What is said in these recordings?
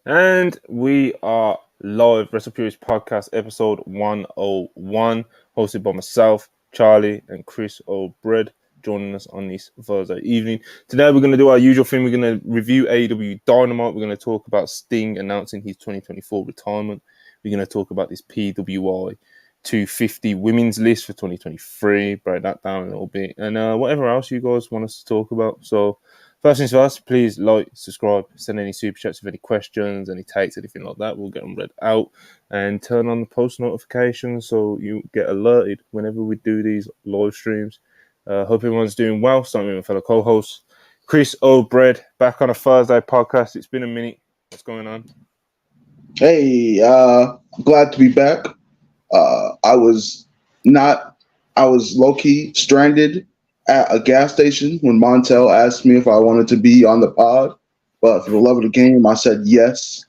And we are live, WrestlePurists Podcast, episode 101, hosted by myself, Charlie, and Chris O'Bread, joining us on this Thursday evening. Today, we're going to do our usual thing. We're going to review AEW Dynamite. We're going to talk about Sting announcing his 2024 retirement. We're going to talk about this PWI 250 women's list for 2023, break that down a little bit, and whatever else you guys want us to talk about. So, first things first, please like, subscribe, send any super chats with any questions, any takes, anything like that. We'll get them read out, and turn on the post notifications so you get alerted whenever we do these live streams. Hope everyone's doing well. Starting with my fellow co-host, Chris O'Bread, back on a Thursday podcast. It's been a minute. What's going on? Hey, glad to be back. I was low-key stranded at a gas station when Montel asked me if I wanted to be on the pod, but for the love of the game, I said yes,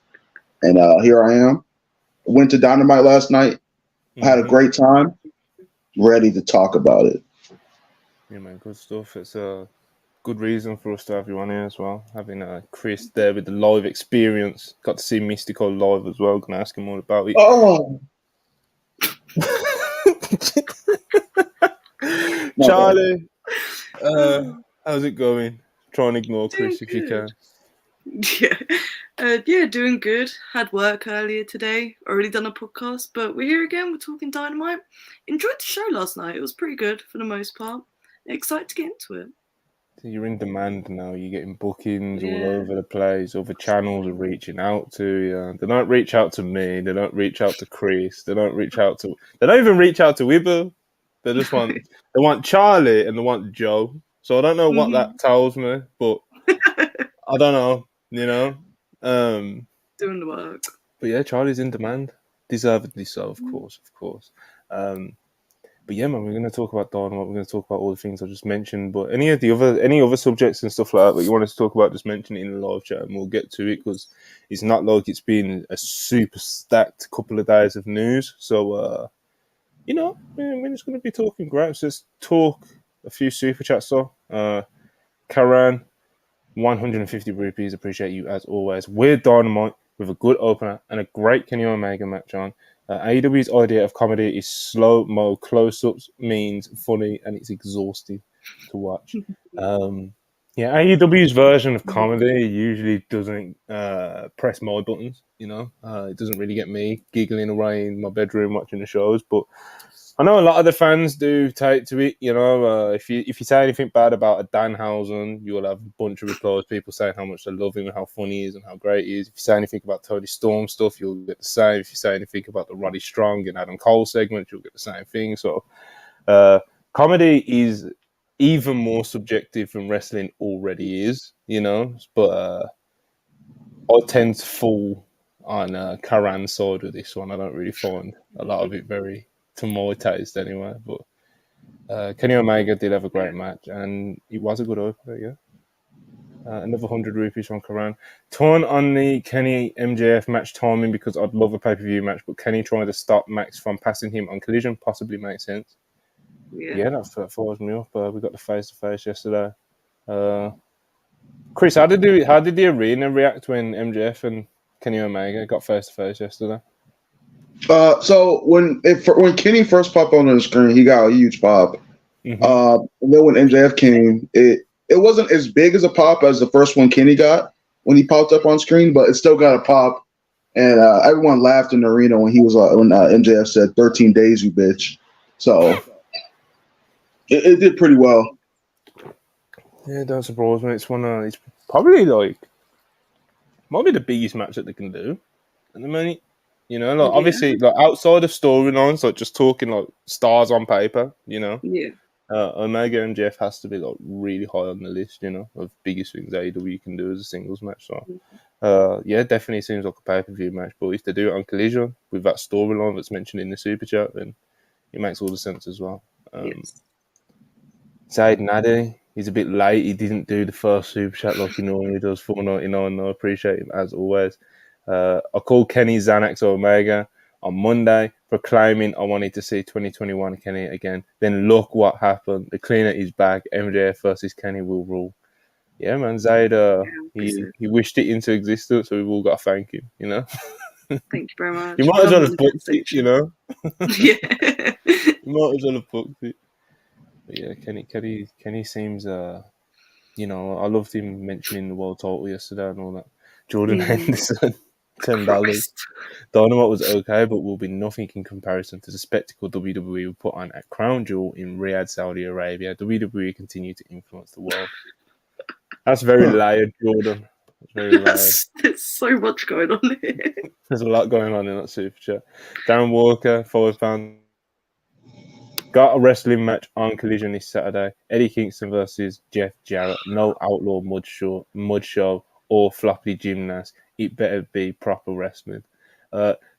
and here I am. Went to Dynamite last night. I had a great time. Ready to talk about it. Yeah, man, good stuff. It's a good reason for us to have you on here as well. Having Chris there with the live experience. Got to see Mystical live as well. Gonna ask him all about it. Oh, Charlie, how's it going? Try and ignore Chris if you can. Yeah, doing good. Had work earlier today. Already done a podcast, but we're here again. We're talking Dynamite. Enjoyed the show last night. It was pretty good for the most part. Excited to get into it. You're in demand now. You're getting bookings all over the place. Other channels are reaching out to you. They don't reach out to me. They don't reach out to Chris. They don't even reach out to Wibble. They just want they want Charlie and they want Joe. So I don't know what that tells me, but I don't know. You know, doing the work. But yeah, Charlie's in demand, deservedly so, of course. But yeah, man, we're going to talk about Dynamite. We're going to talk about all the things I just mentioned. But any other subjects and stuff like that you want us to talk about, just mention it in the live chat, and we'll get to it because it's not like it's been a super stacked couple of days of news. So, we're just going to be talking grabs. Let's talk a few super chats. So, Karan, 150 rupees. Appreciate you as always. We're Dynamite with a good opener and a great Kenny Omega match on. AEW's idea of comedy is slow-mo close-ups, means funny, and it's exhausting to watch. AEW's version of comedy usually doesn't press my buttons, it doesn't really get me giggling away in my bedroom watching the shows, but I know a lot of the fans do take to it, if you say anything bad about a Danhausen, you'll have a bunch of replies, people saying how much they love him and how funny he is and how great he is. If you say anything about Tony Storm stuff, you'll get the same. If you say anything about the Roddy Strong and Adam Cole segment, you'll get the same thing. So comedy is even more subjective than wrestling already is, but I tend to fall on Karan's side with this one. I don't really find a lot of it very to my taste anyway, but Kenny Omega did have a great match and it was a good opener. Another 100 rupees from Karan. Torn on the Kenny MJF match timing because I'd love a pay-per-view match, but Kenny trying to stop Max from passing him on Collision possibly makes sense. Yeah, that fires me up. We got the face-to-face yesterday. Chris, how did the arena react when MJF and Kenny Omega got face-to-face yesterday? So when Kenny first popped on the screen, he got a huge pop. And then when MJF came, it wasn't as big as a pop as the first one Kenny got when he popped up on screen, but it still got a pop. And everyone laughed in the arena when MJF said 13 days, you bitch. So it did pretty well. Yeah, it don't surprise me. It's it's probably might be the biggest match that they can do at the minute. Obviously, outside of storylines, just talking stars on paper, Omega and Jeff has to be really high on the list, of biggest things AEW can do as a singles match. So, definitely seems like a pay-per-view match. But if they do it on Collision with that storyline that's mentioned in the super chat, then it makes all the sense as well. Zayd Nadi, he's a bit late. He didn't do the first super chat like he normally does. $4.99. I appreciate him as always. I called Kenny Xanax Omega on Monday, proclaiming I wanted to see 2021 Kenny again. Then look what happened. The cleaner is back. MJF versus Kenny will rule. Yeah, man, Zayd, Impressive. he wished it into existence, so we've all got to thank him, you know? Thank you very much. You might as well have booked it, you know? Yeah. You might as well have booked it. But yeah, Kenny seems, you know, I loved him mentioning the world title yesterday and all that. Jordan Henderson, $10. Christ. Dynamite was okay, but will be nothing in comparison to the spectacle WWE will put on at Crown Jewel in Riyadh, Saudi Arabia. WWE continue to influence the world. That's very layered, Jordan. That's very layered. There's so much going on here. There's a lot going on in that super chat. Darren Walker, £5. Got a wrestling match on Collision this Saturday. Eddie Kingston versus Jeff Jarrett. No outlaw mud show or floppy gymnast. It better be proper wrestling.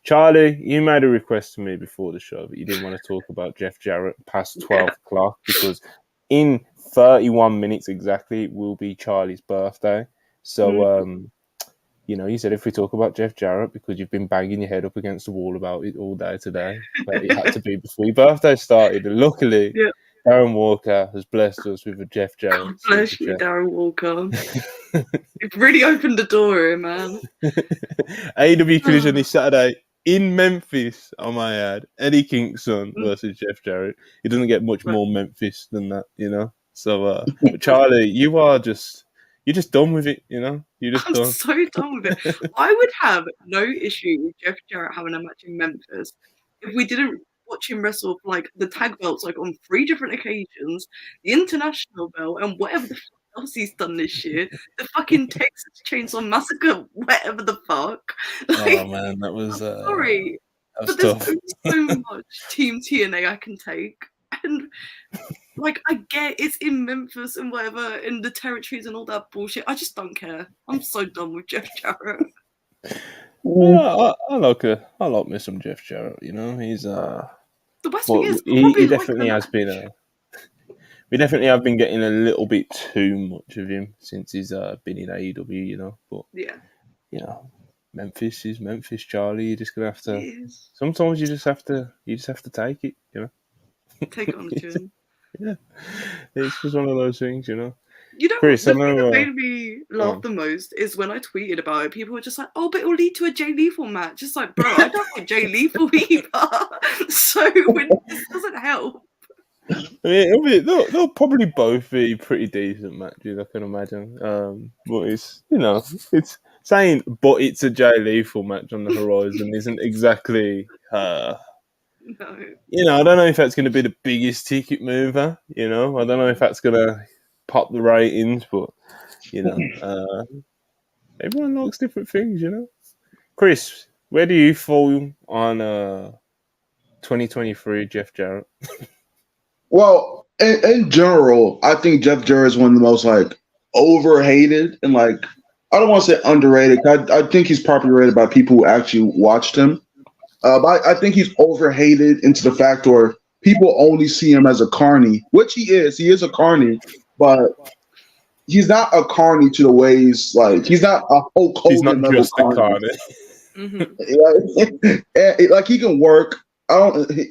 Charlie, you made a request to me before the show, but you didn't want to talk about Jeff Jarrett past 12 o'clock because in 31 minutes exactly it will be Charlie's birthday. So, you know, you said if we talk about Jeff Jarrett because you've been banging your head up against the wall about it all day today, but it had to be before your birthday started. And luckily, Darren Walker has blessed us with a Jeff Jarrett. God bless you, Darren Walker. You've really opened the door here, man. AEW Collision this Saturday in Memphis, I might add. Eddie Kingston versus Jeff Jarrett. It doesn't get much more Memphis than that, you know? So, but Charlie, you're just done with it, you know? I'm so done with it. I would have no issue with Jeff Jarrett having a match in Memphis if we didn't watch him wrestle for like the tag belts like on 3 different occasions, the international belt, and whatever the fuck else he's done this year, the fucking Texas Chainsaw Massacre, whatever the fuck. Like, oh man, that was sorry, that was but there's tough. only so much Team TNA I can take, and like I get it's in Memphis and whatever, in the territories and all that bullshit. I just don't care. I'm so done with Jeff Jarrett. Yeah, I like me some Jeff Jarrett. You know, he's the best thing is he definitely has been we definitely have been getting a little bit too much of him since he's been in AEW. You know, but you know, Memphis is Memphis, Charlie. You're just gonna have to. Sometimes you just have to take it. You know, take it on the chin. Yeah, it's just one of those things, you know. You know, Chris, the thing that made me laugh the most is when I tweeted about it, people were just like, oh, but it'll lead to a Jay Lethal match. It's like, bro, I don't like Jay Lethal either. So this doesn't help. I mean, they'll probably both be pretty decent matches, I can imagine. But it's, you know, it's saying, but it's a Jay Lethal match on the horizon isn't exactly... No. You know, I don't know if that's going to be the biggest ticket mover. You know, I don't know if that's going to pop the ratings, but you know, everyone likes different things. You know, Chris, where do you fall on 2023 Jeff Jarrett? Well, in general, I think Jeff Jarrett is one of the most like overhated and like I don't want to say underrated. I think he's properly rated by people who actually watched him. But I think he's overhated into the fact where people only see him as a carny, which he is. He is a carny, but he's not a carny to the ways like he's not a Hulk Hogan. He's not just a carny. Like he can work.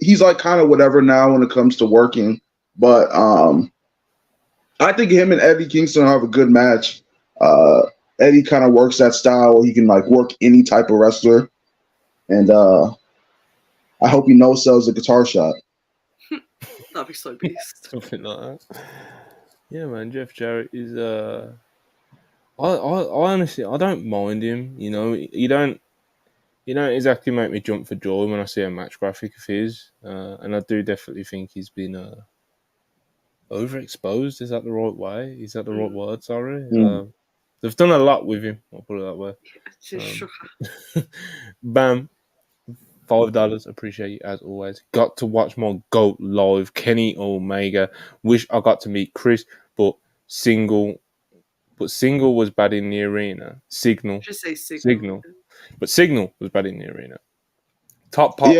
He's like kind of whatever now when it comes to working, but I think him and Eddie Kingston have a good match. Eddie kind of works that style where he can like work any type of wrestler. And I hope he no-sells a guitar shot. That'd be so beast. Something like that. Yeah, man. Jeff Jarrett is. I honestly, I don't mind him. You know, you don't exactly make me jump for joy when I see a match graphic of his. And I do definitely think he's been overexposed. Is that the right way? Is that the right word? Sorry. They've done a lot with him. I'll put it that way. Bam. $5. Appreciate you as always. Got to watch my GOAT live, Kenny Omega. Wish I got to meet Chris, but Single was bad in the arena. Signal. Just say Signal. But Signal was bad in the arena. Top pops,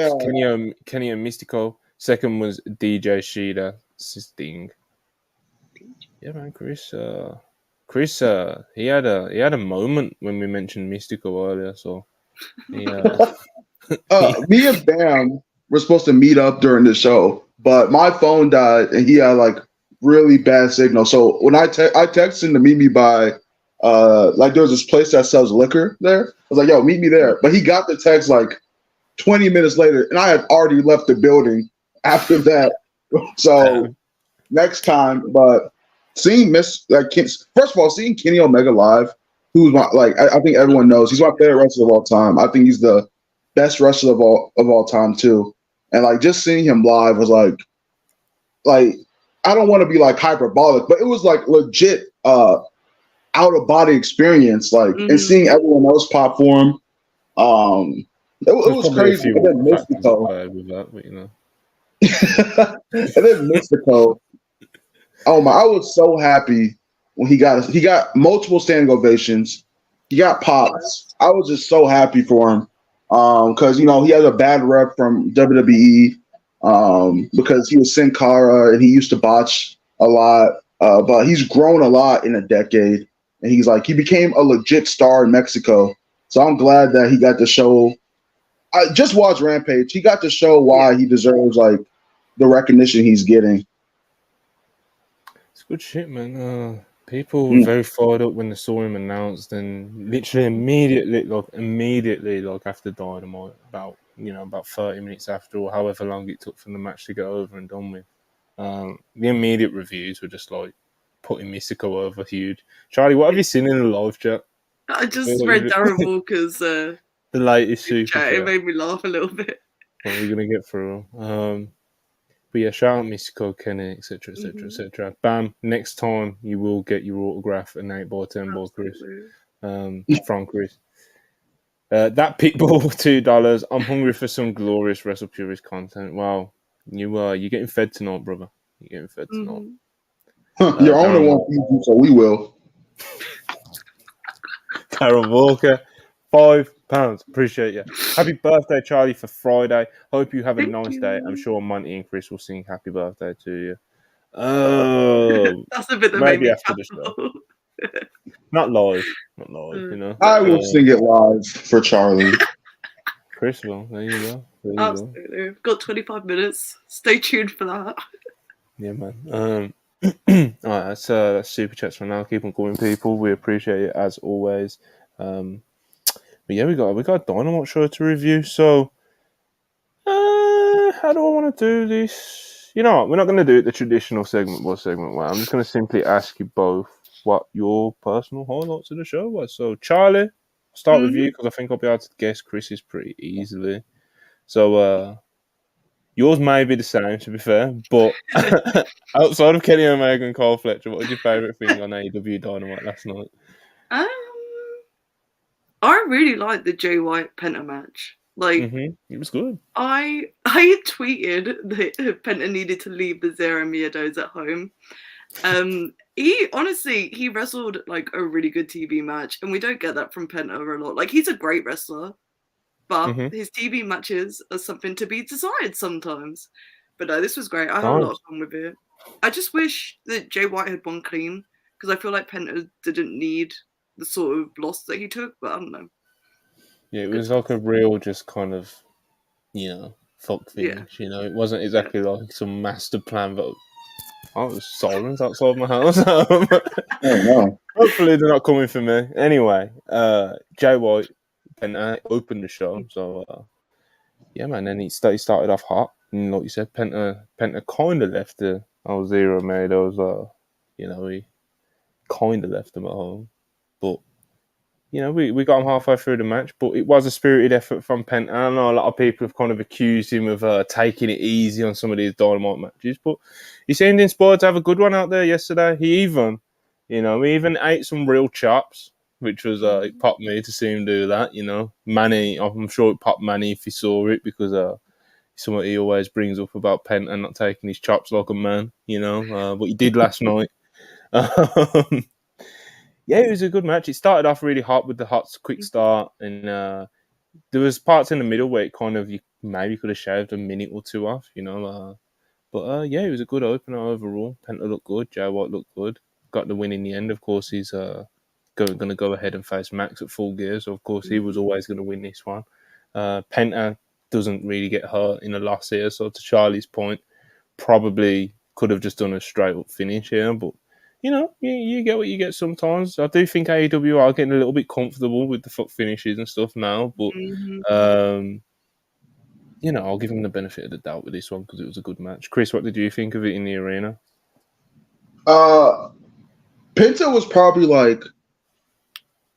Kenny and Mystico. Second was DJ Shida. Sting. Yeah, man, Chris, he had a moment when we mentioned Mystico earlier, so he, me and Bam were supposed to meet up during the show, but my phone died and he had like really bad signal. So when I texted him to meet me by like there's this place that sells liquor there. I was like, yo, meet me there. But he got the text like 20 minutes later, and I had already left the building after that. So next time, but seeing first of all, seeing Kenny Omega live, who's my I think everyone knows he's my favorite wrestler of all time. I think he's the best wrestler of all time too. And like just seeing him live was like I don't want to be like hyperbolic, but it was like legit out of body experience. Like and seeing everyone else pop for him, it was crazy. And then Mystico, and then Mystico. Oh my! I was so happy when he got multiple standing ovations. He got pops. I was just so happy for him because he has a bad rep from WWE because he was Sin Cara and he used to botch a lot. But he's grown a lot in a decade, and he became a legit star in Mexico. So I'm glad that he got to show. I just watched Rampage. He got to show why he deserves like the recognition he's getting. Good shit, man. People were very fired up when they saw him announced, and literally immediately, after Dynamite, about 30 minutes after, or however long it took for the match to get over and done with. The immediate reviews were just like putting Mystico over huge. Charlie, what have you seen in the live chat? I just read Darren Walker's the latest super chat. It made me laugh a little bit. What are we gonna get through? But yeah, shout out Mystico, Kenny, etc., etc., etc. Bam! Next time you will get your autograph an 8x10 ball, Chris. From Chris. That Pitbull $2. I'm hungry for some glorious WrestlePurists content. Wow, you're getting fed tonight, brother. You're getting fed tonight. Your owner won't feed you, so we will. Darren Walker. £5. Appreciate you. Happy birthday, Charlie, for Friday. Hope you have a nice day. I'm sure Monty and Chris will sing happy birthday to you. That's a bit that maybe after the show. Not live, I will sing it live for Charlie. Chris will. There you go. Absolutely. We've got 25 minutes. Stay tuned for that. Yeah, man. All right, that's super chats for now. Keep on going, people. We appreciate it as always. But yeah, we got a Dynamite show to review. So, how do I want to do this? You know what? We're not going to do it the traditional segment by segment way. I'm just going to simply ask you both what your personal highlights of the show was. So, Charlie, I'll start with you because I think I'll be able to guess Chris's pretty easily. So, yours may be the same, to be fair, but outside of Kenny Omega and Cole Fletcher, what was your favourite thing on AEW Dynamite last night? I really liked the Jay White Penta match. It was good. I tweeted that Penta needed to leave the Zero Miyados at home. He wrestled like a really good TV match, and we don't get that from Penta a lot. Like, he's a great wrestler, but his TV matches are something to be desired sometimes. But no, this was great. I had a lot of fun with it. I just wish that Jay White had won clean, because I feel like Penta didn't need the sort of loss that he took, but I don't know. Yeah, it was like a real just kind of, fuck finish. Yeah. It wasn't exactly like some master plan, but there's sirens outside my house. Oh, no. Hopefully they're not coming for me. Anyway, Jay White opened the show, so yeah, man. Then he started off hot, and like you said, Penta kind of left the Zero Miyados. He kind of left them at home, but. We got him halfway through the match, but it was a spirited effort from Penta. I know a lot of people have kind of accused him of taking it easy on some of these Dynamite matches, but he seemed inspired to have a good one out there yesterday. He even ate some real chops, which was it popped me to see him do that. Manny, I'm sure it popped Manny if he saw it because something he always brings up about Penta not taking his chops like a man. But he did last night. Yeah, it was a good match. It started off really hot with the quick start, and there was parts in the middle where it kind of you maybe could have shaved a minute or two off, But yeah, it was a good opener overall. Penta looked good. Jay White looked good. Got the win in the end. Of course, he's going to go ahead and face Max at Full Gear, so of course he was always going to win this one. Penta doesn't really get hurt in a loss here, so to Charlie's point, probably could have just done a straight up finish here, but you know, you get what you get sometimes. I do think AEW are getting a little bit comfortable with the finishes and stuff now, but you know, I'll give them the benefit of the doubt with this one because it was a good match. Chris, what did you think of it in the arena? Penta was probably like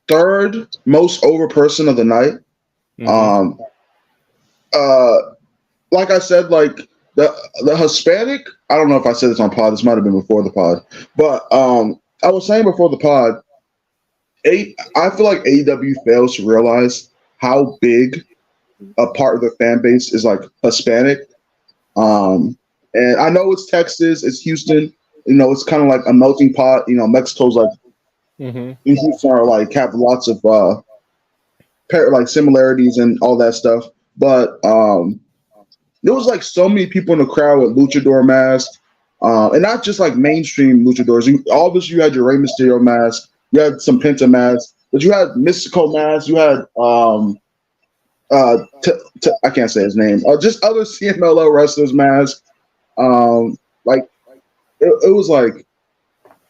third most over person of the night. Like I said, like the Hispanic. I don't know if I said this on pod. This might have been before the pod, but I was saying before the pod. I feel like AEW fails to realize how big a part of the fan base is like Hispanic. And I know it's Texas, it's Houston. You know, it's kind of like a melting pot. You know, Mexico's like in Houston are like have lots of like similarities and all that stuff. But there was like so many people in the crowd with luchador masks, and not just like mainstream luchadors. Obviously, you had your Rey Mysterio mask, you had some Penta masks, but you had Mystico masks, you had I can't say his name, just other CMLL wrestlers masks. Like it was like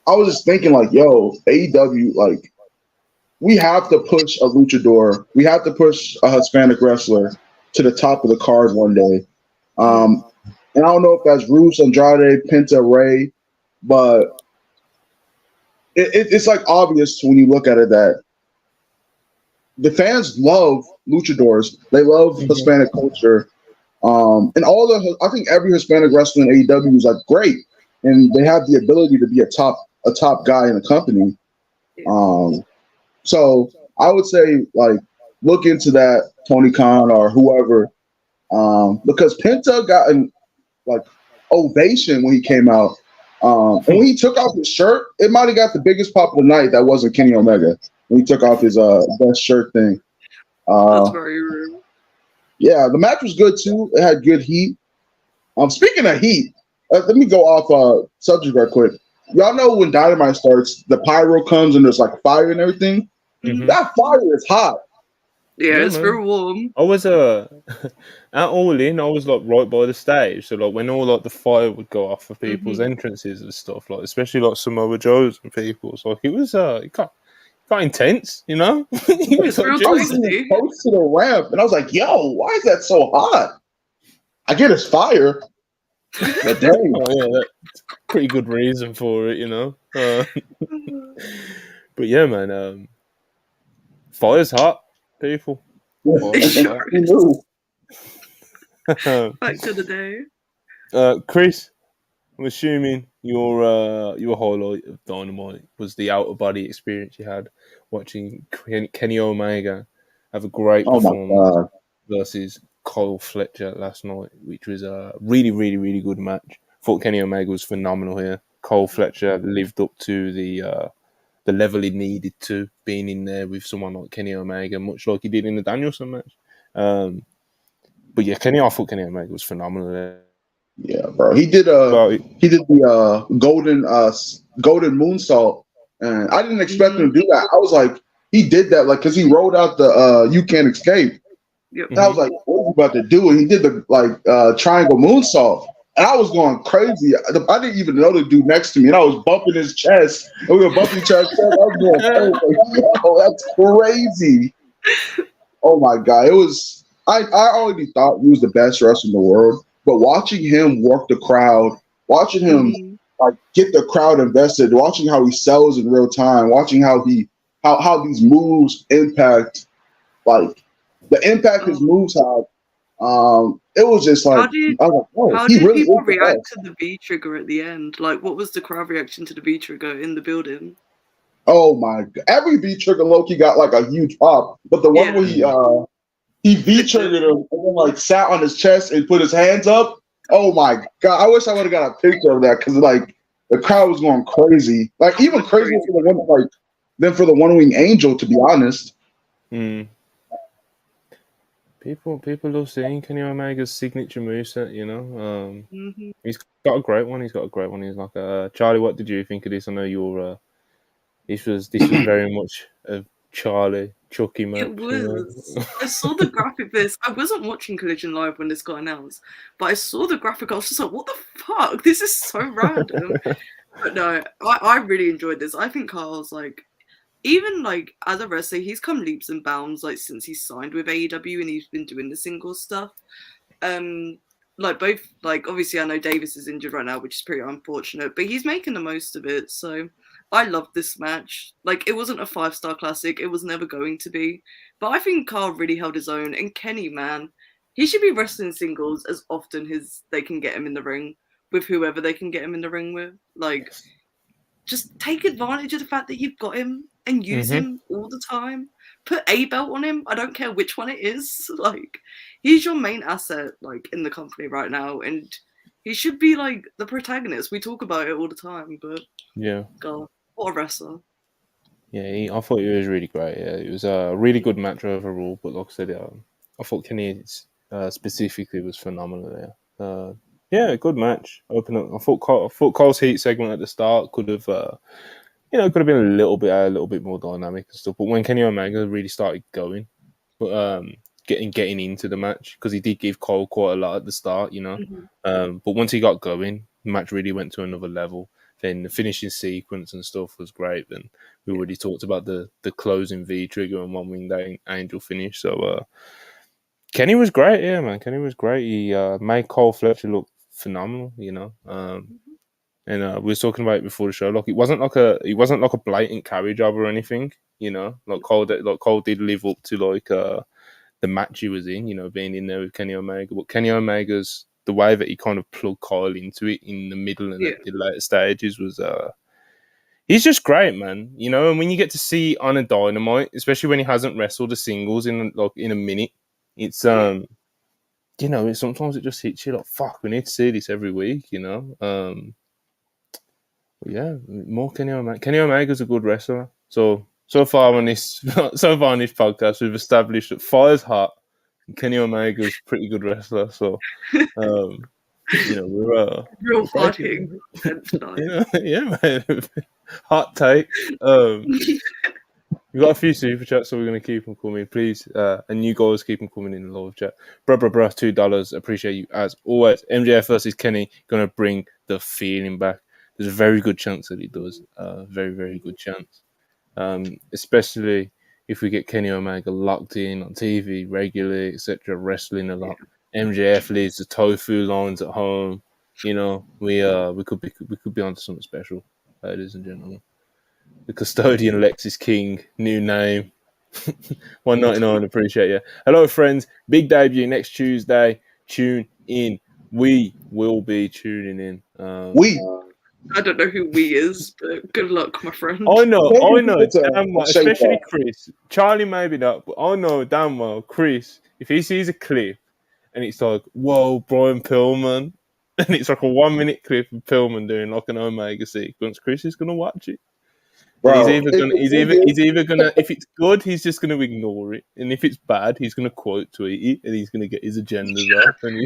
I was just thinking like, yo, AEW, like we have to push a luchador, we have to push a Hispanic wrestler to the top of the card one day. And I don't know if that's Roos, Andrade, Penta, Ray, but it's like obvious when you look at it that the fans love luchadors. They love Hispanic culture. And I think every Hispanic wrestler in AEW is like great, and they have the ability to be a top guy in the company. So I would say like look into that, Tony Khan or whoever, because Penta got an like ovation when he came out. And when he took off his shirt, it might have got the biggest pop of the night. That wasn't Kenny Omega when he took off his best shirt thing. That's very rude. Yeah, the match was good too. It had good heat. Speaking of heat, let me go off subject right quick. Y'all know when Dynamite starts, the pyro comes and there's like fire and everything. That fire is hot. Yeah, it's very warm. I was at All In. I was like right by the stage, so like when all like the fire would go off for people's entrances and stuff, like especially like Samoa Joe's and people's, like it was it got intense, you know. It was real close to the ramp, and I was like, "Yo, why is that so hot?" I get it's fire, but dang, that's pretty good reason for it, you know. But yeah, man, fire's hot, people. Sure back to the day. Chris, I'm assuming your highlight of Dynamite was the outer body experience you had watching Kenny Omega have a great performance versus Kyle Fletcher last night, which was a really, really, really good match. Thought Kenny Omega was phenomenal here. Kyle Fletcher lived up to the level he needed to, being in there with someone like Kenny Omega, much like he did in the Danielson match. But yeah, I thought Kenny Omega was phenomenal there. Yeah, bro. He did the golden moonsault, and I didn't expect him to do that. I was like, he did that like because he rolled out the "You Can't Escape." Yep. And I was like, what are you about to do? And he did the triangle moonsault, and I was going crazy. I didn't even know the dude next to me, and I was bumping his chest, and we were bumping each other's chest. I was going crazy. Like, yo, that's crazy! Oh my god, it was. I already thought he was the best wrestler in the world. But watching him work the crowd, watching him like get the crowd invested, watching how he sells in real time, watching how these moves impact, like the impact his moves have. It was just like how did really people react to the V trigger at the end? Like, what was the crowd reaction to the V trigger in the building? Oh my god! Every V trigger Loki got like a huge pop, but the one where he V-triggered him and then like sat on his chest and put his hands up. Oh my god! I wish I would have got a picture of that because like the crowd was going crazy, like even crazier for the one than for the One Wing Angel, to be honest. People love seeing Kenny Omega's signature moveset. You know, he's got a great one. He's like Charlie. What did you think of this? I know you're. This was very much of Charlie Chucky match. It was. I saw the graphic for this. I wasn't watching Collision Live when this got announced, but I saw the graphic. I was just like, what the fuck? This is so random. But no, I really enjoyed this. I think Carl's like, even like as a wrestler, he's come leaps and bounds like since he signed with AEW and he's been doing the singles stuff. Like both, like obviously I know Davis is injured right now, which is pretty unfortunate, but he's making the most of it. So I loved this match. Like it wasn't a 5-star classic, it was never going to be, but I think Carl really held his own. And Kenny, man, he should be wrestling singles as often as they can get him in the ring with whoever they can get him in the ring with. Like, just take advantage of the fact that you've got him and use him all the time. Put a belt on him. I don't care which one it is. Like, he's your main asset, like, in the company right now, and he should be like the protagonist. We talk about it all the time, but yeah, God, what a wrestler. Yeah, I thought he was really great. Yeah, it was a really good match overall. But like I said, I thought Kenny specifically was phenomenal there. Yeah, good match. Open up. I thought Cole's heat segment at the start could have, could have been a little bit more dynamic and stuff. But when Kenny Omega really started going, getting into the match, because he did give Cole quite a lot at the start, But once he got going, the match really went to another level. Then the finishing sequence and stuff was great. Then we already talked about the closing V trigger and one winged angel finish. So Kenny was great, yeah, man. Kenny was great. He made Cole Fletcher look phenomenal, And we were talking about it before the show. Like it wasn't like a blatant carry job or anything, Like Cole did live up to like the match he was in, being in there with Kenny Omega. But Kenny Omega's the way that he kind of plugged Kyle into it in the middle and at the later stages was he's just great, man. And when you get to see on a Dynamite, especially when he hasn't wrestled the singles in a minute, it's sometimes it just hits you like, fuck, we need to see this every week, yeah, more Kenny Omega. Kenny Omega's a good wrestler. So far on this podcast, we've established that Fire's hot and Kenny Omega's pretty good wrestler. So we're real hard hitting tonight. Yeah, man. Hot take. We've got a few super chats, so we're going to keep them coming, please. And you guys keep them coming in the live chat. Bruh, $2. Appreciate you as always. MJF versus Kenny, going to bring the feeling back. There's a very good chance that he does. Very, very good chance. Especially if we get Kenny Omega locked in on TV regularly, etc., wrestling a lot. MJF leads the tofu lines at home. We could be onto something special, ladies and gentlemen. The custodian Lexis King, new name. $1.99, appreciate you. Hello, friends. Big debut next Tuesday. Tune in. We will be tuning in. I don't know who we is, but good luck, my friend. I know, damn well, especially Chris. Charlie maybe not, but I know damn well, Chris, if he sees a clip and it's like, whoa, Brian Pillman, and it's like a 1-minute clip of Pillman doing like an Omega sequence, Chris is gonna watch it. Bro, he's either gonna if it's good, he's just gonna ignore it, and if it's bad, he's gonna quote tweet it, and he's gonna get his agendas off. And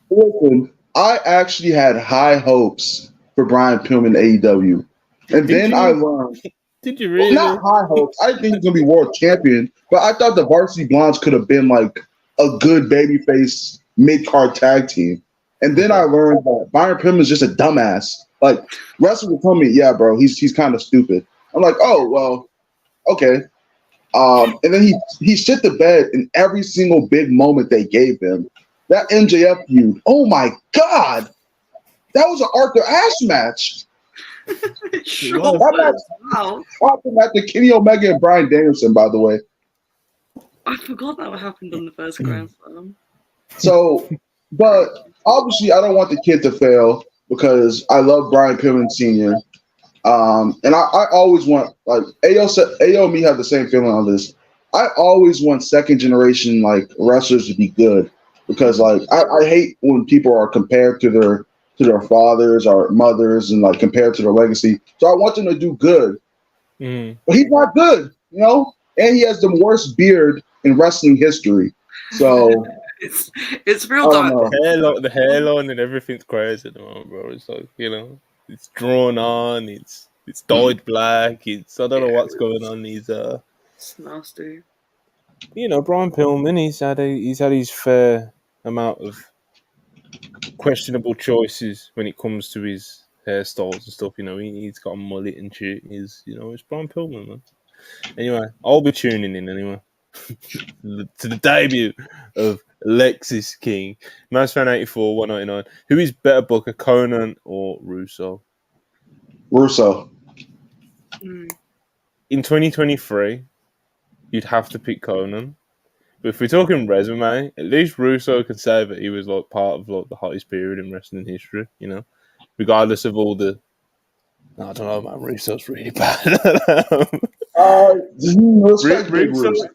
listen, I actually had high hopes for Brian Pillman AEW, and I learned. Did you really? Well, not high hopes. I think he's gonna be world champion, but I thought the Varsity Blondes could have been like a good babyface mid-card tag team, and then I learned that Brian Pillman is just a dumbass. Like, wrestlers will tell me, yeah, bro, he's kind of stupid. I'm like, oh, well, okay. And then he shit the bed in every single big moment they gave him. That MJF feud, oh my God, that was an Arthur Ashe match. Sure. That match happened at the Kenny Omega and Bryan Danielson, by the way. I forgot that happened on the first Grand Slam. So, but obviously, I don't want the kid to fail, because I love Brian Pillman Sr. And I always want, like, AO and me have the same feeling on this. I always want second generation like wrestlers to be good, because like I hate when people are compared to their fathers or mothers and like compared to their legacy. So I want them to do good. But he's not good, and he has the worst beard in wrestling history. So it's real dark. The hairline and everything's crazy at the moment, bro. It's like, it's drawn on. It's It's dyed black. I don't know what's going on. It's nasty. Brian Pillman. He's had his fair amount of questionable choices when it comes to his hairstyles and stuff. He's got a mullet and shit. It's Brian Pillman, man. Anyway, I'll be tuning in anyway to the debut of Alexis King, Mouse Fan 84 199. Who is better booker, Conan or Russo? Russo. In 2023, you'd have to pick Conan. But if we're talking resume, at least Russo can say that he was like part of like the hottest period in wrestling history. Regardless of all the. I don't know, man. Russo's really bad. Respect Big Russo.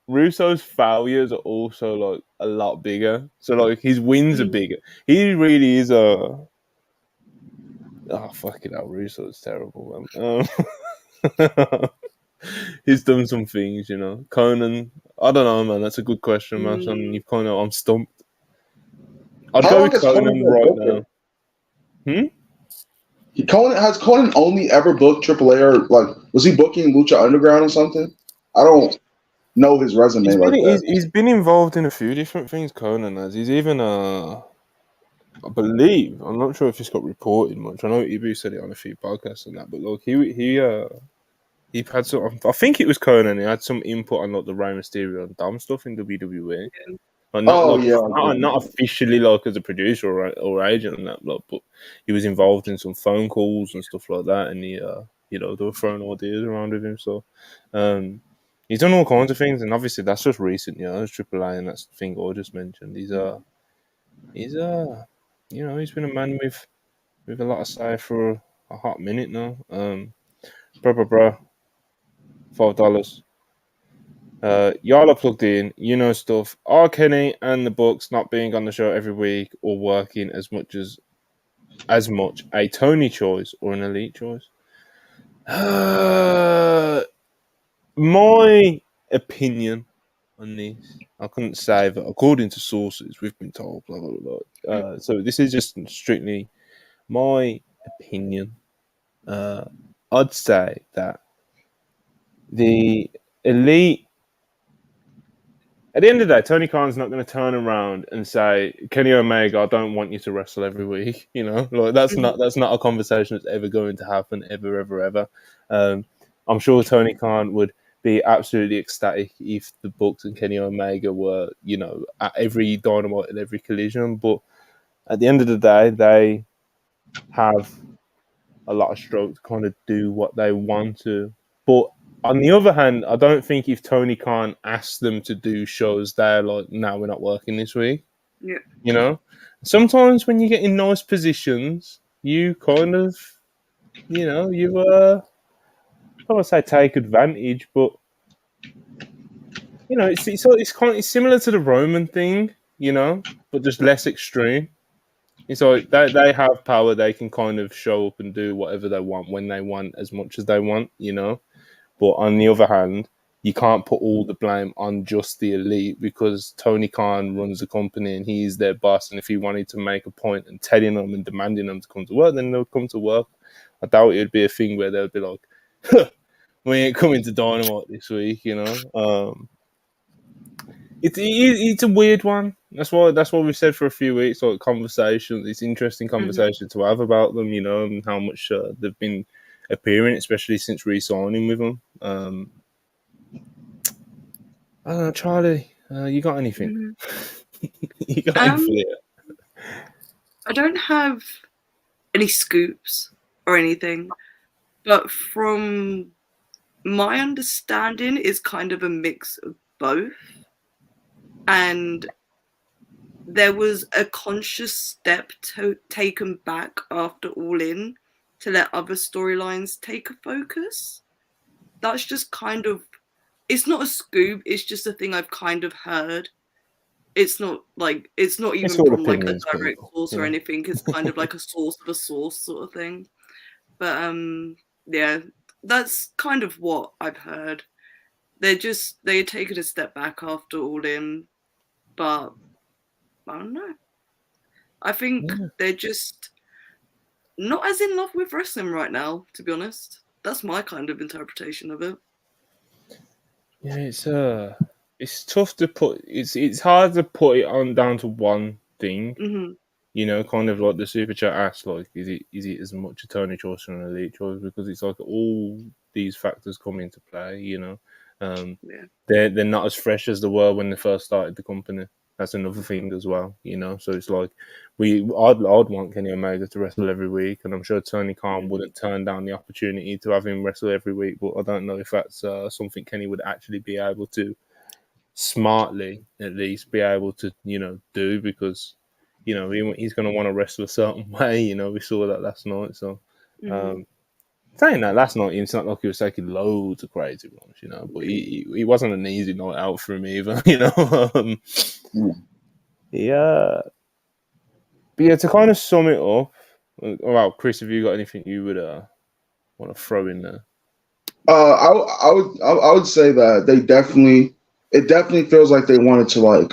Russo's failures are also like a lot bigger. So like his wins are bigger. He really is a. Oh fucking hell, Russo's terrible, man. He's done some things, Conan, I don't know, man. That's a good question, man. I'm stumped. I'd go with Conan right now. Has Conan only ever booked AAA or like was he booking Lucha Underground or something? I don't know his resume that. He's been involved in a few different things. Conan has. He's even I believe, I'm not sure if it's got reported much. I know Ibu said it on a few podcasts and that, but look, he had some. I think it was Conan. He had some input on like the Rey Mysterio and Dom stuff in WWE. Not officially like as a producer or agent and that, but he was involved in some phone calls and stuff like that, and he they were throwing ideas around with him. So he's done all kinds of things, and obviously that's just recent. It's AAA, and that's the thing I just mentioned. He's been a man with a lot of say for a hot minute now. Bro, $5. Y'all are plugged in, stuff. Are Kenny and the Bucks not being on the show every week or working as much a Tony choice or an elite choice? My opinion on this, I couldn't say that according to sources we've been told, blah blah blah. So this is just strictly my opinion. I'd say that the elite. At the end of the day, Tony Khan's not going to turn around and say, "Kenny Omega, I don't want you to wrestle every week." That's not a conversation that's ever going to happen, ever. I'm sure Tony Khan would be absolutely ecstatic if the Bucks and Kenny Omega were, at every Dynamite and every Collision. But at the end of the day, they have a lot of stroke to kind of do what they want to. But on the other hand, I don't think if Tony Khan asked them to do shows, they're like, "No, we're not working this week." Yeah. Sometimes when you get in nice positions, you kind of, I don't want to say take advantage, but it's similar to the Roman thing, but just less extreme. It's like they have power; they can kind of show up and do whatever they want when they want, as much as they want, But on the other hand, you can't put all the blame on just the elite because Tony Khan runs the company and he's their boss. And if he wanted to make a point and telling them and demanding them to come to work, then they'll come to work. I doubt it would be a thing where they'll be like, "We ain't coming to Dynamite this week," It's a weird one. That's why we said for a few weeks, like conversations. It's interesting conversation to have about them, and how much they've been appearing, especially since re-signing with them. I don't know, Charlie. You got anything? You got anything? I don't have any scoops or anything, but from my understanding, it's kind of a mix of both. And there was a conscious step taken back after All In to let other storylines take a focus. That's just kind of, it's not a scoop, it's just a thing I've kind of heard. It's not even from like a direct source or anything. It's kind of like a source of a source sort of thing. But yeah, that's kind of what I've heard. They're taken a step back after All In, but I don't know. I think they're just not as in love with wrestling right now, to be honest. That's my kind of interpretation of it. Yeah, it's tough to put. It's hard to put it on down to one thing. Mm-hmm. You know, kind of like the super chat asked, like, is it as much a Tony choice or an elite choice? Because it's like all these factors come into play. You know, Yeah. they're not as fresh as they were when they first started the company. That's another thing as well. You know, so it's like I'd want Kenny Omega to wrestle every week, and I'm sure Tony Khan wouldn't turn down the opportunity to have him wrestle every week. But I don't know if that's something Kenny would actually be able to smartly, at least, be able to do, because he's going to want to wrestle a certain way. You know, we saw that last night. So, saying that last night, it's not like he was taking loads of crazy runs, but he wasn't an easy night out for him either, Yeah. But yeah, to kind of sum it up, well, Chris, have you got anything you would want to throw in there? I would say that it definitely feels like they wanted to, like,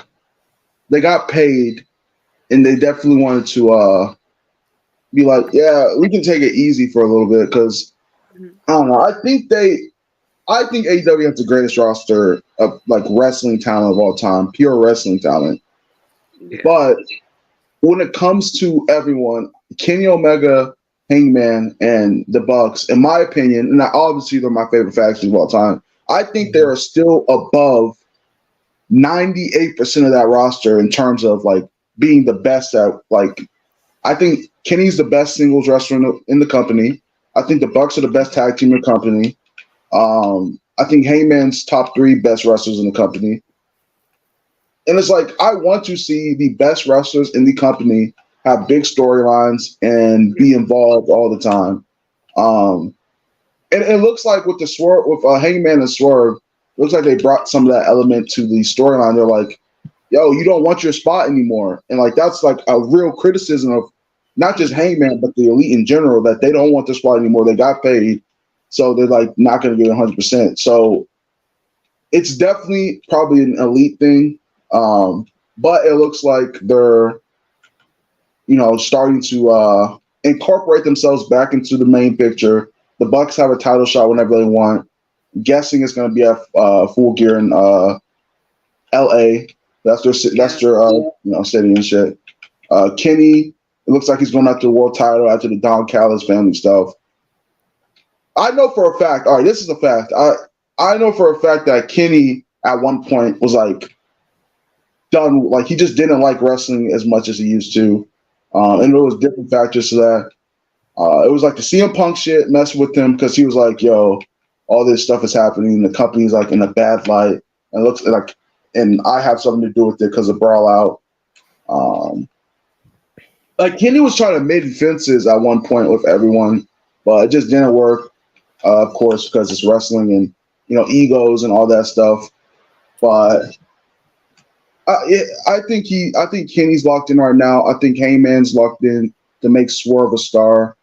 they got paid and they definitely wanted to be like, yeah, we can take it easy for a little bit, because I don't know. I think AEW has the greatest roster of, like, wrestling talent of all time, pure wrestling talent. Yeah. But when it comes to everyone, Kenny Omega, Hangman, and the Bucks, in my opinion, and obviously they're my favorite factions of all time, I think they are still above 98% of that roster in terms of, like, being the best at, like, I think Kenny's the best singles wrestler in the company. I think the Bucks are the best tag team in the company. I think Heyman's top 3 best wrestlers in the company. And it's like, I want to see the best wrestlers in the company have big storylines and be involved all the time. And it looks like with the Swerve, with Hangman and Swerve, it looks like they brought some of that element to the storyline. They're like, yo, you don't want your spot anymore. And, like, that's like a real criticism of not just Hangman, but the Elite in general, that they don't want their spot anymore. They got paid, so they're, like, not going to get 100%. So it's definitely probably an Elite thing. But it looks like they're, starting to incorporate themselves back into the main picture. The Bucks have a title shot whenever they want. I'm guessing it's going to be at Full Gear in LA. That's their stadium and shit. Kenny, it looks like he's going after the world title after the Don Callis family stuff. I know for a fact. All right, this is a fact. I know for a fact that Kenny at one point was, like, done. Like, he just didn't like wrestling as much as he used to, and there was different factors to that. It was like the CM Punk shit messed with him, because he was like, yo, all this stuff is happening. The company's, like, in a bad light. And it looks like, and I have something to do with it because of Brawl Out. Like, Kenny was trying to mid fences at one point with everyone, but it just didn't work, of course, because it's wrestling and, egos and all that stuff. But I think Kenny's locked in right now. I think Heyman's locked in to make Swerve a star.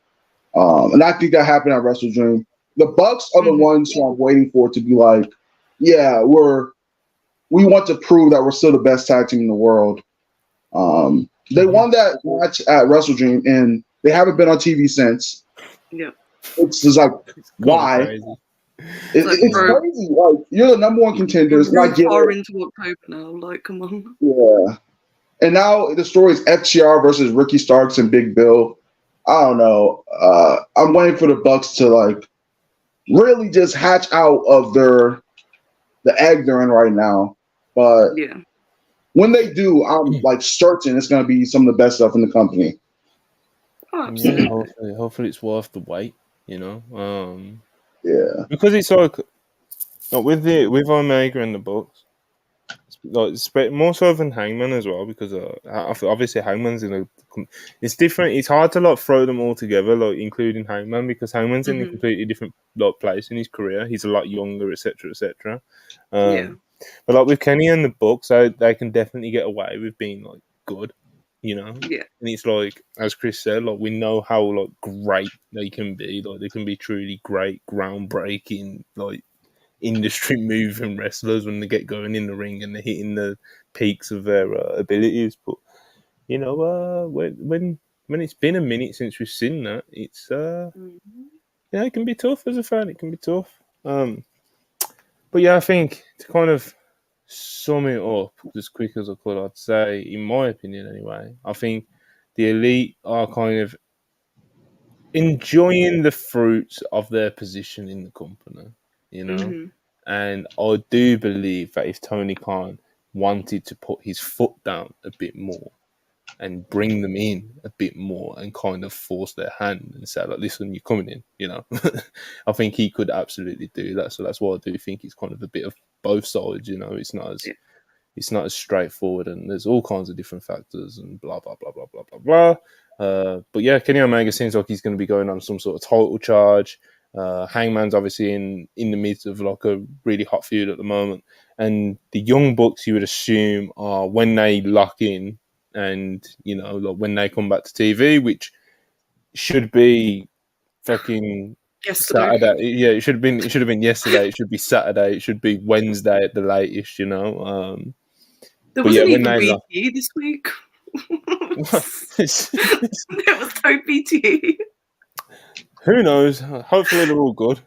And I think that happened at Wrestle Dream. The Bucks are the ones who I'm waiting for to be like, yeah, we want to prove that we're still the best tag team in the world. They won that match at Wrestle Dream, and they haven't been on TV since. Yeah. It's just like, why? It's crazy. Like, you're the number one contenders. We're far into October now. Like, come on. Yeah. And now the story is FTR versus Ricky Starks and Big Bill. I don't know. I'm waiting for the Bucks to, like, really just hatch out of the egg they're in right now. But when they do, I'm, like, certain it's going to be some of the best stuff in the company. Oh, absolutely. Yeah, hopefully it's worth the wait. Yeah. Because it's like with Omega and the Bucks, like, more so than Hangman as well, because obviously Hangman's it's different. It's hard to, like, throw them all together, like, including Hangman, because Hangman's in a completely different, like, place in his career. He's a lot younger, etc., etc. But, like, with Kenny and the Bucks, they can definitely get away with being, like, good, And it's like, as Chris said, like, we know how, like, great they can be. Like, they can be truly great, groundbreaking, like, industry moving wrestlers when they get going in the ring and they're hitting the peaks of their abilities. But when I mean, it's been a minute since we've seen that. It's it can be tough as a fan. It can be tough. But yeah, I think to kind of sum it up as quick as I could, I'd say, in my opinion anyway, I think the Elite are kind of enjoying the fruits of their position in the company, And I do believe that if Tony Khan wanted to put his foot down a bit more and bring them in a bit more and kind of force their hand and say, like, listen, you're coming in, I think he could absolutely do that. So that's why I do think it's kind of a bit of both sides, It's not as straightforward, and there's all kinds of different factors and blah blah blah blah blah blah blah. But yeah, Kenny Omega seems like he's going to be going on some sort of title charge. Hangman's obviously in the midst of like a really hot feud at the moment, and the Young Bucks, you would assume, are when they lock in and like when they come back to TV, which should be fucking yesterday. Saturday. Yeah, it should have been yesterday. It should be Saturday. It should be Wednesday at the latest. There wasn't even BTE this week. There was no BTE. Who knows? Hopefully they're all good.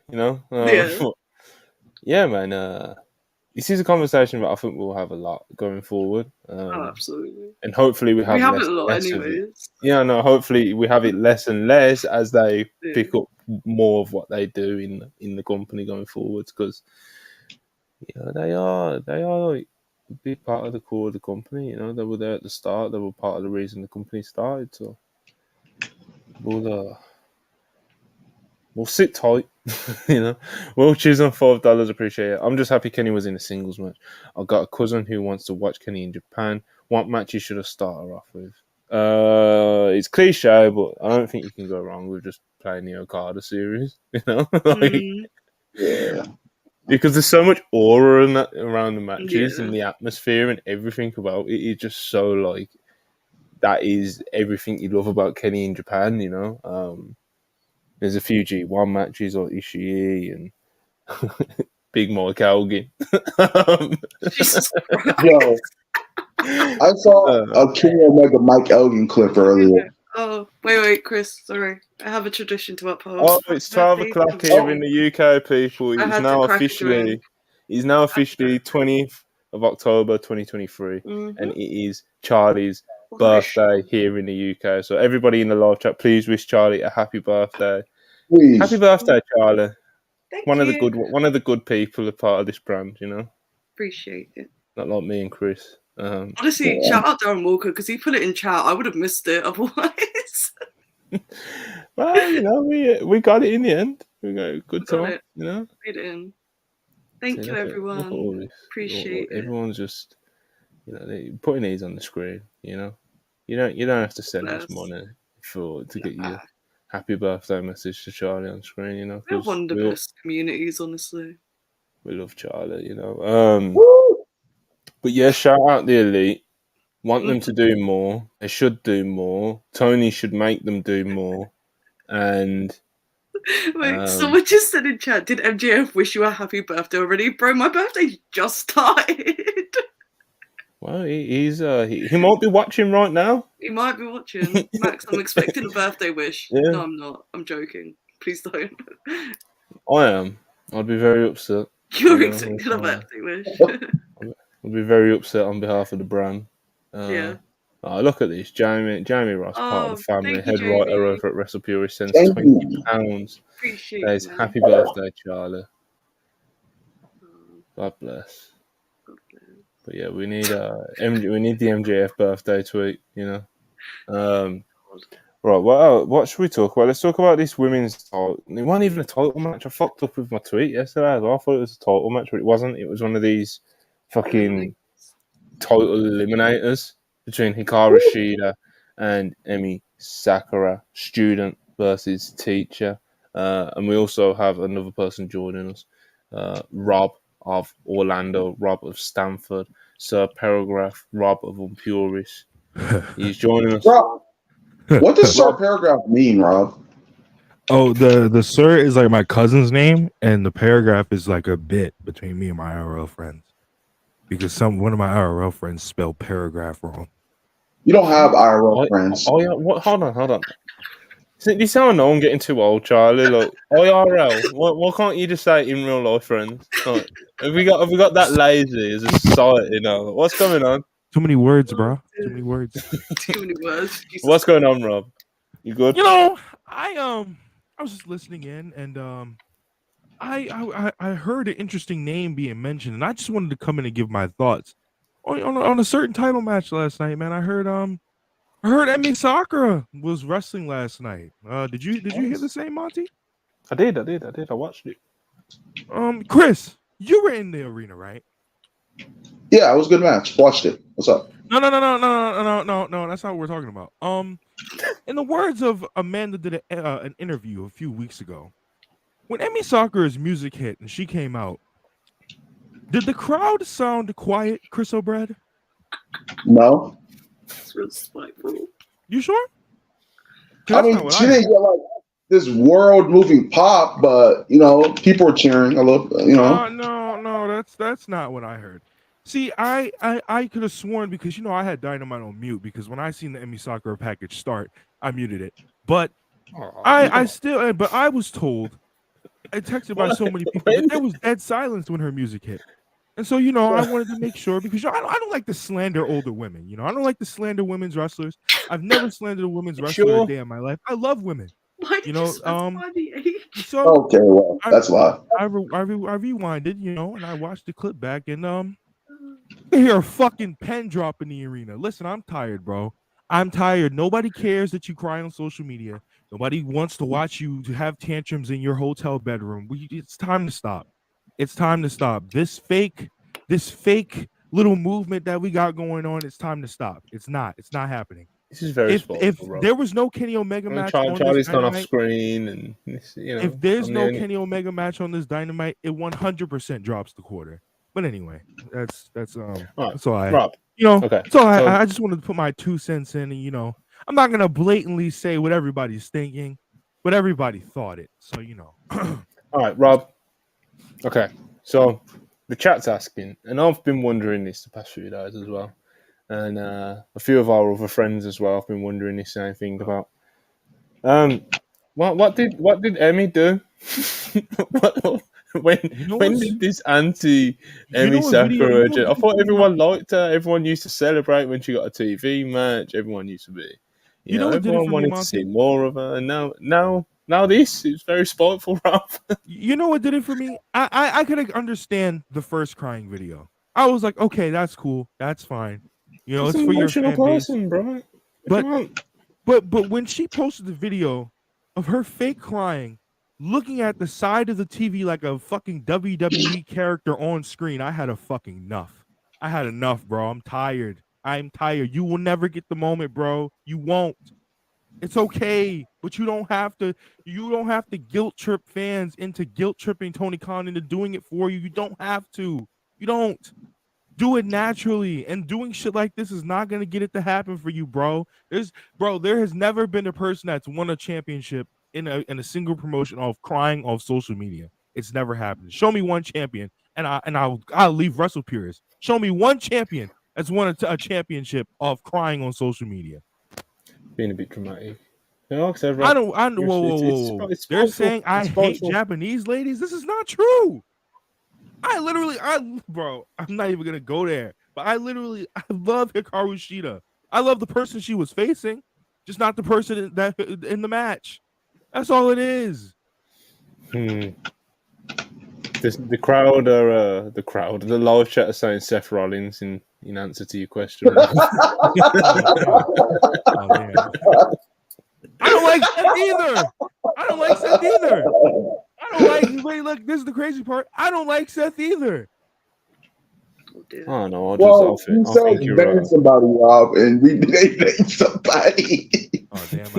Yeah, man. This is a conversation that I think we'll have a lot going forward. Absolutely. And hopefully we have it a lot anyways. Yeah, no, hopefully we have it less and less as they pick up more of what they do in the company going forwards, because they are like a big part of the core of the company. They were there at the start. They were part of the reason the company started. So we'll sit tight, We'll choose on $5. Appreciate it. I'm just happy Kenny was in a singles match. I've got a cousin who wants to watch Kenny in Japan. What match you should have started off with? It's cliche, but I don't think you can go wrong with just playing the Okada series. Yeah. Because there's so much aura around the matches and the atmosphere and everything about it. It's just so like that is everything you love about Kenny in Japan. There's a few G1 matches like Ishii and Big Mike Elgin. Yo, I saw a Kenny Omega Mike Elgin clip earlier. Oh, wait, Chris. Sorry. I have a tradition to uphold. Oh, it's 12 o'clock here in the UK, people. He's now officially 20th of October 2023. And it is Charlie's birthday here in the UK. So everybody in the live chat, please wish Charlie a happy birthday. Please. Happy birthday, Charlie. Thank one you. One of the good people are part of this brand, Appreciate it. Not like me and Chris. Honestly, shout out Darren Walker, because he put it in chat. I would have missed it otherwise. Well, we got it in the end. We got a good time, Made it in. Thank you, everyone. Appreciate it. Everyone's just, putting these on the screen. You don't have to send us money to get your happy birthday message to Charlie on screen. We're one of the best communities, honestly. We love Charlie, But yeah, shout out the Elite. Want them to do more. They should do more. Tony should make them do more. And wait, someone just said in chat, did MJF wish you a happy birthday already? Bro, my birthday just started. Well, he might be watching right now. He might be watching. Max, I'm expecting a birthday wish. Yeah. No, I'm not. I'm joking. Please don't. I am. I'd be very upset. You're expecting a birthday wish. I'd be very upset on behalf of the brand. Look at this. Jamie Ross, part of the family, head writer over at WrestlePurists, sends £20. Appreciate it. Happy birthday, Charlie. God bless. But yeah, we need the MJF birthday tweet, Right, what should we talk about? Let's talk about this women's title. It wasn't even a title match. I fucked up with my tweet yesterday as well. I thought it was a title match, but it wasn't. It was one of these fucking title eliminators between Hikaru Shida and Emi Sakura, student versus teacher. And we also have another person joining us, Rob of Orlando, Rob of Stanford, Sir Paragraph, Rob of Unpuris. He's joining us. Rob, what does Sir Paragraph mean, Rob? Oh, the Sir is like my cousin's name, and the Paragraph is like a bit between me and my IRL friends. Because one of my IRL friends spelled paragraph wrong. You don't have IRL friends. Oh yeah. What? Hold on. You sound no, I'm getting too old, Charlie. Look, IRL. Why can't you just say in real life friends? Like, have we got that lazy as a society? You know, what's going on? Too many words, bro. Too many words. Too many words. Jesus What's going on, Rob? You good? You know, I was just listening in, and I heard an interesting name being mentioned, and I just wanted to come in and give my thoughts on a certain title match last night. Man, I heard Emi Sakura was wrestling last night. Did you hear the same, Monty? I did. I watched it. Chris, you were in the arena, right? Yeah, it was a good match. Watched it. What's up? No. That's not what we're talking about. In the words of Amanda did an interview a few weeks ago, when Emi Sakura's music hit and she came out, did the crowd sound quiet, Chris O'Brad? No. That's real spiteful. You sure? I mean, she didn't get like this world-moving pop, but people were cheering. I love, No, that's not what I heard. See, I could have sworn because I had Dynamite on mute because when I seen the Emi Sakura package start, I muted it. But I was told, I texted by so many people that there was dead silence when her music hit. And so, I wanted to make sure because I don't like to slander older women. I don't like to slander women's wrestlers. I've never slandered a women's wrestler a day in my life. I love women. Why did you specify the age? So okay, well, that's why. I rewinded, and I watched the clip back, and you hear a fucking pen drop in the arena. Listen, I'm tired, bro. I'm tired. Nobody cares that you cry on social media. Nobody wants to watch you to have tantrums in your hotel bedroom. It's time to stop. It's time to stop. This fake little movement that we got going on, it's time to stop. It's not happening. This is very if there was no Kenny Omega match on Charlie's this gone off Dynamite, screen, and if there's no Kenny Omega match on this Dynamite, it 100% drops the quarter. But anyway, that's all I Rob. Okay. So I just wanted to put my 2 cents in, and I'm not gonna blatantly say what everybody's thinking, but everybody thought it. So All right, Rob. Okay, so the chat's asking, and I've been wondering this the past few days as well, and a few of our other friends as well have been wondering the same thing about. What did Emi do? When did this anti-Emi Sakura? I thought everyone liked her. Everyone used to celebrate when she got a TV match. Everyone used to be, everyone wanted to see more of her, and now this is very spiteful, Ralph. You know what did it for me? I could understand the first crying video. I was like, okay, that's cool, that's fine. It's for your fan person, bro. But when she posted the video of her fake crying, looking at the side of the TV like a fucking WWE character on screen, I had a fucking enough. I had enough, bro. I'm tired. You will never get the moment, bro. You won't. It's okay, but you don't have to guilt trip fans into guilt tripping Tony Khan into doing it for you. You don't have to. You don't. Do it naturally, and doing shit like this is not gonna get it to happen for you, bro. There has never been a person that's won a championship in a single promotion off crying off social media. It's never happened. Show me one champion, and I'll leave WrestlePurists. Show me one champion that's won a championship off crying on social media. Being a bit dramatic. Whoa. They're saying I hate Japanese ladies. This is not true. Bro, I'm not even gonna go there. But I love Hikaru Shida. I love the person she was facing, just not the person that in the match. That's all it is. The crowd are the live chat are saying Seth Rollins in answer to your question. Oh, I don't like Seth either. Wait, look, this is the crazy part. I don't like Seth either. Oh no, you said you named somebody, Rob, and we named somebody. Oh damn,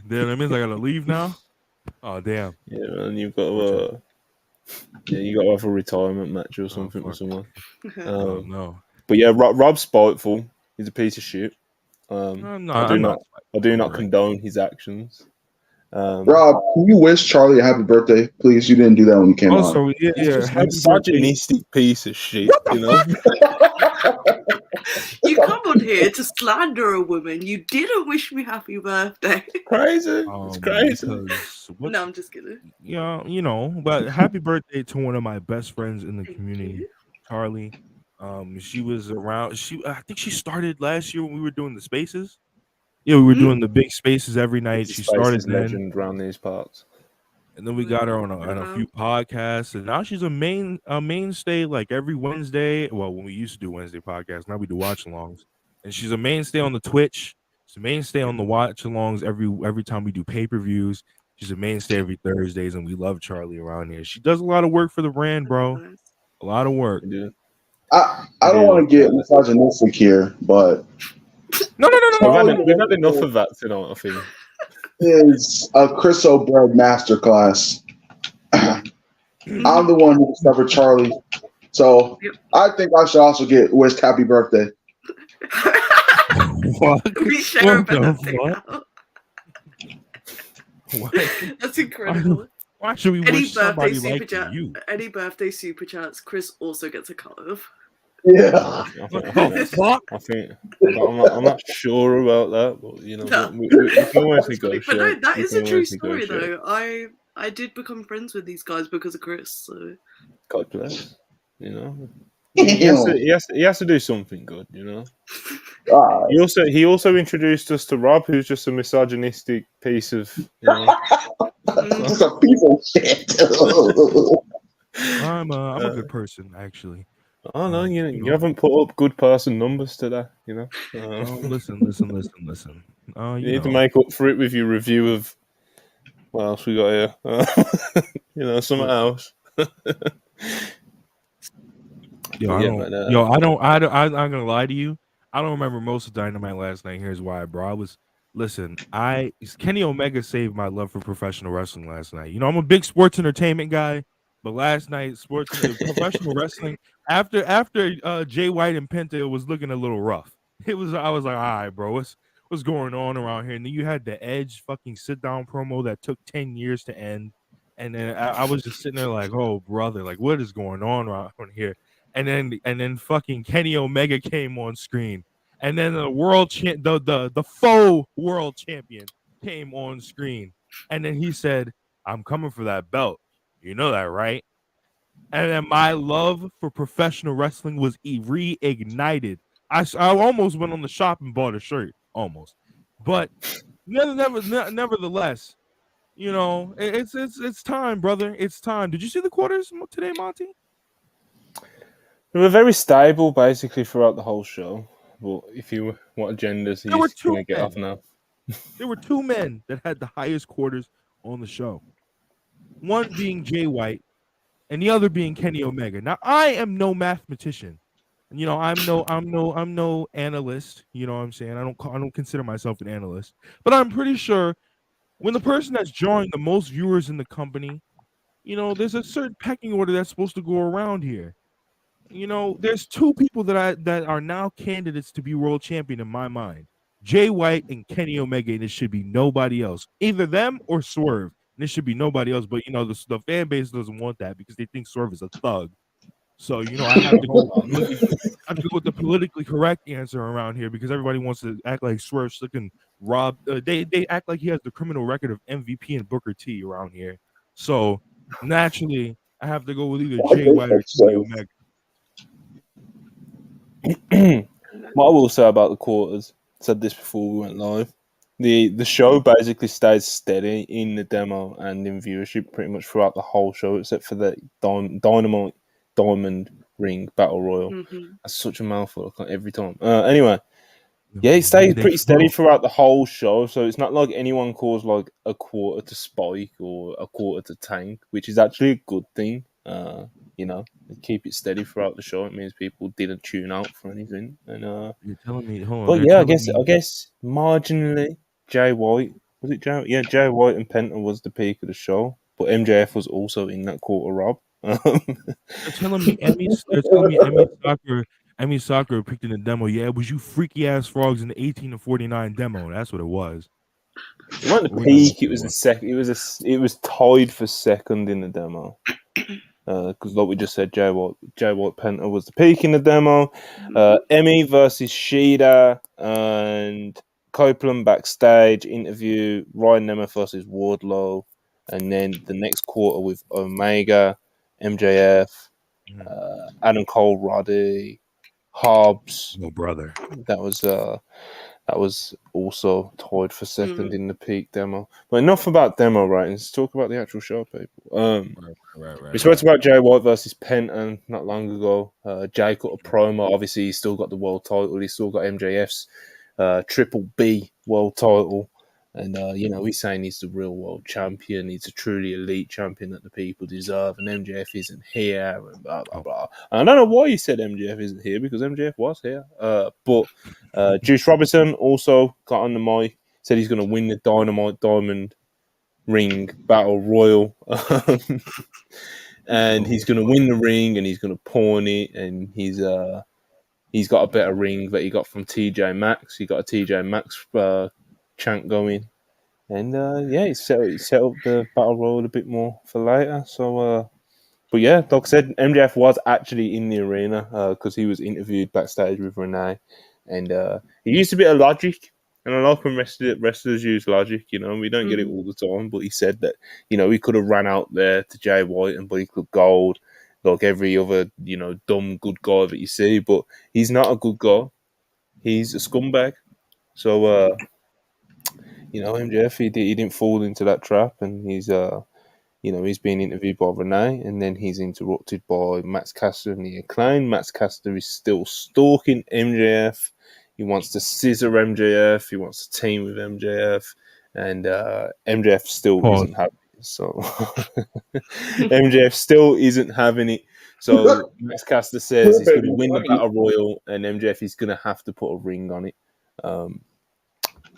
that means I gotta leave now. Oh damn. Yeah, and you've got you got to have a retirement match or something with someone. No. But yeah, Rob's spiteful. He's a piece of shit. I do not condone his actions. Rob, can you wish Charlie a happy birthday, please? You didn't do that when you came on. He's a misogynistic piece of shit, You come on here to slander a woman. You didn't wish me happy birthday. Crazy. It's crazy. No, I'm just kidding. Yeah, but happy birthday to one of my best friends in the Thank community, you. Charlie. She was around. I think she started last year when we were doing the spaces. Yeah, we were doing the big spaces every night. She started then, legend around these parts. and then we got her on a few podcasts, and now she's a mainstay like every Wednesday. Well, when we used to do Wednesday podcasts, now we do watch-alongs, and she's a mainstay on the Twitch. She's a mainstay on the watch-alongs every time we do pay-per-views. She's a mainstay every Thursdays, and we love Charlie around here. She does a lot of work for the brand, bro. A lot of work. I don't want to get misogynistic here, but no. We've had enough of that tonight, I think. Is a Chris O'Brien masterclass. I'm the one who discovered Charlie, so I think I should also get wished happy birthday. We share a birthday now. That's incredible. Why should we wish somebody like you? Any birthday super chats, Chris also gets a cut of. Yeah. I think I'm not sure about that, but we can always negotiate. But no, that is a true story though. I did become friends with these guys because of Chris. So God bless. He has to do something good, He also introduced us to Rob, who's just a misogynistic piece of just a piece of shit. I'm a good person, actually. Oh no, you haven't put up good person numbers today, Listen. You need to make up for it with your review of what else we got here. Something else. I'm gonna lie to you. I don't remember most of Dynamite last night. Here's why, bro. Kenny Omega saved my love for professional wrestling last night. I'm a big sports entertainment guy. But last night, professional wrestling, after Jay White and Penta was looking a little rough. I was like, all right, bro, what's going on around here? And then you had the Edge fucking sit down promo that took 10 years to end, and then I was just sitting there like, oh brother, like what is going on around here? And then fucking Kenny Omega came on screen, and then the faux world champion came on screen, and then he said, "I'm coming for that belt." You know that, right? And then my love for professional wrestling was reignited. I almost went on the shop and bought a shirt, almost. But nevertheless, it's time, brother. It's time. Did you see the quarters today, Monty? They were very stable, basically, throughout the whole show. But if you want agendas, he's going to get off now. There were two men that had the highest quarters on the show. One being Jay White, and the other being Kenny Omega. Now, I am no mathematician. I'm no analyst. You know what I'm saying? I don't consider myself an analyst. But I'm pretty sure when the person that's drawing the most viewers in the company, there's a certain pecking order that's supposed to go around here. There's two people that are now candidates to be world champion in my mind. Jay White and Kenny Omega, and it should be nobody else. Either them or Swerve. And it should be nobody else, but the fan base doesn't want that because they think Swerve is a thug. So I have to go with the politically correct answer around here because everybody wants to act like Swerve's looking robbed. They act like he has the criminal record of MVP and Booker T around here. So naturally, I have to go with either Jay White or Kenny Omega. What I will say about the quarters, I said this before we went live. The show basically stays steady in the demo and in viewership pretty much throughout the whole show, except for the Dynamite Diamond Ring Battle Royal. Mm-hmm. That's such a mouthful every time. Anyway, it stays pretty steady throughout the whole show, so it's not like anyone calls like a quarter to Spike or a quarter to Tank, which is actually a good thing. They keep it steady throughout the show. It means people didn't tune out for anything. And you're telling me, hold on. But yeah, I guess marginally, Jay White was it Jay? Yeah, Jay White and Penta was the peak of the show, but MJF was also in that quarter. Rob. They're telling me Emmy Soccer picked in the demo. Yeah, it was you freaky ass frogs in the 18 to 49 demo. That's what it was. It wasn't the peak. It was the second. It was tied for second in the demo. because like we just said, Jay White Penta was the peak in the demo. Emmy versus Shida and Copeland backstage interview. Ryan Nemeth versus Wardlow, and then the next quarter with Omega, MJF, Adam Cole, Roddy, Hobbs. No brother. That was also tied for second in the peak demo. But enough about demo ratings. Let's talk about the actual show, people. We spoke about Jay White versus Penta not long ago. Jay cut a promo. Obviously, he's still got the world title. He's still got MJF's Triple B world title. And, he's saying he's the real world champion. He's a truly elite champion that the people deserve. And MJF isn't here. And blah, blah, blah. And I don't know why he said MJF isn't here, because MJF was here. But Juice Robinson also got on the mic, said he's going to win the Dynamite Diamond Ring Battle Royal. And he's going to win the ring, and he's going to pawn it. And he's got a better ring that he got from TJ Maxx. He got a TJ Maxx chant going, and he set up the battle royal a bit more for later. So, but yeah, like I said, MJF was actually in the arena because he was interviewed backstage with Renee, and he used a bit of logic. And I like when wrestlers use logic, and we don't get it all the time. But he said that he could have ran out there to Jay White and he could gold like every other dumb good guy that you see. But he's not a good guy; he's a scumbag. So. MJF, he didn't fall into that trap, and he's being interviewed by Renee, and then he's interrupted by Max Caster and the Acclaim. Max Caster is still stalking MJF. He wants to scissor MJF. He wants to team with MJF, and MJF still isn't having it. So MJF still isn't having it. So Max Caster says he's going to win the Battle Royal, and MJF is going to have to put a ring on it.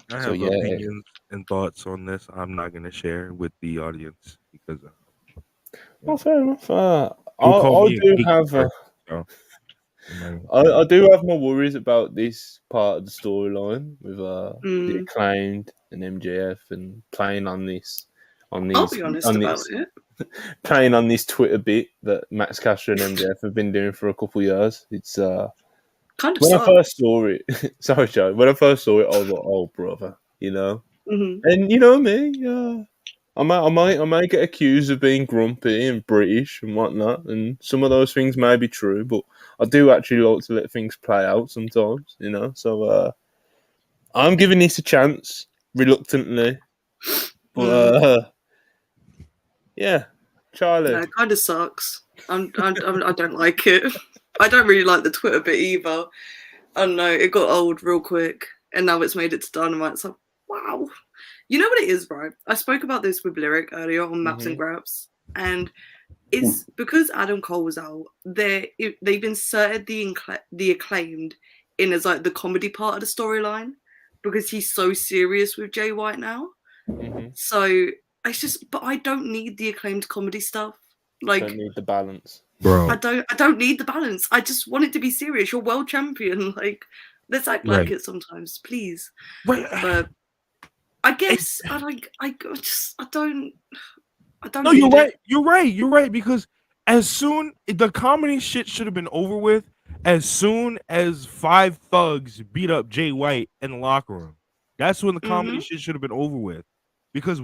I have opinions and thoughts on this. I'm not going to share with the audience because. Fair enough. I do have my worries about this part of the storyline with the Acclaimed and MJF and playing on this. I'll be honest about it. Playing on this Twitter bit that Max Caster and MJF have been doing for a couple of years. It's kind of when I first saw it. Sorry, Joe. When I first saw it, I was like, "Oh, brother," And you know me, I might get accused of being grumpy and British and whatnot, and some of those things may be true, but I do actually like to let things play out sometimes, So I'm giving this a chance reluctantly, but yeah, Charlie. No, it kind of sucks. I don't like it. I don't really like the Twitter bit either. I don't know, it got old real quick, and now it's made it to Dynamite. It's like, wow. You know what it is, right? I spoke about this with Lyric earlier on Maps and Grabs, and it's because Adam Cole was out. They've inserted the Acclaimed in as like the comedy part of the storyline because he's so serious with Jay White now. So it's just, but I don't need the Acclaimed comedy stuff. Like, don't need the balance, bro. I don't need the balance. I just want it to be serious. You're world champion. Like, let's act like it sometimes, please. But I guess I don't. No, you're right. You're right. Because as soon the comedy shit should have been over with as soon as 5 thugs beat up Jay White in the locker room. That's when the comedy shit should have been over with. Because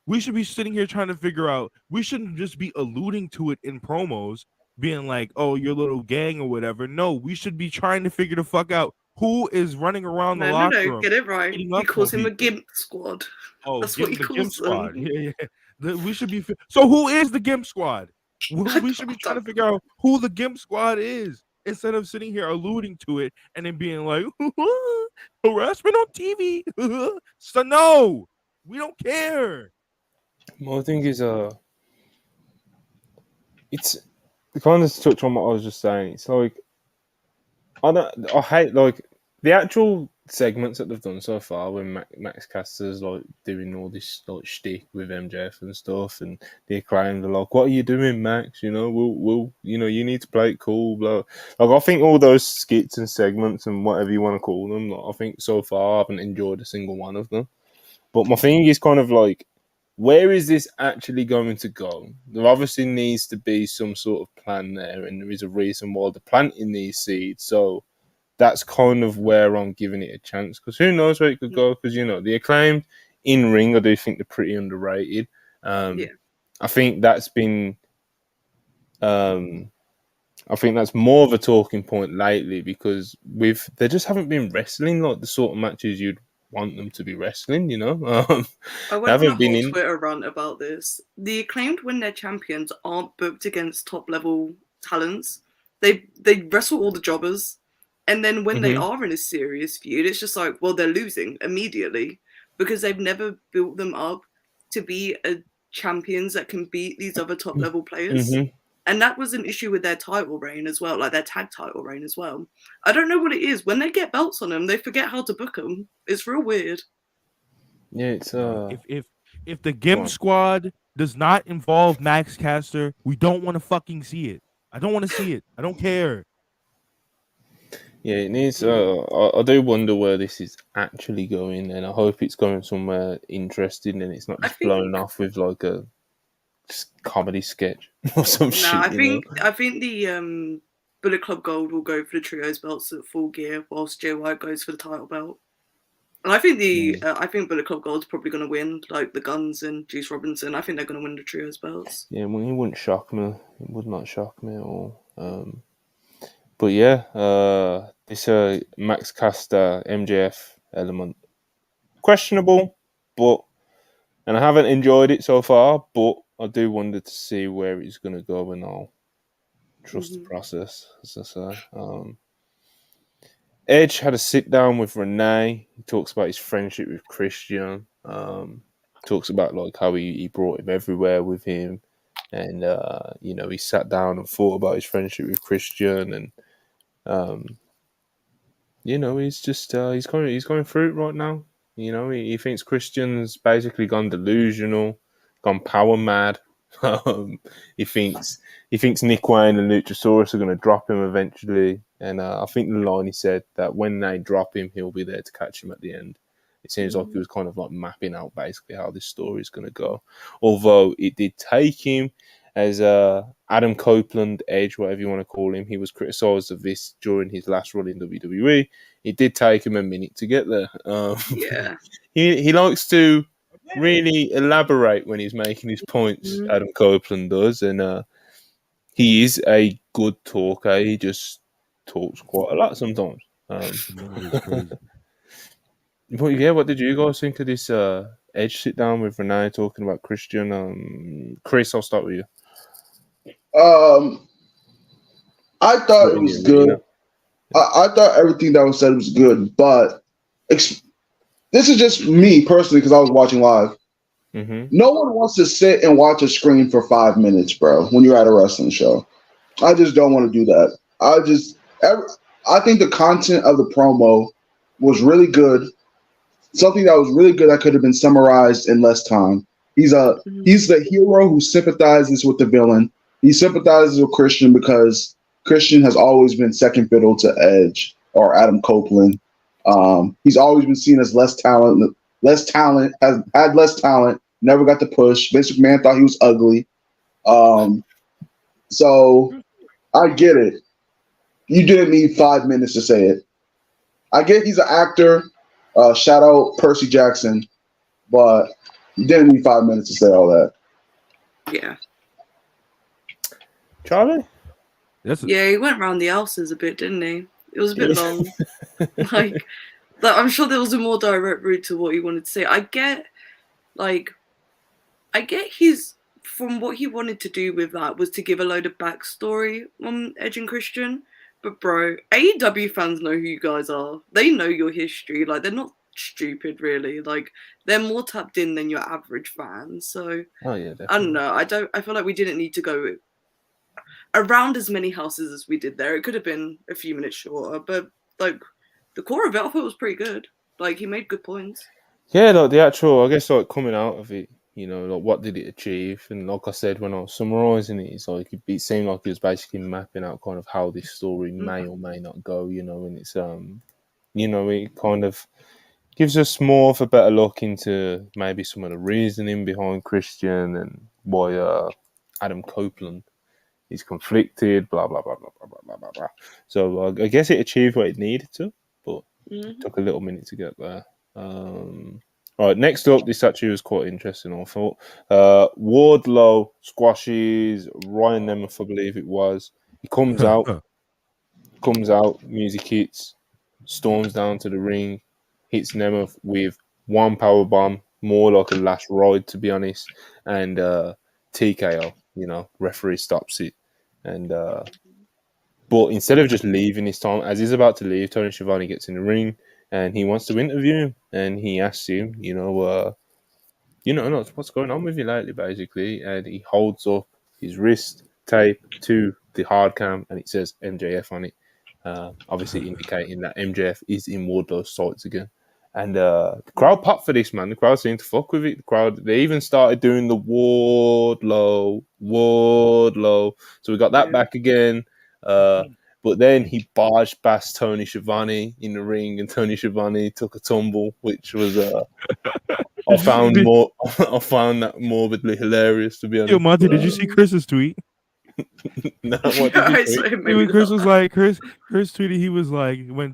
we should be sitting here trying to figure out. We shouldn't just be alluding to it in promos, being like, "Oh, your little gang" or whatever. No, we should be trying to figure the fuck out who is running around the locker room. No, get it right. He calls him a Gimp Squad. Oh, that's what he calls them. Yeah. We should be. So who is the Gimp Squad? We should be trying to figure out who the Gimp Squad is instead of sitting here alluding to it and then being like, harassment on TV. So no, we don't care. My thing is, it's kind of touch on what I was just saying. It's like I hate like the actual segments that they've done so far when Max Caster's like doing all this like shtick with MJF and stuff, and the Acclaimed are like, "What are you doing, Max? We'll you need to play it cool." Blah. Like I think all those skits and segments and whatever you want to call them, like, I think so far I haven't enjoyed a single one of them. But my thing is kind of like where is this actually going to go? There obviously needs to be some sort of plan there, and there is a reason why they're planting these seeds. So that's kind of where I'm giving it a chance, because who knows where it could go? Because, you know, the Acclaimed in ring, I do think they're pretty underrated. I think that's been, I think that's more of a talking point lately, because they just haven't been wrestling like the sort of matches you'd want them to be wrestling, you know? I went on a whole Twitter rant about this. The Acclaimed, when they're champions, aren't booked against top level talents. They wrestle all the jobbers, and then when they are in a serious feud, it's just like, well, they're losing immediately because they've never built them up to be champions that can beat these other top level players. And that was an issue with their title reign as well, like their tag title reign as well. I don't know what it is. When they get belts on them, they forget how to book them. It's real weird. Yeah, it's if the Gim squad does not involve Max Caster, we don't want to fucking see it. I don't want to see it. I don't care. Yeah, it needs. I do wonder where this is actually going, and I hope it's going somewhere interesting, and it's not just blown off with like a comedy sketch or some shit. I think the Bullet Club Gold will go for the trios belts at Full Gear, whilst Jay White goes for the title belt. And I think I think Bullet Club Gold's probably going to win, like the Guns and Juice Robinson. I think they're going to win the trios belts. Yeah, well, it wouldn't shock me. It would not shock me at all. But yeah, this Max Caster MJF element, questionable, and I haven't enjoyed it so far, but I do wonder to see where it's going to go, and I'll trust the process, as I say. Edge had a sit down with Renee. He talks about his friendship with Christian. Talks about like how he brought him everywhere with him, and you know, he sat down and thought about his friendship with Christian, and you know, he's just he's going through it right now. You know, he thinks Christian's basically gone delusional, gone power mad. He thinks Nick Wayne and Luchasaurus are going to drop him eventually, and I think the line he said that when they drop him, he'll be there to catch him at the end. It seems like he was kind of like mapping out basically how this story is going to go. Although it did take him, as Adam Copeland, Edge, whatever you want to call him, he was criticised of this during his last run in WWE. It did take him a minute to get there. He likes to really elaborate when he's making his points. Adam Copeland does, and he is a good talker. He just talks quite a lot sometimes. But yeah, what did you guys think of this Edge sit down with Renee talking about Christian? Chris, I'll start with you. I thought it was good. I thought everything that was said was good, but this is just me personally because I was watching live. No one wants to sit and watch a screen for 5 minutes, bro, when you're at a wrestling show. I just don't want to do that. I think the content of the promo was really good. Something that was really good that could have been summarized in less time. He's the hero who sympathizes with the villain. He sympathizes with Christian because Christian has always been second fiddle to Edge or Adam Copeland. He's always been seen as less talent, has had less talent, never got the push. Vince McMahon thought he was ugly. So I get it. You didn't need 5 minutes to say it. I get he's an actor. Shout out Percy Jackson, but you didn't need 5 minutes to say all that. Yeah. Charlie? Yeah, he went around the houses a bit, didn't he? It was a bit long. like I'm sure there was a more direct route to what he wanted to say. I get his, from what he wanted to do with that was to give a load of backstory on Edge and Christian. But bro, AEW fans know who you guys are. They know your history. Like, they're not stupid, really. Like, they're more tapped in than your average fan. So, definitely. I don't know. I feel like we didn't need to go around as many houses as we did there. It could have been a few minutes shorter, but like the core of it, I thought was pretty good. Like, he made good points. Yeah, like the actual, I guess, like coming out of it, you know, like what did it achieve? And like I said, when I was summarising it, it's like it seemed like it was basically mapping out kind of how this story may or may not go, you know, and it's you know, it kind of gives us more of a better look into maybe some of the reasoning behind Christian and why Adam Copeland is conflicted, blah, blah, blah, blah, blah, blah, blah, blah. So I guess it achieved what it needed to, but it took a little minute to get there. All right, next up, this actually was quite interesting, I thought. Wardlow squashes Ryan Nemeth, I believe it was. He comes out, music hits, storms down to the ring, hits Nemeth with one power bomb, more like a last ride, to be honest, and TKO. Referee stops it, and but instead of just leaving his time, as he's about to leave, Tony Schiavone gets in the ring and he wants to interview him, and he asks him, what's going on with you lately, basically, and he holds up his wrist tape to the hard cam, and it says MJF on it. Obviously indicating that MJF is in Wardlow's sights again. And the crowd popped for this, man. The crowd seemed to fuck with it. They even started doing the Wardlow. So we got that back again. But then he barged past Tony Schiavone in the ring, and Tony Schiavone took a tumble, which was I found that morbidly hilarious, to be honest. Yo, Monty, did you see Chris's tweet? No, what did you tweet? Chris was like, Chris tweeted, he was like, when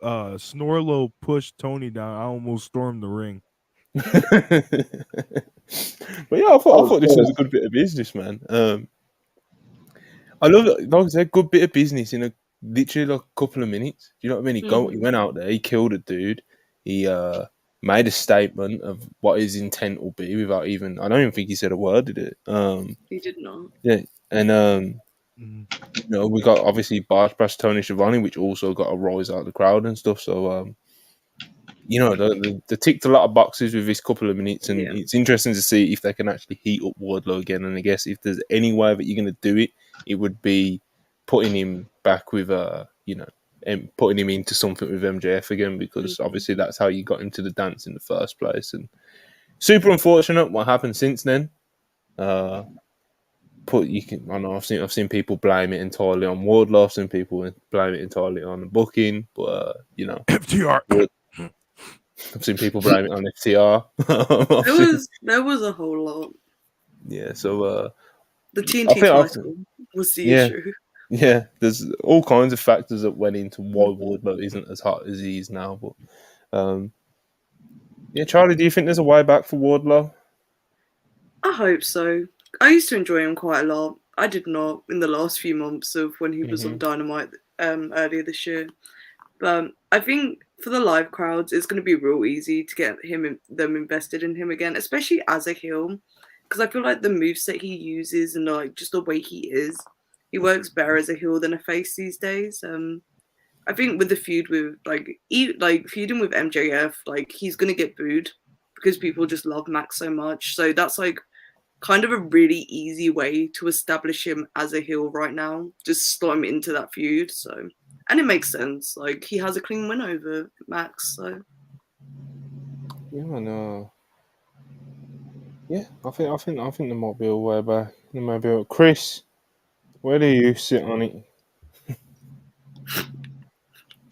Snorlo pushed Tony down, I almost stormed the ring. But yeah, I thought this was a good bit of business, man. I love it. Like I said, good bit of business in literally like a couple of minutes. Do you know what I mean? He went out there, he killed a dude, he made a statement of what his intent will be without even. I don't even think he said a word, did it? He did not. Yeah, and we got obviously barge past Tony Schiavone, which also got a rise out of the crowd and stuff. So they ticked a lot of boxes with this couple of minutes, and it's interesting to see if they can actually heat up Wardlow again. And I guess if there's any way that you're going to do it, it would be putting him back with and putting him into something with MJF again, because obviously that's how you got him to the dance in the first place. And super unfortunate what happened since then. I know I've seen people blame it entirely on Wardlow, I've seen people blame it entirely on the booking, but FTR. I've seen people blame it on FTR. There was a whole lot. Yeah, so the TNT title was the issue. Yeah, there's all kinds of factors that went into why Wardlow isn't as hot as he is now. But Charlie, do you think there's a way back for Wardlow? I hope so. I used to enjoy him quite a lot. I did not in the last few months of when he was on Dynamite earlier this year. But I think for the live crowds, it's going to be real easy to get them invested in him again, especially as a heel. Because I feel like the moveset he uses and like just the way he is, he works better as a heel than a face these days. I think with the feud with feuding with MJF, like he's gonna get booed because people just love Max so much. So that's like kind of a really easy way to establish him as a heel right now. Just slot him into that feud. So, and it makes sense. Like he has a clean win over Max. So yeah, no. Yeah, I think there might be a way back. There might be Chris. Where do you sit on it?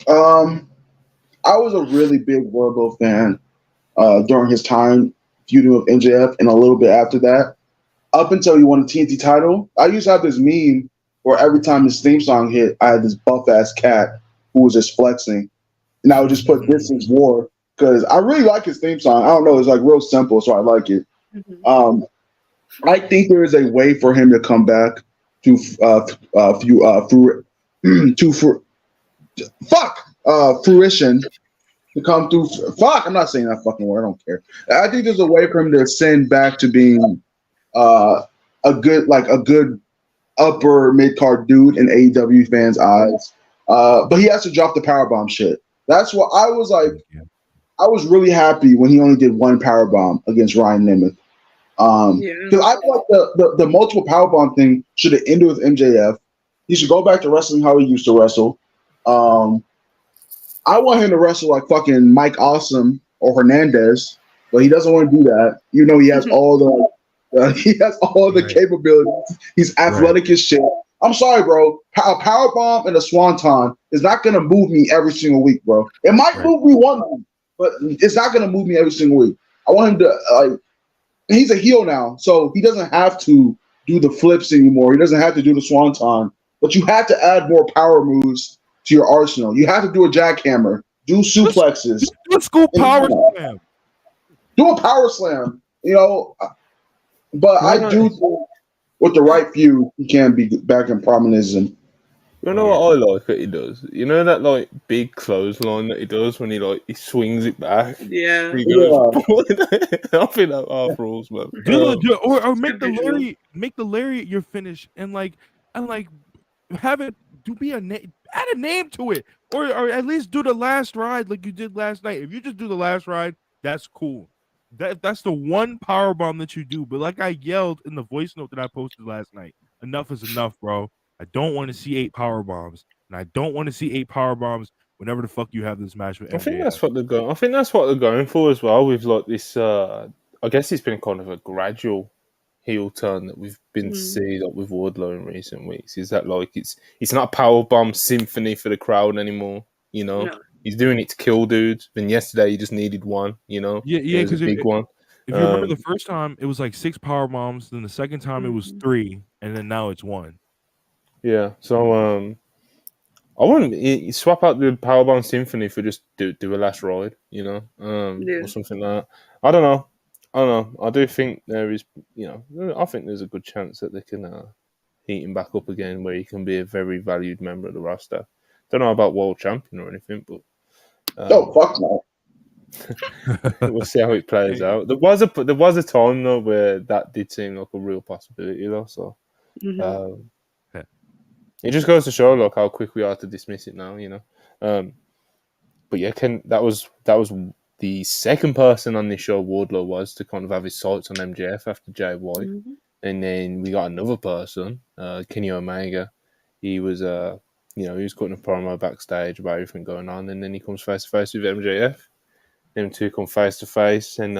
I was a really big Wardlow fan during his time feuding with MJF, and a little bit after that, up until he won the TNT title. I used to have this meme where every time his theme song hit, I had this buff ass cat who was just flexing, and I would just put "This Is War" because I really like his theme song. I don't know, it's like real simple, so I like it. I think there is a way for him to come back to fruition, to come through. I'm not saying that fucking word. I don't care. I think there's a way for him to ascend back to being a good upper mid card dude in AEW fans' eyes. But he has to drop the powerbomb shit. That's what I was like. I was really happy when he only did one powerbomb against Ryan Nemeth. Because I thought the multiple powerbomb thing should have ended with MJF. He should go back to wrestling how he used to wrestle. I want him to wrestle like fucking Mike Awesome or Hernandez, but he doesn't want to do that. He has all the capabilities. He's athletic as shit. I'm sorry, bro. A power bomb and a swanton is not going to move me every single week, bro. It might move me one week, but it's not going to move me every single week. I want him to he's a heel now, so he doesn't have to do the flips anymore. He doesn't have to do the swanton, but you have to add more power moves to your arsenal. You have to do a jackhammer, do suplexes. Let's go power slam. Do a power slam, but I do think with the right view, he can be back in prominence. You know what I like that he does? You know that like big clothesline that he does when he swings it back? Yeah. He goes, I think that half rules, man. Or make the lariat your finish and have it be a name, add a name to it, or at least do the last ride like you did last night. If you just do the last ride, that's cool. That's the one power bomb that you do. But like I yelled in the voice note that I posted last night, enough is enough, bro. I don't want to see 8 power bombs, and I don't want to see 8 power bombs whenever the fuck you have this match with MJF. I think that's what they're going for as well. With like this, I guess it's been kind of a gradual heel turn that we've been to see with Wardlow in recent weeks. Is that like it's not a power bomb symphony for the crowd anymore? No. He's doing it to kill dudes. And yesterday he just needed one. Yeah, because a big one. If you remember the first time, it was like 6 power bombs. Then the second time it was 3, and then now it's 1. Yeah, so I wouldn't swap out the Powerbomb Symphony for just do a last ride, or something like that. I don't know. I do think there is, I think there's a good chance that they can heat him back up again, where he can be a very valued member of the roster. Don't know about world champion or anything, but fuck no. We'll see how it plays out. There was a time though where that did seem like a real possibility, though. So. It just goes to show, like, how quick we are to dismiss it now, But yeah, that was the second person on this show, Wardlow was, to kind of have his sights on MJF after Jay White, and then we got another person, Kenny Omega. He was, he was cutting a promo backstage about everything going on, and then he comes face to face with MJF. Them two come face to face, and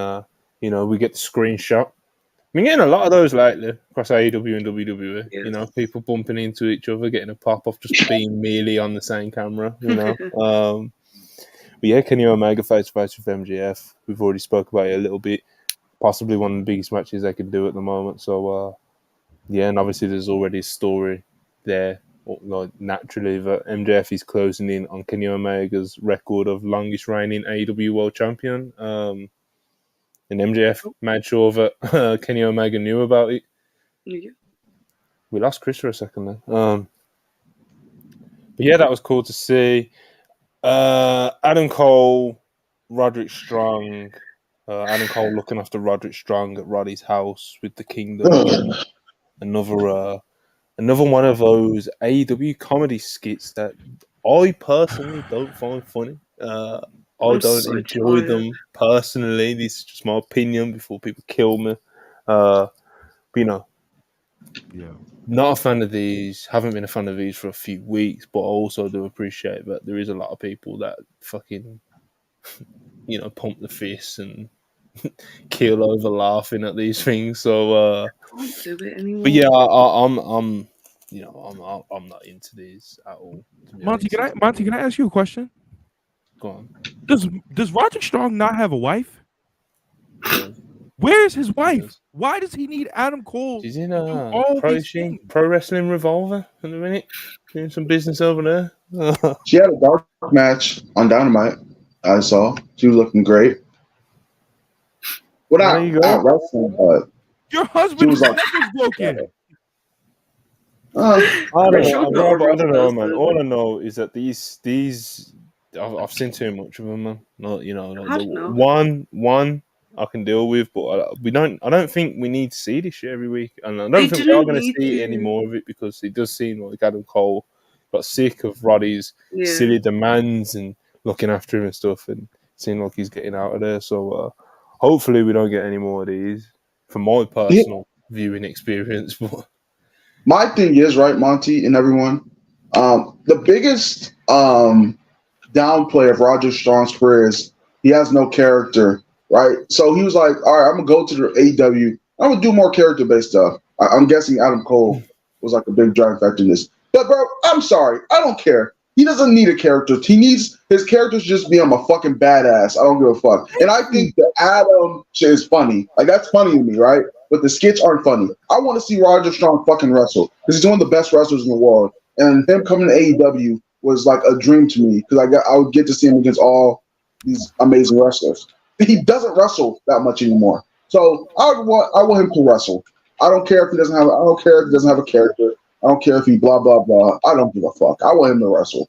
we get the screenshot. I've been getting a lot of those lately across AEW and WWE. Yes. People bumping into each other, getting a pop off, just being merely on the same camera. But yeah, Kenny Omega face to face with MJF. We've already spoke about it a little bit. Possibly one of the biggest matches they could do at the moment. So and obviously there's already a story there, like naturally, that MJF is closing in on Kenny Omega's record of longest reigning AEW World Champion. And MJF made sure that Kenny Omega knew about it. Yeah. We lost Chris for a second then. But yeah, that was cool to see. Adam Cole, Roderick Strong. Adam Cole looking after Roderick Strong at Roddy's house with the Kingdom. Another one of those AEW comedy skits that I personally don't find funny. I don't enjoy them personally. This is just my opinion before people kill me. But not a fan of these. Haven't been a fan of these for a few weeks, but I also do appreciate that there is a lot of people that fucking, pump the fists and keel over laughing at these things. So, can't do it anymore. But yeah, I'm not into these at all. Monty, can I ask you a question? Go on. Does Roderick Strong not have a wife? Where is his wife? Why does he need Adam Cole? She's in Pro Wrestling Revolver in a minute, doing some business over there. She had a dark match on Dynamite. I saw she was looking great. Well, not wrestling, but your husband's neck is broken. I don't know, man. All I know is that these. I've seen too much of them, man. One I can deal with, but I don't think we need to see this shit every week, and I don't think we are going to see any more of it because it does seem like Adam Cole got sick of Roddy's silly demands and looking after him and stuff, and seemed like he's getting out of there. So hopefully we don't get any more of these. From my personal viewing experience, but my thing is, right, Monty and everyone, the biggest downplay of Roderick Strong's career is he has no character, right? So he was like, all right, I'm going to go to the AEW. I'm going to do more character-based stuff. I'm guessing Adam Cole was like a big driving factor in this. But bro, I'm sorry, I don't care. He doesn't need a character. He needs his characters just be I'm a fucking badass. I don't give a fuck. And I think the Adam shit is funny. Like that's funny to me, right? But the skits aren't funny. I want to see Roger Strong fucking wrestle because he's one of the best wrestlers in the world. And him coming to AEW was like a dream to me because I would get to see him against all these amazing wrestlers. He doesn't wrestle that much anymore, so I want him to wrestle. I don't care if he doesn't have. I don't care if he doesn't have a character. I don't care if he blah blah blah. I don't give a fuck. I want him to wrestle.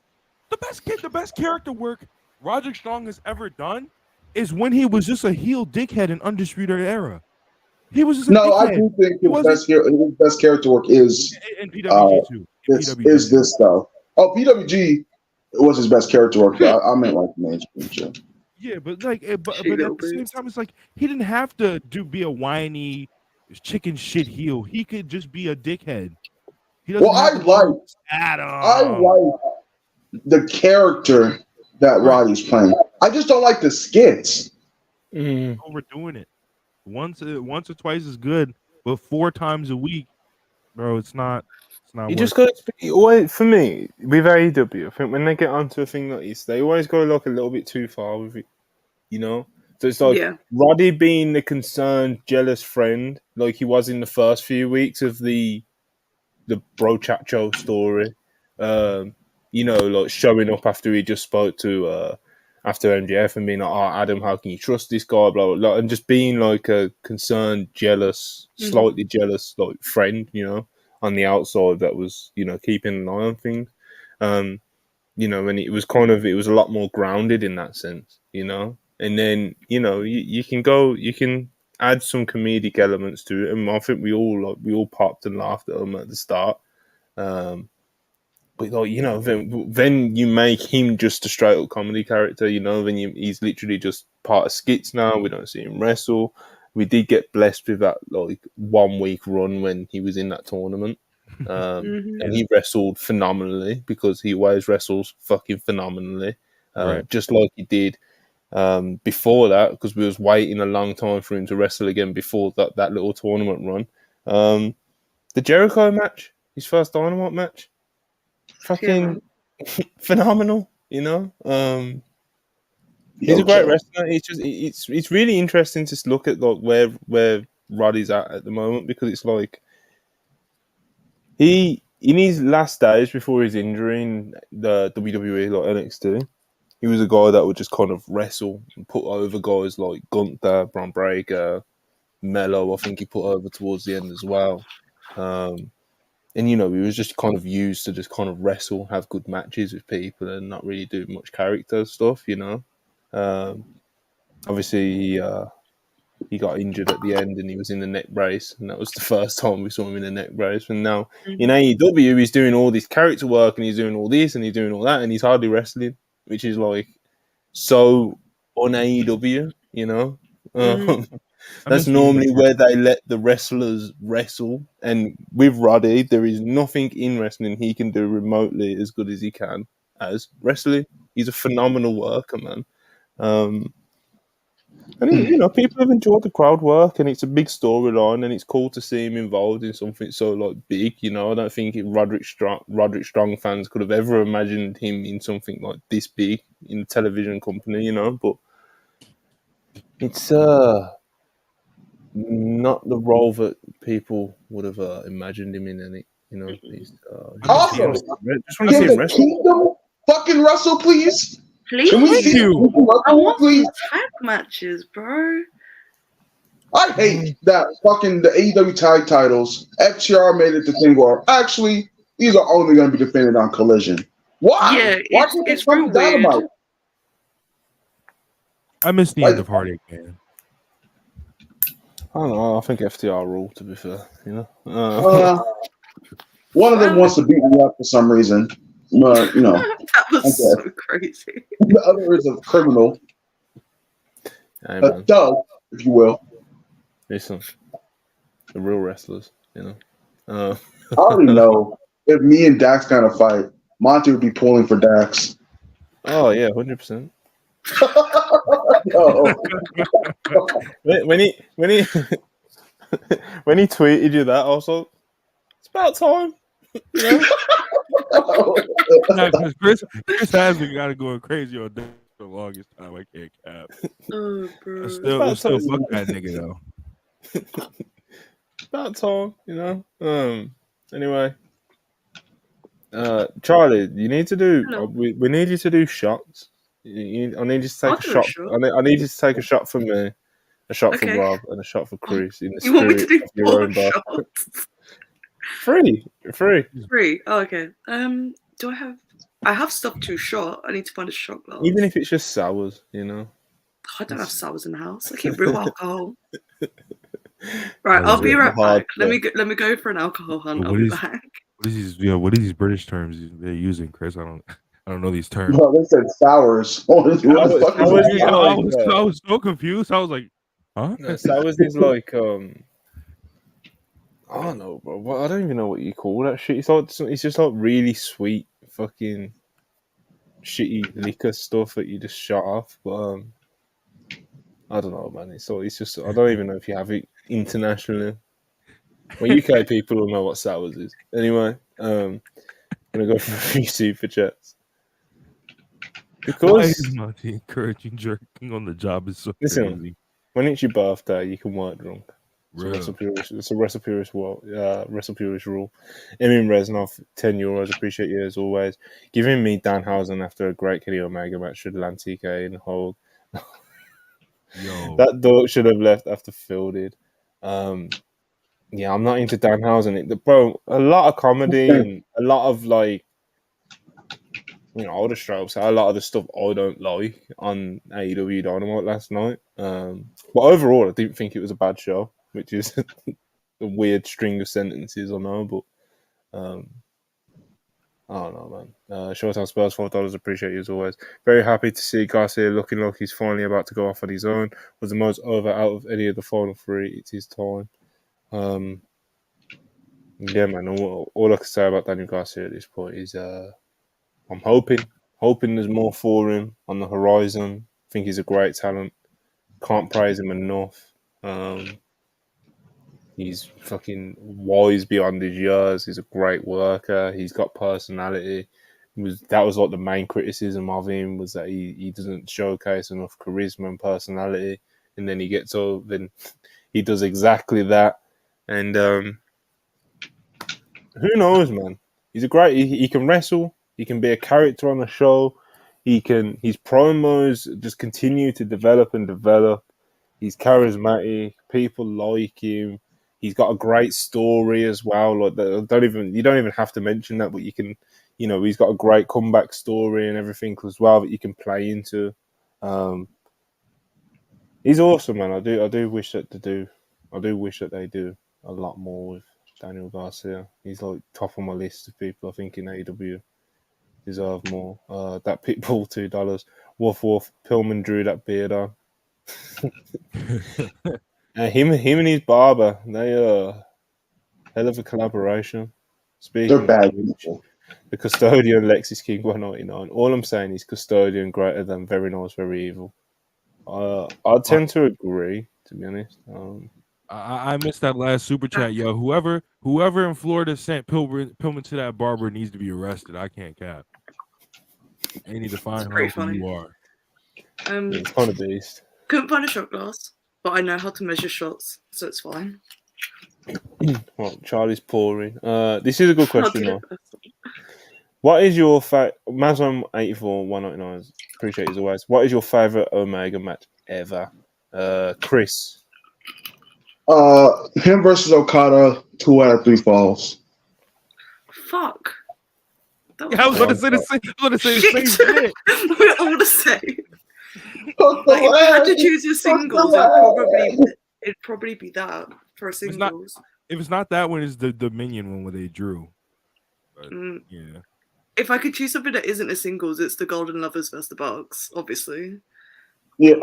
The best character work Roderick Strong has ever done is when he was just a heel dickhead in Undisputed Era. He was just a dickhead. I do think his best character work is in PWG too. Is this though? Oh, PWG was his best character work. I meant like mainstream. Yeah, but like, but at the same time, it's like he didn't have to be a whiny chicken shit heel. He could just be a dickhead. He doesn't I like the character that Roddy's playing. I just don't like the skits. Overdoing it. Once or twice is good, but 4 times a week, bro, it's not. You just got to for me with AEW. I think when they get onto a thing like this, they always go like a little bit too far with it, you know. So it's like Roddy being the concerned, jealous friend, like he was in the first few weeks of the Brochacho story. You know, like showing up after he just spoke to after MJF and being like, "Oh, Adam, how can you trust this guy?" Blah blah blah, and just being like a concerned, jealous, slightly jealous, like friend, you know. On the outside, that was, you know, keeping an eye on things, you know, and it was a lot more grounded in that sense, you know. And then, you know, you can add some comedic elements to it, and I think we all popped and laughed at him at the start, but like, you know, then you make him just a straight up comedy character, you know. Then he's literally just part of skits now. We don't see him wrestle. We did get blessed with that like 1 week run when he was in that tournament. And he wrestled phenomenally because he always wrestles fucking phenomenally. Just like he did before that, because we was waiting a long time for him to wrestle again before that little tournament run. The Jericho match, his first Dynamite match, fucking phenomenal, you know. He's a great wrestler. It's really interesting to look at like where Roddy's at the moment, because it's like he in his last days before his injury in the WWE, like NXT, he was a guy that would just kind of wrestle and put over guys like Gunther, Bron Breakker, Mello. I think he put over towards the end as well. And you know, he was just kind of used to just kind of wrestle, have good matches with people, and not really do much character stuff, you know. Obviously he got injured at the end and he was in the neck brace, and that was the first time we saw him in a neck brace. And now in AEW he's doing all this character work and he's doing all this and he's doing all that and he's hardly wrestling, which is like so on AEW, you know. That's normally where they let the wrestlers wrestle, and with Roddy there is nothing in wrestling he can do remotely as good as he can as wrestling. He's a phenomenal worker, man. And you know, people have enjoyed the crowd work, and it's a big storyline, and it's cool to see him involved in something so like big. You know, I don't think Roderick Strong fans could have ever imagined him in something like this big in a television company. You know, but it's not the role that people would have imagined him in. Any, you know, awesome. Just want to see him wrestle. Kingdom fucking wrestle, please. Please, can we see you? I want some tag matches, bro. I hate that fucking the AEW tag titles. FTR made it to thing where actually these are only going to be defended on Collision. Why? Yeah, Why can't it's come real Dynamite? weird. I miss the end of Heartache, man. I don't know. I think FTR rule, to be fair. You know, one of them wants to beat me up for some reason. But, you know, that was so crazy. The other is a criminal, a thug, if you will. Listen, the real wrestlers, you know. I already know if me and Dax kind of fight, Monty would be pulling for Dax. Oh yeah, 100%. No. when he when he tweeted you that, also, it's about time. You know? Nah, 'cause Chris has been kind of going crazy on that for the longest time. I can't cap. Oh, bro. It's still fuck that nigga though. About time, you know. Anyway, Charlie, you need to do. Hello. We need you to do shots. I need you to I'll take a do a shot. shot. I need you to take a shot for me, a shot for Okay. Rob, and a shot for Chris in the You want me to spirit do of your 4 own bar. shots? Free. 3. Oh, okay. Do I have stuff to shot. I need to find a shot glass. Even if it's just sours, you know. I don't have sours in the house. I keep real alcohol. Right, I'll be right hard back. Let me go for an alcohol hunt. I'll be back. What are these British terms they're using, Chris? I don't know these terms. Well, they said sours. What the fuck is sours that? is I was so confused. I was like, huh? No, sours is like I don't know, bro. I don't even know what you call that shit. It's just like really sweet, fucking shitty liquor stuff that you just shut off. But I don't know, man. It's just I don't even know if you have it internationally. Well, UK people will know what sours is. Anyway, I'm gonna go for a few super chats. Why Because is Monty encouraging jerking on the job is so listen, crazy? when it's your birthday, you can work drunk. Real. It's a WrestlePurists rule. Emin Reznov, €10. Appreciate you as always. Giving me Danhausen after a great Kenny Omega match should land TK in the hole. Yo, That dog should have left after Phil did. Yeah, I'm not into Danhausen. Bro, a lot of comedy and a lot of like, you know, older strokes. A lot of the stuff I don't like on AEW Dynamite last night. But overall, I didn't think it was a bad show, which is a weird string of sentences, I know, but I don't know, man. Showtime Spurs, $4. Appreciate you as always. Very happy to see Garcia looking like he's finally about to go off on his own. Was the most over out of any of the final 3. It's his time. Yeah, man. All I can say about Daniel Garcia at this point is I'm hoping there's more for him on the horizon. I think he's a great talent. Can't praise him enough. He's fucking wise beyond his years. He's a great worker. He's got personality. That was like the main criticism of him, was that he doesn't showcase enough charisma and personality. And then he gets over, then he does exactly that. And who knows, man? He's a great. He can wrestle. He can be a character on the show. His promos just continue to develop and develop. He's charismatic. People like him. He's got a great story as well. Like you don't even have to mention that, but you can, you know, he's got a great comeback story and everything as well that you can play into. He's awesome, man. I do wish that they do a lot more with Daniel Garcia. He's like top on my list of people I think in AEW deserve more. That Pitbull $2. Woof. Pillman drew that beard on. Him and his barber, they are hell of a collaboration. Speaking They're bad of which, people. the Custodian Lexis King 199. All I'm saying is Custodian greater than Very Nice, Very Evil. I tend to agree, to be honest. I missed that last super chat, yo. Whoever in Florida sent Pillman to that barber needs to be arrested. I can't cap. They need to find out who you are. It's kind of beast. Couldn't find a shot glass, but I know how to measure shots, so it's fine. Well, Charlie's pouring. This is a good question, though. What is your Mazon 84 199? Appreciate you as always. What is your favorite Omega match ever? Chris. Him versus Okada, 2 out of 3 falls. Fuck. I was going to say the same shit. We're all the same. Like, if I had to choose a singles, it'd probably be that for a singles. If it's not that one, it's the Dominion one where they drew. But, yeah. If I could choose something that isn't a singles, it's the Golden Lovers versus the Bucks, obviously. Yeah,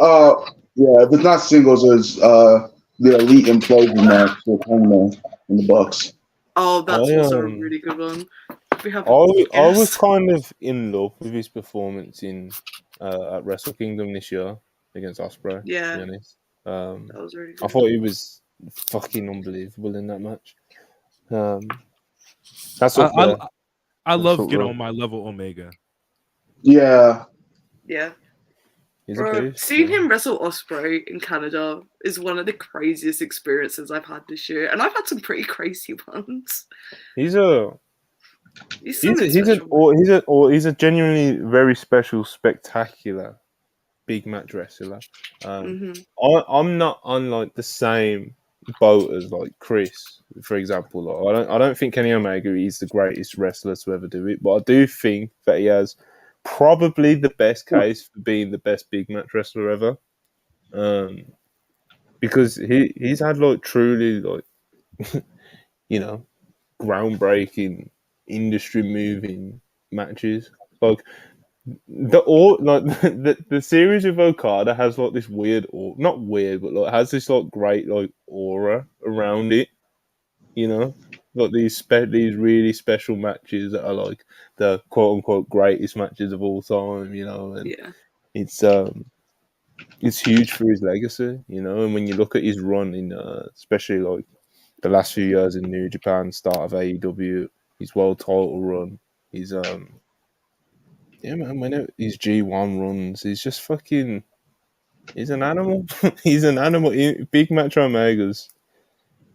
if it's not singles, it's the Elite Implosion match with Hangman and the Bucks. Oh, that's also a really good one. I was kind of in love with his performance at Wrestle Kingdom this year against Ospreay. Yeah, to be honest. That was really good. I thought he was fucking unbelievable in that match. That's up there. I That's love up Get there. On My Level Omega. Yeah. Yeah. He's a Bro, beast. seeing Yeah. him wrestle Osprey in Canada is one of the craziest experiences I've had this year, and I've had some pretty crazy ones. He's He's a genuinely very special, spectacular big match wrestler. I'm not on like the same boat as like Chris, for example. Like, I don't think Kenny Omega is the greatest wrestler to ever do it, but I do think that he has probably the best case for being the best big match wrestler ever. Because he's had like truly like groundbreaking, industry moving matches. Like the series with Okada has like this weird, or not weird, but like has this like great like aura around it. Like these really special matches that are like the quote unquote greatest matches of all time. And it's huge for his legacy. And when you look at his run in, especially like the last few years in New Japan, start of AEW, his world title run, his man, his G1 runs, he's just fucking, he's an animal. He's an animal. Big Match Omega's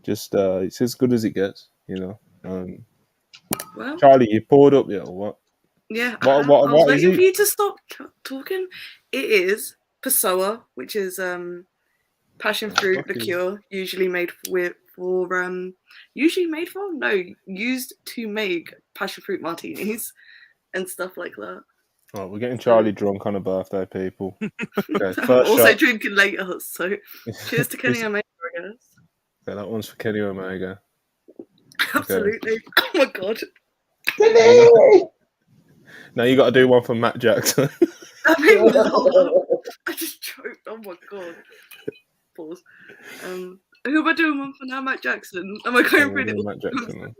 just, it's as good as it gets, Well, Charlie, you poured up, or what? Yeah, What I was is waiting it? for you to stop talking. It is Passoa, which is passion fruit liqueur, used to make passion fruit martinis and stuff like that. Oh, we're getting Charlie drunk on a birthday, people. Okay, I'm first also shot. drinking later, so cheers to Kenny Omega, I guess. Okay, that one's for Kenny Omega. Absolutely. Oh my god. Now you got to do one for Matt Jackson. I mean, I just choked. Oh my god. Pause. Who am I doing one for now? Matt Jackson. Am I going for it? Matt Jackson.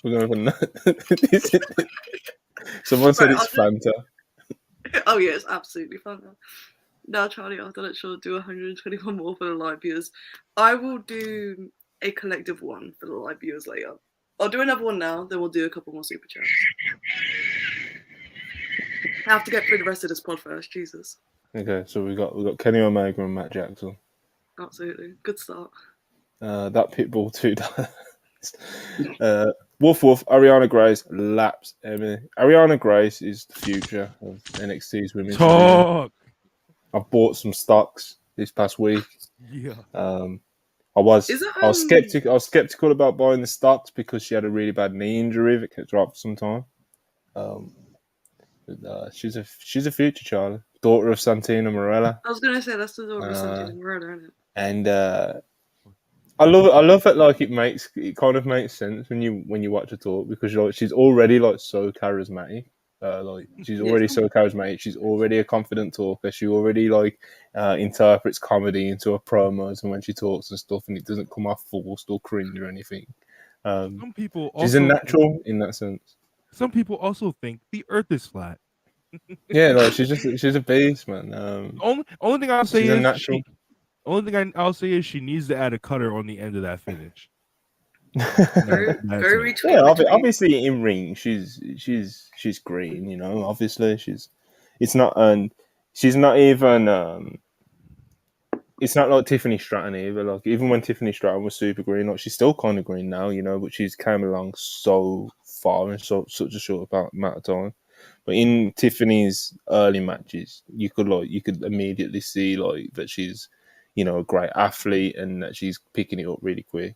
We're going for Someone said it's Fanta. Oh yeah, it's absolutely Fanta. Now, Charlie, I thought I do 121 more for the live viewers. I will do a collective one for the live viewers later. I'll do another one now, then we'll do a couple more super chats. I have to get through the rest of this pod first, Jesus. Okay, so we got Kenny Omega and Matt Jackson. Absolutely. Good start. That Pitbull 2 Woof Woof, Ariana Grace laps Emmy. Ariana Grace is the future of NXT's women's division. I bought some stocks this past week. Yeah. I was skeptical about buying the stocks because she had a really bad knee injury that kept her out for some time. She's a future child, daughter of Santina Marella. I was gonna say that's the daughter of Santina Marella, isn't it? And I love it. Like it kind of makes sense when you watch her talk, because she's already like so charismatic. She's already so charismatic. She's already a confident talker. She already interprets comedy into her promos and when she talks and stuff, and it doesn't come off forced or cringe or anything. Some people she's a natural in that sense. Some people also think the Earth is flat. Yeah, she's a beast, man. Only thing I'll say is natural. I'll say is she needs to add a cutter on the end of that finish. Obviously in ring she's green, obviously she's not even it's not like Tiffany Stratton either. Like even when Tiffany Stratton was super green, like she's still kind of green now, but she's came along so far in such a short amount of time. But in Tiffany's early matches, you could immediately see like that she's a great athlete and that she's picking it up really quick.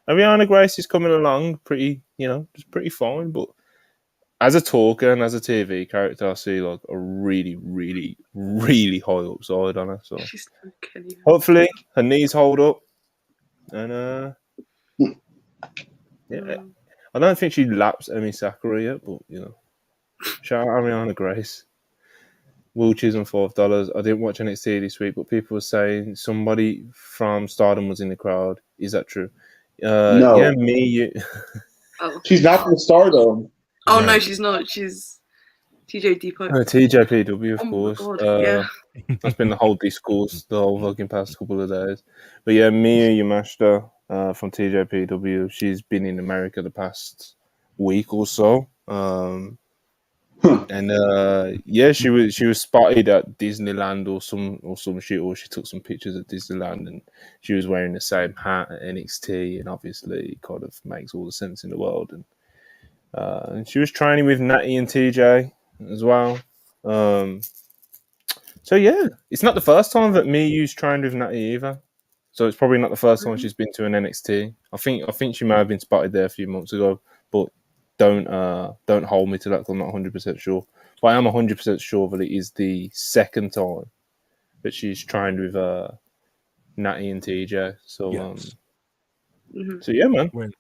Ariana Grace is coming along pretty, just pretty fine. But as a talker and as a TV character, I see like a really, really, really high upside on her. So hopefully her knees hold up. And I don't think she laps Emi Sakura yet, but shout out Ariana Grace. Will Chisholm $5. I didn't watch NXT this week, but people were saying somebody from Stardom was in the crowd. Is that true? No. Yeah, me, you. She's not from Stardom. Oh no, she's not. She's TJ Depot. TJPW, of course. God, that's been the whole discourse the whole fucking past couple of days. But yeah, Miyu Yamashita from TJPW. She's been in America the past week or so. And yeah, she was spotted at Disneyland or some shit, or she took some pictures at Disneyland, and she was wearing the same hat at NXT, and obviously it kind of makes all the sense in the world. And she was training with Natty and TJ as well. So yeah, it's not the first time that Miyu's trained with Natty either. So it's probably not the first time she's been to an NXT. I think she may have been spotted there a few months ago, but don't hold me to that. 'Cause I'm not 100% sure, but I am 100% sure that it is the second time that she's trained with Natty and TJ. So Yes. So yeah, man. When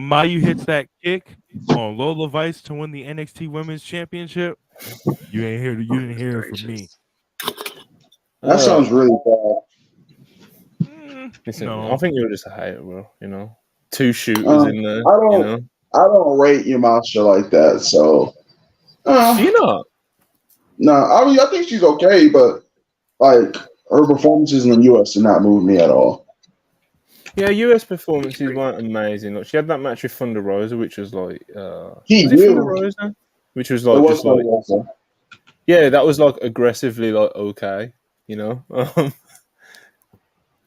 Mayu hits that kick on Lola Vice to win the NXT Women's Championship, you didn't hear it from me. That sounds really bad. Listen, No. I think you're just a hater, bro. You know, 2 shooters in there. I don't rate Yamashita like that. So, you not? No, I mean I think she's okay, but like her performances in the US did not move me at all. Yeah, US performances weren't amazing. Like she had that match with Thunder Rosa, which was like, Thunder Rosa? Which was like just like, yeah, that was like aggressively like okay, you know.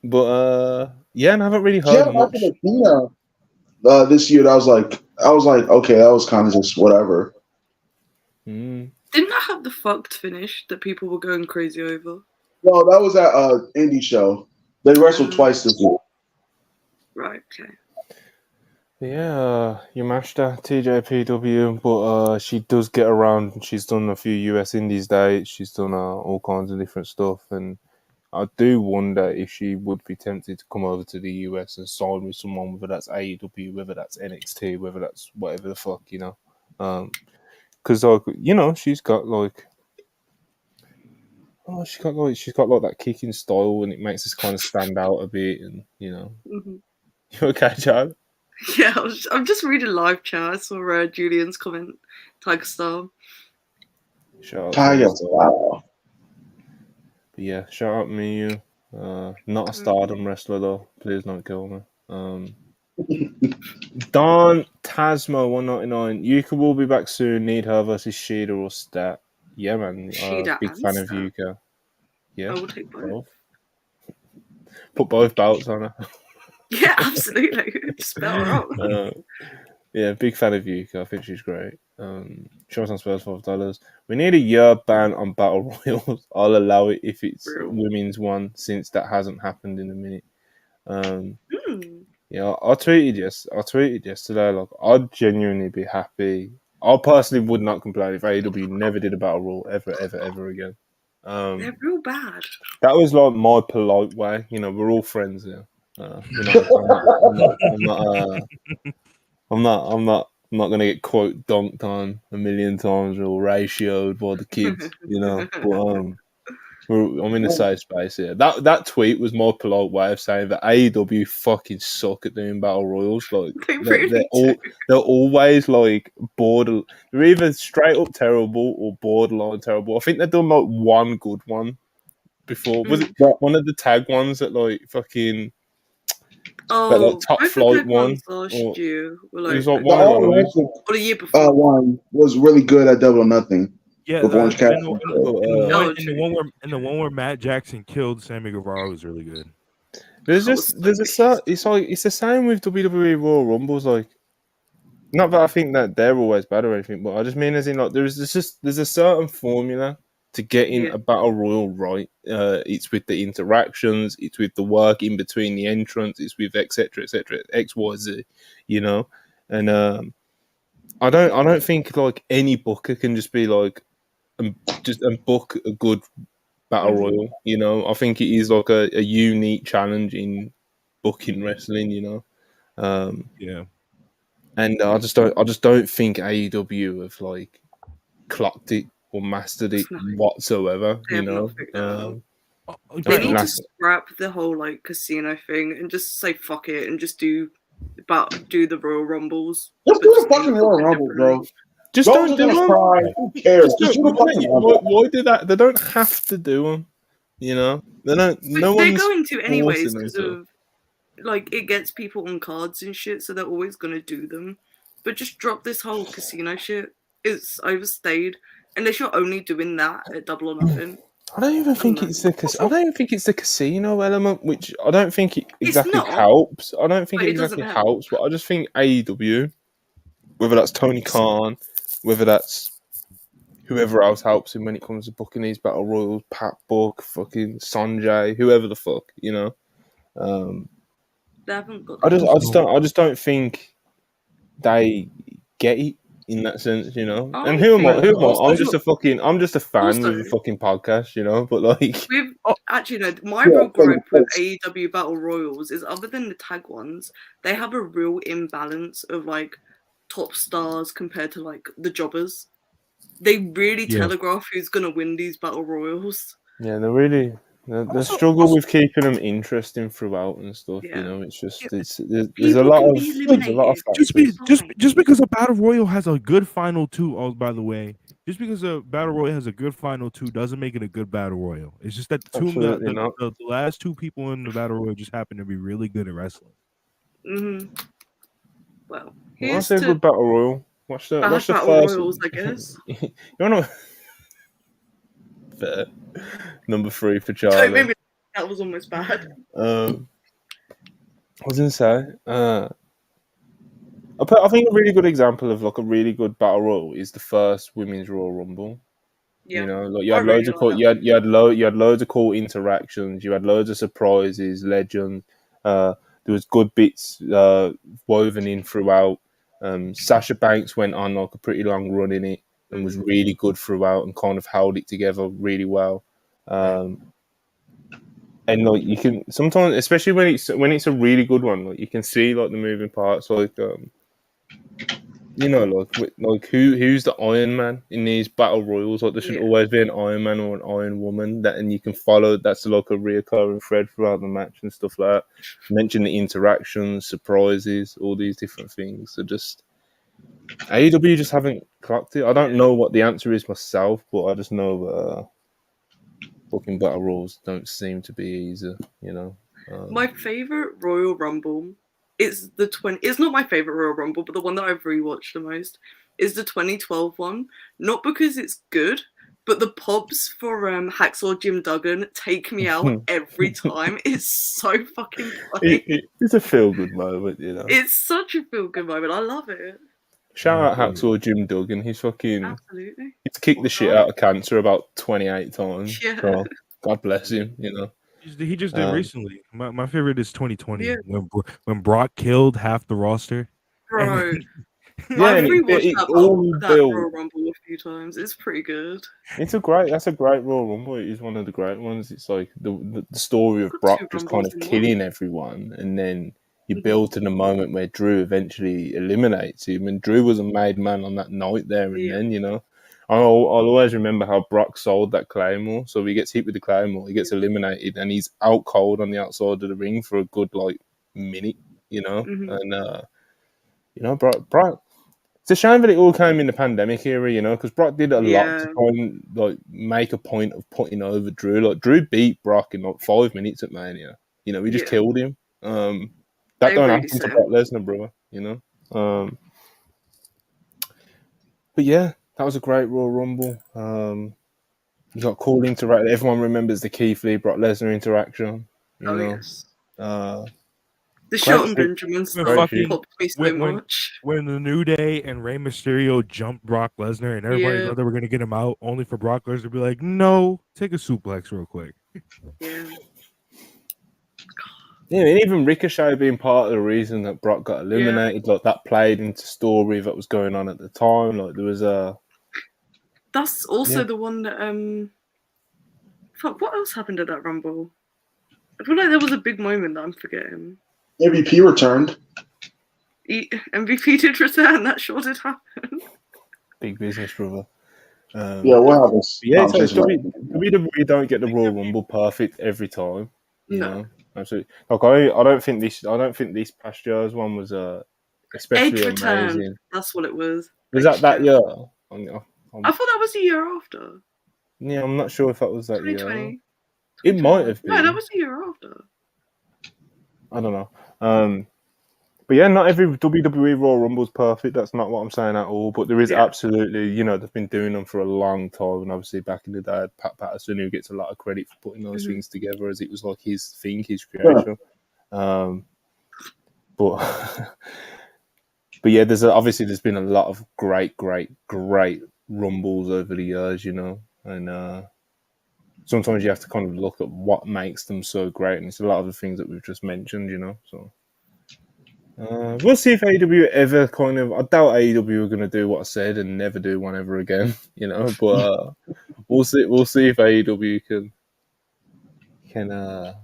But yeah, and I haven't really heard much. This year, I was like, okay, that was kind of just whatever. Didn't that have the fucked finish that people were going crazy over? No, that was at indie show. They wrestled twice this year. Right. Okay. Yeah, Yamashita, TJPW, but she does get around. She's done a few US Indies dates. She's done all kinds of different stuff, and I do wonder if she would be tempted to come over to the US and sign with someone, whether that's AEW, whether that's NXT, whether that's whatever the fuck, you know. Because like, you know, she's got like that kicking style, and it makes us kind of stand out a bit, and you know. You okay, Chad? Yeah, I'm just reading live chat. I saw Julian's comment. Tiger Star. Tiger Star. Yeah, shout out Miyu. Not a Stardom wrestler though. Please don't kill me. Don Tasmo 199. Yuka will be back soon. Need her versus Shida or Stat. Yeah, man. Big fan of Yuka. Yeah. I will take both. Put both belts on her. Yeah, absolutely. Just spell her out. Yeah, big fan of Yuka. I think she's great. Show us on Spurs $5. We need a year ban on Battle Royals. I'll allow it if it's women's one, since that hasn't happened in a minute. Yeah, I tweeted yesterday. Like, I'd genuinely be happy. I personally would not complain if AEW never did a Battle Royal ever again. They're real bad. That was like my polite way. You know, we're all friends here. I'm not gonna get quote dunked on a million times or ratioed by the kids, you know. But I'm in a safe space here. That tweet was my polite way of saying that AEW fucking suck at doing battle royals. Like they're always like border. They're either straight up terrible or borderline terrible. I think they've done like one good one before. Was it one of the tag ones that like fucking? That like top flight one. Last year were like, it was like one of them. Or the year before. One was really good at Double or Nothing. Yeah, with Orange Cat. And the one where Matt Jackson killed Sammy Guevara was really good. It's the same with WWE Royal Rumbles. Like, not that I think that they're always bad or anything, but I just mean as in like there's a certain formula to getting a battle royal right. It's with the interactions, it's with the work in between the entrants, it's with etc. X, Y, Z, you know. And I don't think like any booker can just be like and book a good battle royal. You know, I think it is like a unique challenge in booking wrestling. You know, yeah. And I just don't think AEW have like clocked it or mastered it whatsoever. You know, they need to scrap the whole like casino thing and just say fuck it and just do the Royal Rumbles. Just do the fucking Royal Rumble, bro. Just don't do them. Who cares? Why do that? They don't have to do them. You know, they don't. No They're one's going to anyways forcing them because to. of like it gets people on cards and shit, so they're always gonna do them. But just drop this whole casino shit. It's overstayed. Unless you're only doing that at Double or Nothing. I don't even think know. it's the. I don't even think it's the casino element, which I don't think it exactly not, helps. I don't think but it it doesn't exactly help. helps, but I just think AEW, whether that's Tony Khan, whether that's whoever else helps him when it comes to booking these battle royals, Pat Buck, fucking Sanjay, whoever the fuck, you know. They haven't got. I just don't think they get it in that sense, you know. I And who am I? think Who am I? also- I'm just a fan Also- of a fucking podcast, you know. But like, With actually no, my Yeah, real gripe with thanks. AEW Battle Royals is other than the tag ones, they have a real imbalance of like top stars compared to like the jobbers. They really Yeah. telegraph who's gonna win these Battle Royals. yeah, they Also- struggle also- with keeping them interesting throughout and stuff. Yeah. You know, it's just Yeah. there's a People lot can of be there's a lot of eliminated. factors. just because a battle royal has a good final two. Oh, by the way, just because a battle royal has a good final two doesn't make it a good battle royal. It's just that the Absolutely not. the last two people in the battle royal just happen to be really good at wrestling. Mm-hmm. Well, When I here's say to good battle royal, watch the bad Battle first. Royals, I guess. You wanna fair. Number 3 for Don't Charlie. make me- that was almost bad. I was gonna say, I think a really good example of like a really good battle royal is the first women's Royal Rumble. Yeah. You know, like you I had really loads of like cool, that. you had loads of cool interactions. You had loads of surprises, legends. There was good bits woven in throughout. Sasha Banks went on like a pretty long run in it and was really good throughout and kind of held it together really well. And like you can sometimes, especially when it's a really good one, like you can see like the moving parts, like you know, like who's the Iron Man in these battle royals? Like there should always be an Iron Man or an Iron Woman that, and you can follow. That's like a reoccurring thread throughout the match and stuff like that. Mention the interactions, surprises, all these different things. So just AEW just haven't clocked it. I don't know what the answer is myself, but I just know booking battle royals don't seem to be easy. You know, My favorite Royal Rumble is the 20. It's not my favorite Royal Rumble, but the one that I've rewatched the most is the 2012 one. Not because it's good, but the pops for Hacksaw Jim Duggan take me out every time. It's so fucking funny. It's a feel good moment, you know. It's such a feel good moment. I love it. Shout out Hacksaw Jim Duggan. He's fucking. Absolutely. He's kicked the shit out of cancer about 28 times. Yeah. So God bless him, you know. He just did recently. My favorite is 2020 Yeah. when Brock killed half the roster. Bro. Yeah, I've and rewatched that built. Royal Rumble a few times. It's pretty good. That's a great Royal Rumble. It is one of the great ones. It's like the story of Got Brock two just kind Rumbles of in killing everyone, and then you build to the moment where Drew eventually eliminates him, and Drew was a made man on that night there and then, you know. I'll always remember how Brock sold that Claymore. So he gets hit with the Claymore, he gets eliminated, and he's out cold on the outside of the ring for a good like minute, you know. And you know, Brock. It's a shame that it all came in the pandemic era, you know, because Brock did a lot to try and like make a point of putting over Drew. Like Drew beat Brock in like 5 minutes at Mania. You know, he just killed him. That don't happen to Brock Lesnar, bro. You know. But yeah, that was a great Royal Rumble. You got cool interaction. Everyone remembers the Keith Lee Brock Lesnar interaction. You know. Yes. The Shelton Benjamin stuff popped me so much. When the New Day and Rey Mysterio jumped Brock Lesnar and everybody thought they were going to get him out, only for Brock Lesnar to be like, no, take a suplex real quick. Yeah. Yeah, and even Ricochet being part of the reason that Brock got eliminated, like that played into story that was going on at the time. Like there was That's also the one that fuck, what else happened at that Rumble? I feel like there was a big moment that I'm forgetting. MVP returned. MVP did return. That sure did happen. Big business, brother. Yeah, what happens? Yeah, it's like WWE don't get the Royal Rumble perfect every time. You know, absolutely. Like I don't think this past year's one was especially Edge amazing. returned. That's what it was. Was that year? I thought that was the year after. Yeah, I'm not sure if that was that year. 2020. It might have No, that been. was the year after. I don't know. But yeah, not every WWE Royal Rumble is perfect. That's not what I'm saying at all. But there is absolutely, they've been doing them for a long time. And obviously, back in the day, Pat Patterson, who gets a lot of credit for putting those things together, as it was like his thing, his creation. But but yeah, there's been a lot of great Rumbles over the years, and sometimes you have to kind of look at what makes them so great, and it's a lot of the things that we've just mentioned, So. We'll see if AEW ever I doubt AEW are going to do what I said and never do one ever again, But we'll see. We'll see if AEW can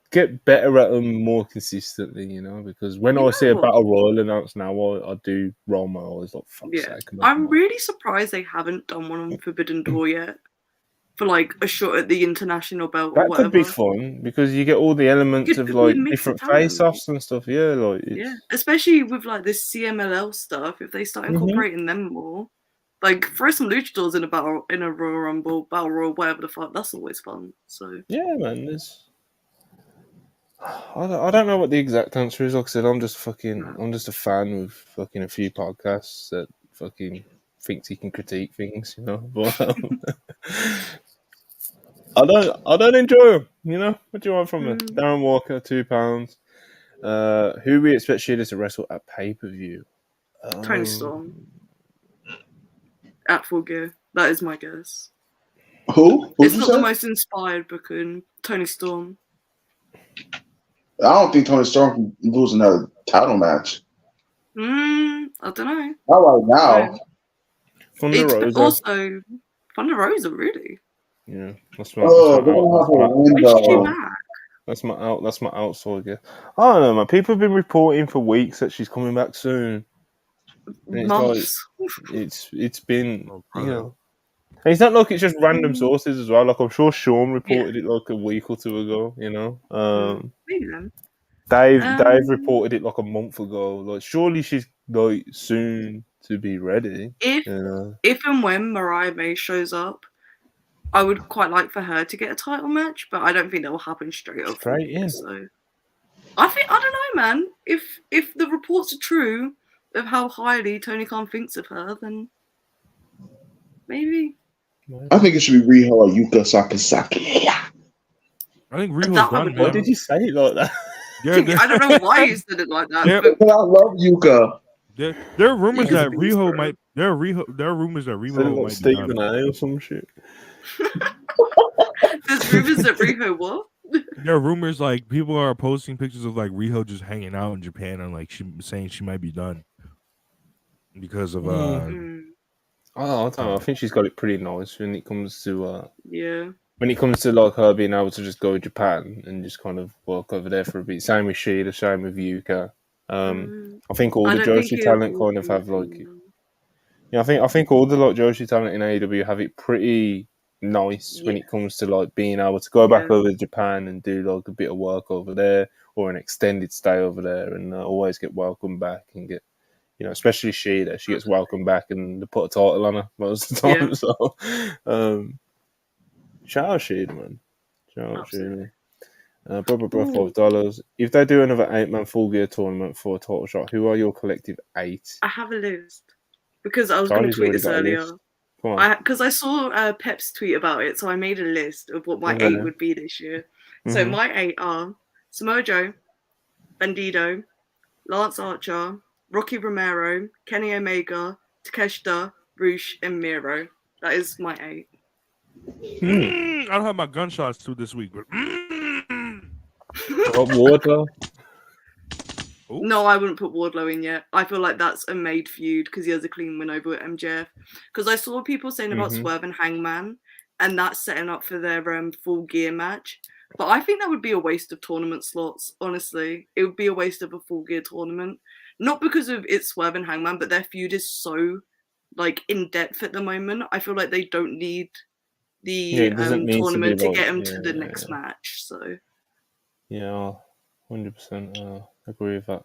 get better at them more consistently, Because when I see a battle royal announced now, I do roll my eyes like fuck's sake. I'm really surprised they haven't done one on Forbidden Door yet. For like a shot at the international belt or whatever. That could be fun because you get all the elements of like different face-offs and stuff. Yeah, especially with like this CMLL stuff. If they start incorporating them more, like throw some luchadors in a Royal Rumble, Battle Royal, whatever the fuck. That's always fun. So yeah, man. I don't know what the exact answer is. Like I said, I'm just a fan with fucking a few podcasts that fucking thinks he can critique things, But I don't enjoy them, What do you want from me? Darren Walker, £2. Who we expect Sheila to wrestle at pay-per-view? Tony Storm at Full Gear. That is my guess. Who? It's not the most inspired booking. Tony Storm. I don't think Tony Storm can lose another title match. I don't know. Not right now. Thunder Rosa. Also, Thunder Rosa, really? Yeah, that's my outside guess. I don't know, man. People have been reporting for weeks that she's coming back soon. Months. It's been And it's not like it's just random sources as well. Like I'm sure Sean reported it like a week or two ago. Dave reported it like a month ago. Like surely she's like soon to be ready. If and when Mariah May shows up, I would quite like for her to get a title match, but I don't think that will happen straight in. So I don't know, man. If the reports are true of how highly Tony Khan thinks of her, then maybe. I think it should be Rhea or Yuka Sakazaki. I think Rhea's done. Why did you say it like that? I don't know why you said it like that. But I love Yuka. There are rumors that Rhea might. There are rumors that Rhea might Stephen be done. A or some shit. There's rumors that Rhea what? There are rumors like people are posting pictures of like Rhea just hanging out in Japan and like she saying she might be done because of I don't know. I think she's got it pretty nice when it comes to when it comes to like her being able to just go to Japan and just kind of work over there for a bit. Same with Sheila, same with Yuka. I think all the Joshi talent kind of have like. Yeah, I think all the like Joshi talent in AEW have it pretty nice when it comes to like being able to go back over to Japan and do like a bit of work over there or an extended stay over there and always get welcomed back and get, especially Sheila, she gets welcomed back and they put a title on her most of the time. So, shout out Sheila, man. Shout out Sheila. $5. If they do another 8-man Full Gear tournament for a title shot, who are your collective 8? I have a list because I was going to tweet this earlier. Because I saw Pep's tweet about it, so I made a list of what my 8 would be this year. So my 8 are Samoa Joe, Bandido, Lance Archer, Rocky Romero, Kenny Omega, Takeshita, Rush, and Miro. That is my 8. I don't have my gunshots to this week, but Wardlow? No, I wouldn't put Wardlow in yet. I feel like that's a made feud because he has a clean win over MJF. Because I saw people saying about Swerve and Hangman, and that's setting up for their Full Gear match. But I think that would be a waste of tournament slots, honestly. It would be a waste of a Full Gear tournament. Not because of it's Swerve and Hangman, but their feud is so like in depth at the moment. I feel like they don't need the tournament to get them to the next match. So yeah, 100% agree with that.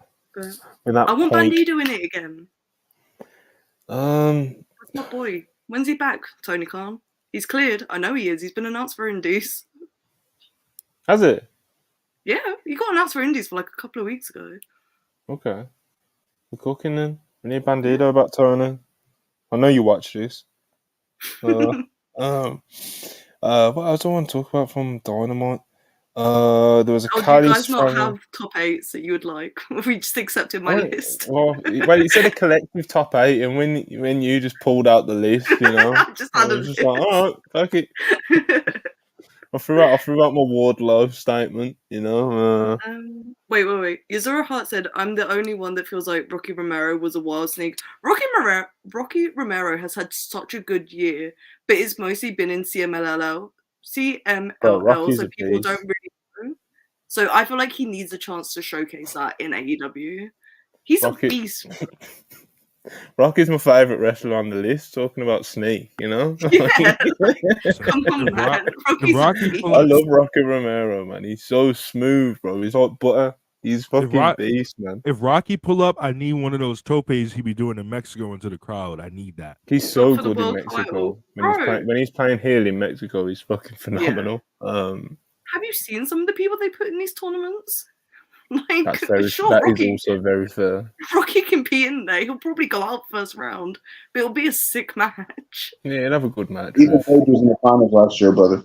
I want Bandido in it again. That's my boy. When's he back, Tony Khan? He's cleared. I know he is. He's been announced for Indies. Has it? Yeah, he got announced for Indies for like a couple of weeks ago. Okay. We're cooking then. We need Bandido about Turner. I know you watch this. What else I want to talk about from Dynamite? There was a Oh, do you Cali guys not family. have top 8s that you would like? We just accepted my Right. list. Well, it said a collective top 8, and when you just pulled out the list, you know, I just I had a was just like, all right, fuck it. I threw out my Wardlow statement, you know. Wait. Yuzuru Hart said, I'm the only one that feels like Rocky Romero was a wild snake. Rocky Romero has had such a good year, but it's mostly been in CMLL, Bro, Rocky's so a people beast. don't really know. So I feel like he needs a chance to showcase that in AEW. He's a beast. Rocky's my favourite wrestler on the list, talking about Sneak, you know? Yeah, come on, man. Rocky's a beast. I love Rocky Romero, man. He's so smooth, bro. He's like butter. He's fucking beast, man. If Rocky pull up, I need one of those topes he be doing in Mexico into the crowd. I need that. He's so good in Mexico. When he's playing heel in Mexico, he's fucking phenomenal. Yeah. Have you seen some of the people they put in these tournaments? Like, that is also very fair. Rocky can be in there. He'll probably go out first round, but it'll be a sick match. Yeah, he'll have a good match. Even Page was in the finals last year, brother.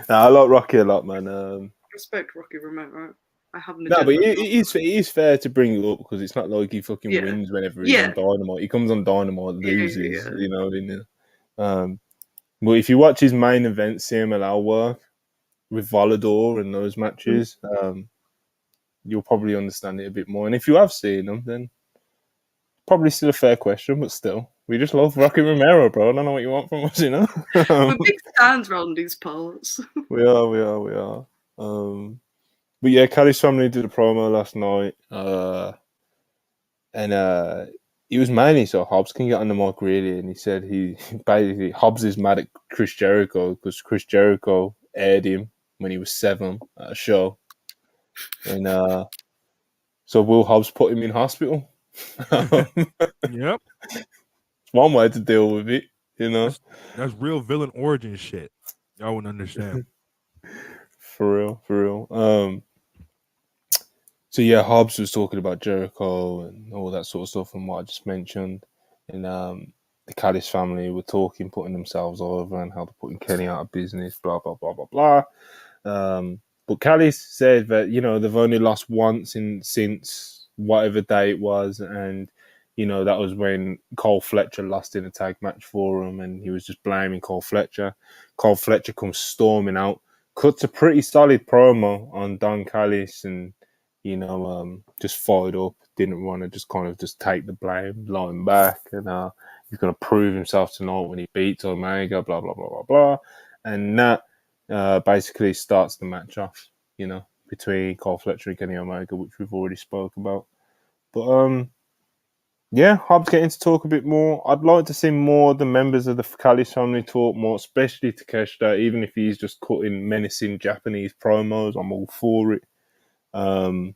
I like Rocky a lot, man. Respect Rocky Romero. I haven't. No, but it is fair to bring it up because it's not like he fucking wins whenever he's on Dynamite. He comes on Dynamite, loses, you know. But if you watch his main event CMLL work with Volador and those matches, you'll probably understand it a bit more. And if you have seen them, then probably still a fair question, but still, we just love Rocky Romero, bro. I don't know what you want from us, you know. We're big fans around these parts. We are. But yeah, Cali's family did a promo last night, and he was mainly so Hobbs can get on the mic really, and he said basically Hobbs is mad at Chris Jericho because Chris Jericho aired him when he was 7 at a show, and so Will Hobbs put him in hospital. Yep, it's one way to deal with it, you know. That's real villain origin shit. Y'all wouldn't understand. For real. So yeah, Hobbs was talking about Jericho and all that sort of stuff and what I just mentioned. And the Callis family were talking, putting themselves over and how they're putting Kenny out of business, blah, blah, blah, blah, blah. But Callis said that, you know, they've only lost once since whatever day it was. And, you know, that was when Cole Fletcher lost in a tag match for him. And he was just blaming Cole Fletcher. Cole Fletcher comes storming out, cuts a pretty solid promo on Don Callis and, you know, just fired up, didn't want to just kind of just take the blame, lying back, and he's going to prove himself tonight when he beats Omega, blah, blah, blah, blah, blah. And that basically starts the match off, you know, between Cole Fletcher and Kenny Omega, which we've already spoke about. But, yeah, Hobbs getting to talk a bit more. I'd like to see more of the members of the Callis family talk more, especially Takeshita, even if he's just cutting menacing Japanese promos. I'm all for it. But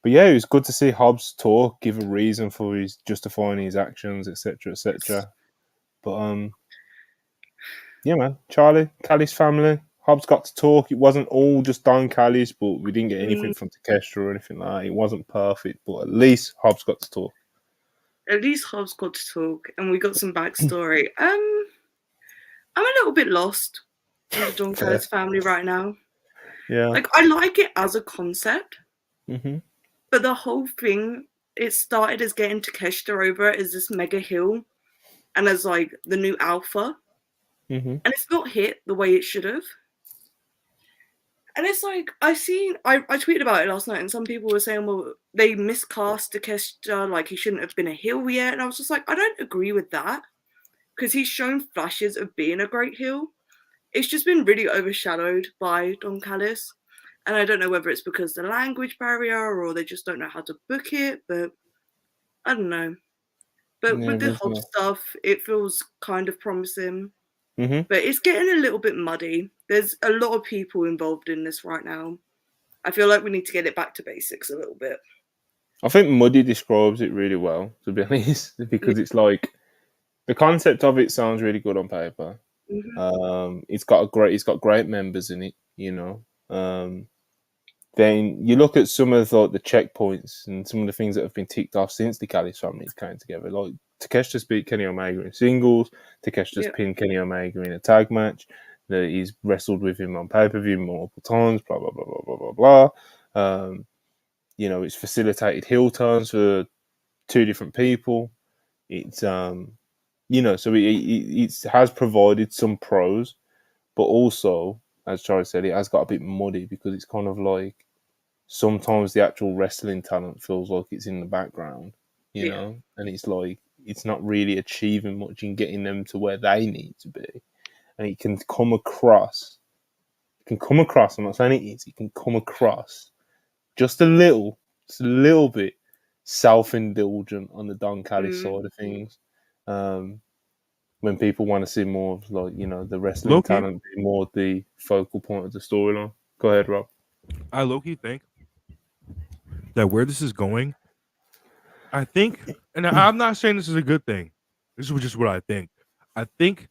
yeah, it was good to see Hobbs talk, give a reason for his justifying his actions, etc., etc. But yeah, man, Charlie, Callis family, Hobbs got to talk. It wasn't all just Don Callis, but we didn't get anything from Takeshita or anything like that. It wasn't perfect, but at least Hobbs got to talk. At least Hobbs got to talk, and we got some backstory. I'm a little bit lost in the Don Callis family right now. Yeah, like I like it as a concept, but the whole thing, it started as getting Takeshita over as this mega heel, and as like the new alpha, and it's not hit the way it should have. And it's like I tweeted about it last night, and some people were saying, well, they miscast Takeshita, like he shouldn't have been a heel yet, and I was just like, I don't agree with that, because he's shown flashes of being a great heel. It's just been really overshadowed by Don Callis. And I don't know whether it's because the language barrier or they just don't know how to book it, but I don't know. But with the Hobbs stuff, it feels kind of promising. But it's getting a little bit muddy. There's a lot of people involved in this right now. I feel like we need to get it back to basics a little bit. I think muddy describes it really well, to be honest, because it's like the concept of it sounds really good on paper. It's got great members in it, you know. Then you look at some of the checkpoints and some of the things that have been ticked off since the Callis families came together. Like Takeshita's beat Kenny Omega in singles, Takeshita's pinned Kenny Omega in a tag match, that he's wrestled with him on pay-per-view multiple times, blah, blah, blah, blah, blah, blah, blah. You know, it's facilitated heel turns for two different people. It's, you know, so it has provided some pros, but also, as Charlie said, it has got a bit muddy because it's kind of like sometimes the actual wrestling talent feels like it's in the background, you know, and it's like it's not really achieving much in getting them to where they need to be. And it can come across, I'm not saying it is, it can come across just a little bit self-indulgent on the Don Callis side of things. When people want to see more of, like, you know, the wrestling talent be more the focal point of the storyline. Go ahead, Rob. I low-key think that where this is going, I think, and I'm not saying this is a good thing. This is just what I think. I think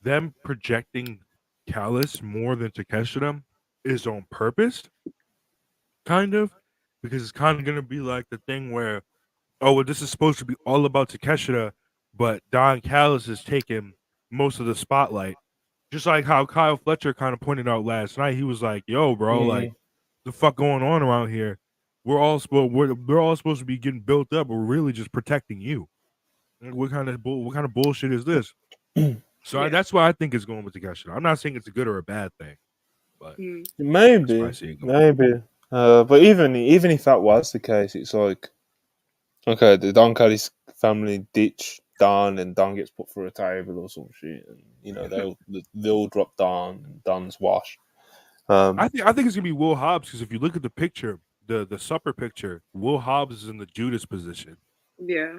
them projecting Callis more than Takeshita is on purpose, kind of, because it's kind of going to be like the thing where, oh, well, this is supposed to be all about Takeshita, but Don Callis is taking most of the spotlight. Just like how Kyle Fletcher kind of pointed out last night. He was like, yo, bro, like, the fuck going on around here? We're all supposed to be getting built up, but we're really just protecting you. What kind of bullshit is this? So that's why I think it's going with Takeshita. I'm not saying it's a good or a bad thing, but maybe. But even if that was the case, it's like, okay, the Don Callis family ditch Don, and Don gets put through a table or some shit, and you know they'll drop Don, and Don's washed. I think it's gonna be Will Hobbs, because if you look at the picture, the supper picture, Will Hobbs is in the Judas position. Yeah.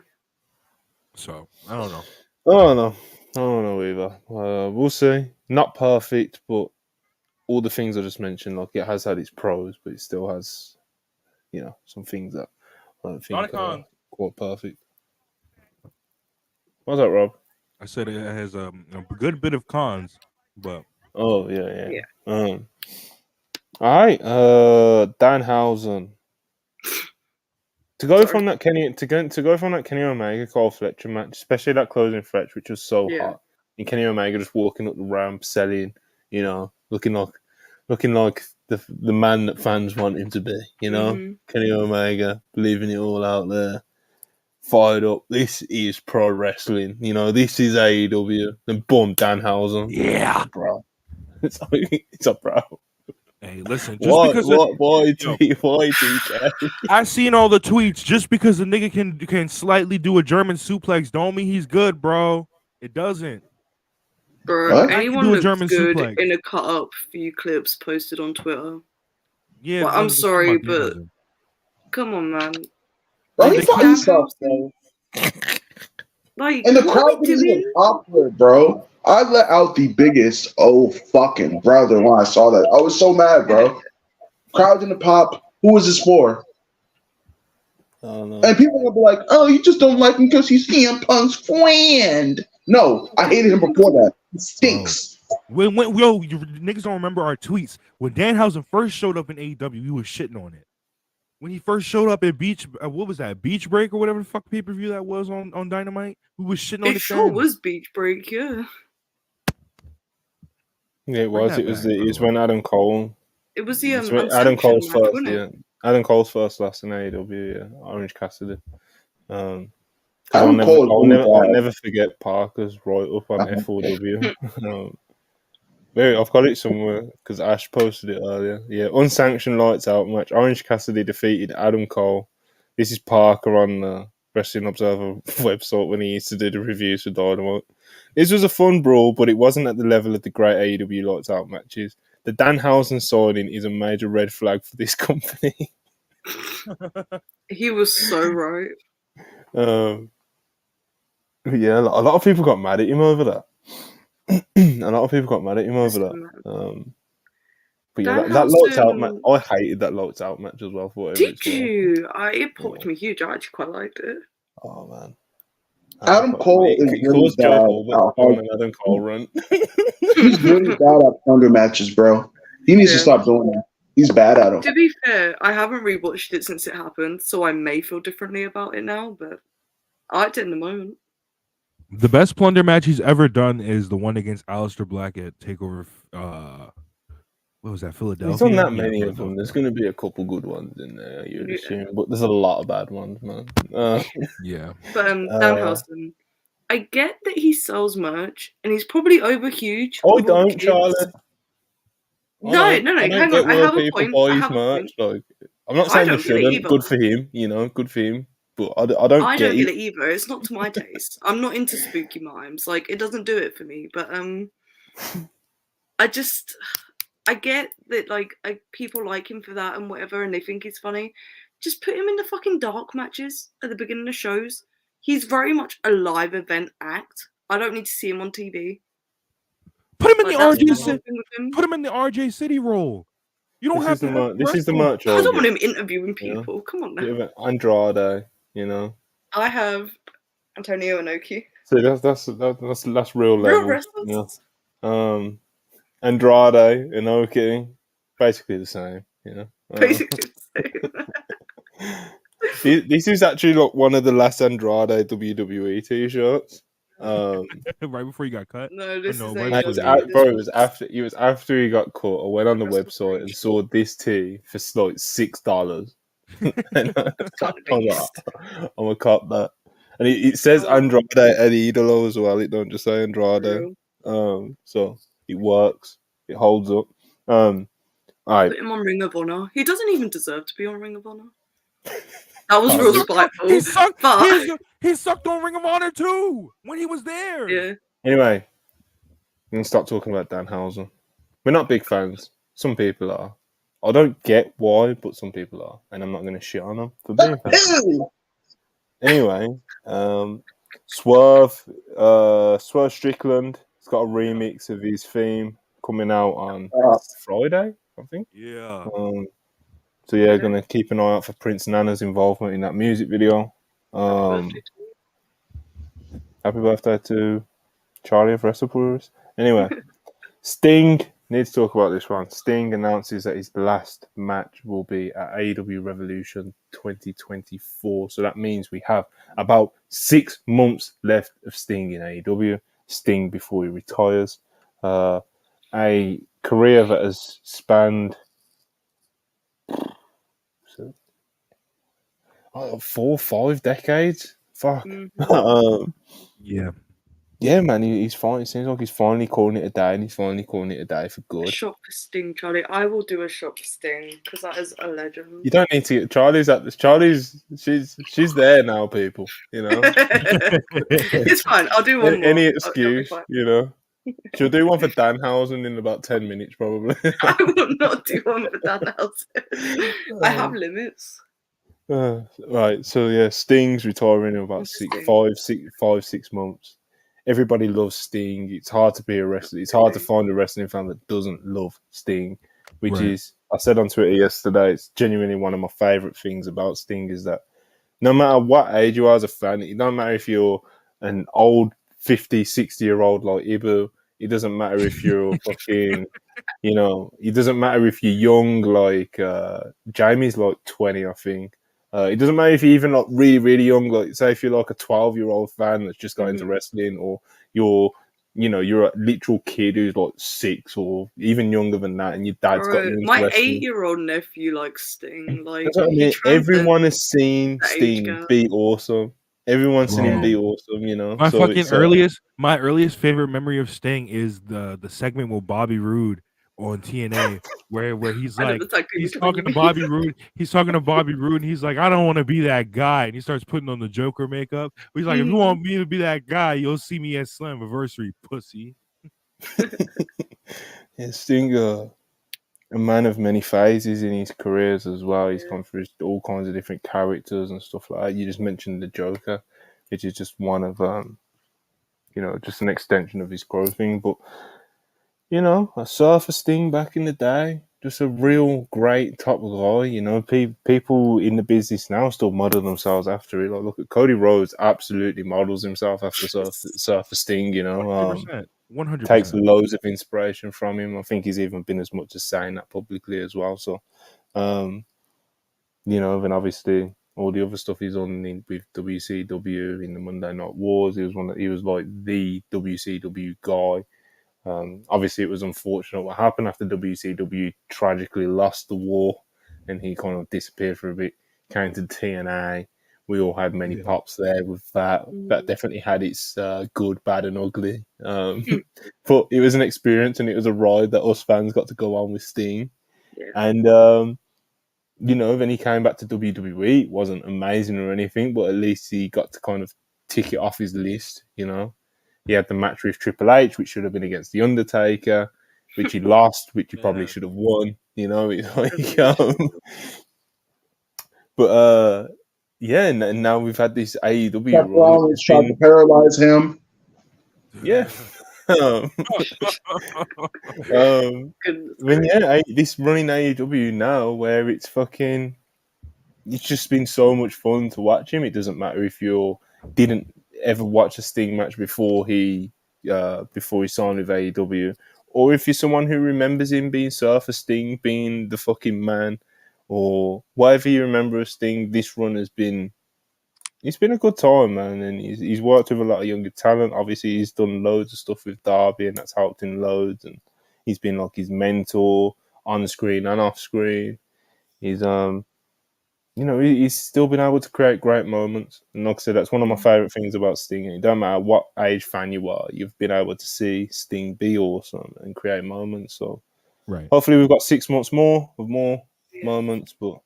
So I don't know. I don't know either. We'll see. Not perfect, but all the things I just mentioned, like, it has had its pros, but it still has, you know, some things that I don't think are quite perfect. What's that, Rob? I said it has a good bit of cons, but yeah. All right, Danhausen. To go from that Kenny Omega Cole Fletcher match, especially that closing Fletcher, which was so hot, and Kenny Omega just walking up the ramp, selling, you know, looking like the man that fans want him to be, you know, Kenny Omega, leaving it all out there, fired up. This is pro wrestling, you know. This is AEW. Then boom, Danhausen, bro. It's a bro. Hey, listen, just why do you care? I seen all the tweets. Just because a nigga can slightly do a German suplex don't mean he's good, bro. It doesn't. Bro, anyone looks good in a cut up few clips posted on Twitter. Yeah, well, I'm sorry, but come on, man. Bro, he fought himself, bro. Like, and the crowd was even awkward, bro. I let out the biggest fucking brother when I saw that. I was so mad, bro. Crowd didn't pop. Who was this for? I don't know. And people will be like, "Oh, you just don't like him because he's CM Punk's friend." No, I hated him before that. He stinks. You niggas don't remember our tweets. When Danhausen first showed up in AEW, we was shitting on it. When he first showed up at what was that, Beach Break or whatever the fuck pay-per-view that was on Dynamite? We was shitting on it. It sure was Beach Break, yeah. Yeah, it was. It was when Adam Cole. It was the Adam Cole's first. Yeah, Adam Cole's first loss in AEW. Yeah, Orange Cassidy. I'll never forget Parker's right up on F4W. I've got it somewhere because Ash posted it earlier. Yeah, unsanctioned lights out match. Orange Cassidy defeated Adam Cole. This is Parker on the Wrestling Observer website when he used to do the reviews for Dynamite. This was a fun brawl, but it wasn't at the level of the great AEW lights out matches. The Danhausen signing is a major red flag for this company. He was so right. Yeah, a lot of people got mad at him over that. But yeah, that lights out match. I hated that lights out match as well. For did you? It popped me huge. I actually quite liked it. Oh man, Adam Cole is He really caused bad. Joe Hulbert to go on an Adam Cole run. He's really bad at plunder matches, bro. He needs to stop doing that. He's bad at them. To be fair, I haven't rewatched it since it happened, so I may feel differently about it now, but I liked it in the moment. The best plunder match he's ever done is the one against Aleister Black at Takeover. What was that? Philadelphia. He's done that many of them. There's going to be a couple good ones in there, you'd assume, but there's a lot of bad ones, man. Yeah. But Danhausen, I get that he sells merch and he's probably over huge. I don't, Charlie. No. Hang on. I have a point. Merch. Like, I'm not saying they shouldn't. Good for him, good for him. But I don't get it either. It's not to my taste. I'm not into spooky mimes. Like, it doesn't do it for me. But I get that like people like him for that and whatever, and they think he's funny. Just put him in the fucking dark matches at the beginning of shows. He's very much a live event act. I don't need to see him on TV. Put him in the RJ City. Put him in the RJ City role. You don't have to. This is the merch. I don't want him interviewing people. Come on now. Andrade, I have Antonio Inoki. So that's real level. Real wrestlers. Yeah. Andrade, Inoki, basically the same. Basically the same. This is actually like one of the last Andrade WWE t-shirts. Right before he got cut. No, this is it was after he got cut. I went on the website and saw this tee for like $6. And I'm gonna cop that. And it says Andrade Eddie Idolo as well. It don't just say Andrade. So it works. It holds up. All right. Put him on Ring of Honor. He doesn't even deserve to be on Ring of Honor. That was real spiteful. He sucked on Ring of Honor too when he was there. Yeah. Anyway, we're gonna stop talking about Danhausen. We're not big fans. Some people are. I don't get why, but some people are, and I'm not gonna shit on them for being fans. Anyway, Swerve Strickland. He's got a remix of his theme coming out on Friday, I think. Yeah. So yeah, gonna keep an eye out for Prince Nana's involvement in that music video. Happy birthday to Charlie of WrestlePurists. Anyway, Sting, need to talk about this one. Sting announces that his last match will be at AEW Revolution 2024. So that means we have about 6 months left of Sting in AEW. Sting before he retires. A career that has spanned 4 or 5 decades. Fuck. Yeah, man, he's fine. It seems like he's finally calling it a day, and he's finally calling it a day for good. A shot for Sting, Charlie. I will do a shot for Sting because that is a legend. You don't need to get Charlie's at this. She's there now, people. It's fine. I'll do one. Any excuse, She'll do one for Danhausen in about 10 minutes, probably. I will not do one for Danhausen. I have limits. Right, so yeah, Sting's retiring in about 6 months. Everybody loves Sting. It's hard to be a wrestler. It's hard to find a wrestling fan that doesn't love Sting, which is, I said on Twitter yesterday, it's genuinely one of my favourite things about Sting is that no matter what age you are as a fan, it don't matter if you're an old 50, 60-year-old like Ibu, it doesn't matter if you're fucking, it doesn't matter if you're young like Jamie's like 20, I think. It doesn't matter if you're even like really, really young, like say if you're like a 12-year-old fan that's just got into wrestling, or you're a literal kid who's like 6 or even younger than that, and your dad's got you into my wrestling. 8-year-old nephew likes Sting. Like that's what I mean. Everyone has seen Sting be awesome. Everyone's seen him be awesome, My earliest favorite memory of Sting is the segment with Bobby Roode on TNA where he's like he's talking to Bobby Roode and he's like, I don't want to be that guy, and he starts putting on the Joker makeup. He's like, if you want me to be that guy, you'll see me at Slammiversary, pussy. Yeah, Sting, a man of many phases in his careers as well. He's gone through all kinds of different characters and stuff like that. You just mentioned the Joker, which is just one of just an extension of his growth thing, but I saw for Sting back in the day. just a real great top guy. You know, people in the business now still model themselves after it. Like, look at Cody Rhodes, absolutely models himself after Surfer Sting. You know, 100%. takes loads of inspiration from him. I think he's even been as much as saying that publicly as well. So, you know, and obviously all the other stuff he's done with WCW in the Monday Night Wars. He was like the WCW guy. Obviously, it was unfortunate what happened after WCW tragically lost the war, and he kind of disappeared for a bit. Came to TNA. We all had many pops there with that. That definitely had its good, bad, and ugly. But it was an experience, and it was a ride that us fans got to go on with Sting. Yeah. And you know, then he came back to WWE. It wasn't amazing or anything, but at least he got to kind of tick it off his list. You know. He had the match with Triple H, which should have been against The Undertaker, which he lost, which he probably should have won. You know, it's like, but yeah, and now we've had this AEW. Seth Rollins tried to paralyze him. Yeah. This running AEW now, where it's just been so much fun to watch him. It doesn't matter if you didn't ever watch a Sting match before he signed with AEW, or if you're someone who remembers him being Surfer Sting, being the fucking man, or whatever you remember of Sting. This run it's been a good time, man, and he's worked with a lot of younger talent. Obviously, he's done loads of stuff with Darby, and that's helped him loads. And he's been like his mentor on screen and off screen. He's he's still been able to create great moments. And like I said, that's one of my favourite things about Sting. It don't matter what age fan you are, you've been able to see Sting be awesome and create moments. So hopefully we've got 6 months more of more moments. But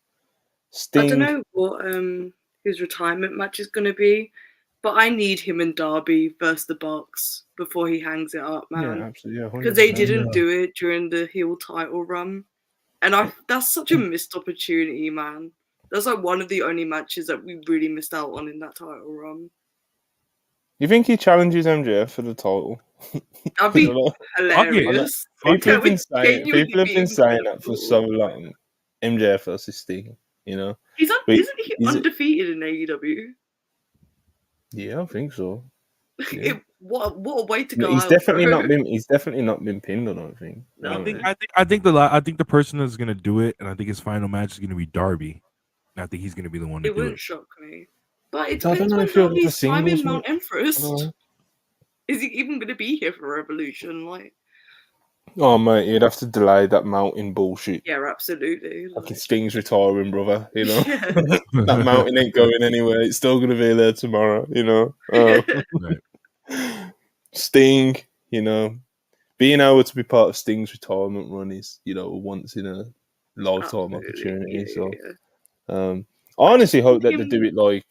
Sting, I don't know what his retirement match is going to be, but I need him and Darby versus the Bucks before he hangs it up, man. Yeah, absolutely. Because they didn't do it during the heel title run. And that's such a missed opportunity, man. That's like one of the only matches that we really missed out on in that title run. You think he challenges MJF for the title? That'd be hilarious. People have been saying that for so long. MJF versus Sting, you know. Isn't he undefeated in AEW? Yeah, I think so. Yeah. What a way to go! He's definitely not been pinned. I don't think. No, I think the person that's gonna do it, and I think his final match is gonna be Darby. And I think he's gonna be the one to do it. It wouldn't shock me, but it depends on Darby's time in Mount Everest. Is he even gonna be here for Revolution? Like, oh mate, you'd have to delay that mountain bullshit. Yeah, absolutely. Like Sting's retiring, brother. You know, that mountain ain't going anywhere. It's still gonna be there tomorrow. You know. Sting, you know, being able to be part of Sting's retirement run is, you know, a once in a lifetime opportunity. I honestly hope that they do it like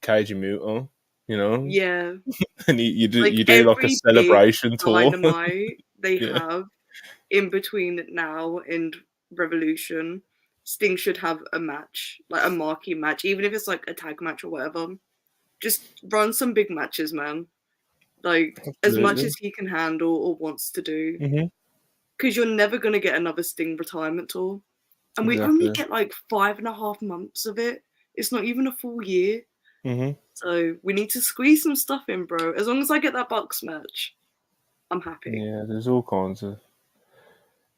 Keiji Muto, you know. Yeah. And you do like a celebration tour. Dynamite they have in between now and Revolution. Sting should have a match, like a marquee match, even if it's like a tag match or whatever. Just run some big matches, man. Like, as much as he can handle or wants to do. Because you're never going to get another Sting retirement tour. And we only get like 5.5 months of it. It's not even a full year. So we need to squeeze some stuff in, bro. As long as I get that Bucks match, I'm happy. Yeah, there's all kinds of...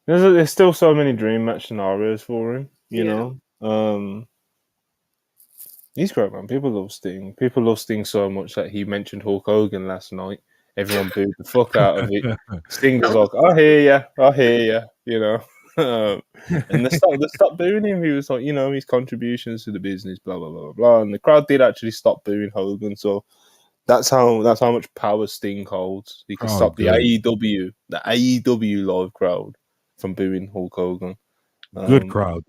There's still so many dream match scenarios for him, you know? He's great, man. People love Sting. People love Sting so much that he mentioned Hulk Hogan last night. Everyone booed the fuck out of it. Sting was like, I hear ya, you know. And they stopped booing him. He was like, you know, his contributions to the business, blah, blah, blah, blah, blah. And the crowd did actually stop booing Hogan. So that's how much power Sting holds. He can stop the AEW live crowd from booing Hulk Hogan. Good crowd.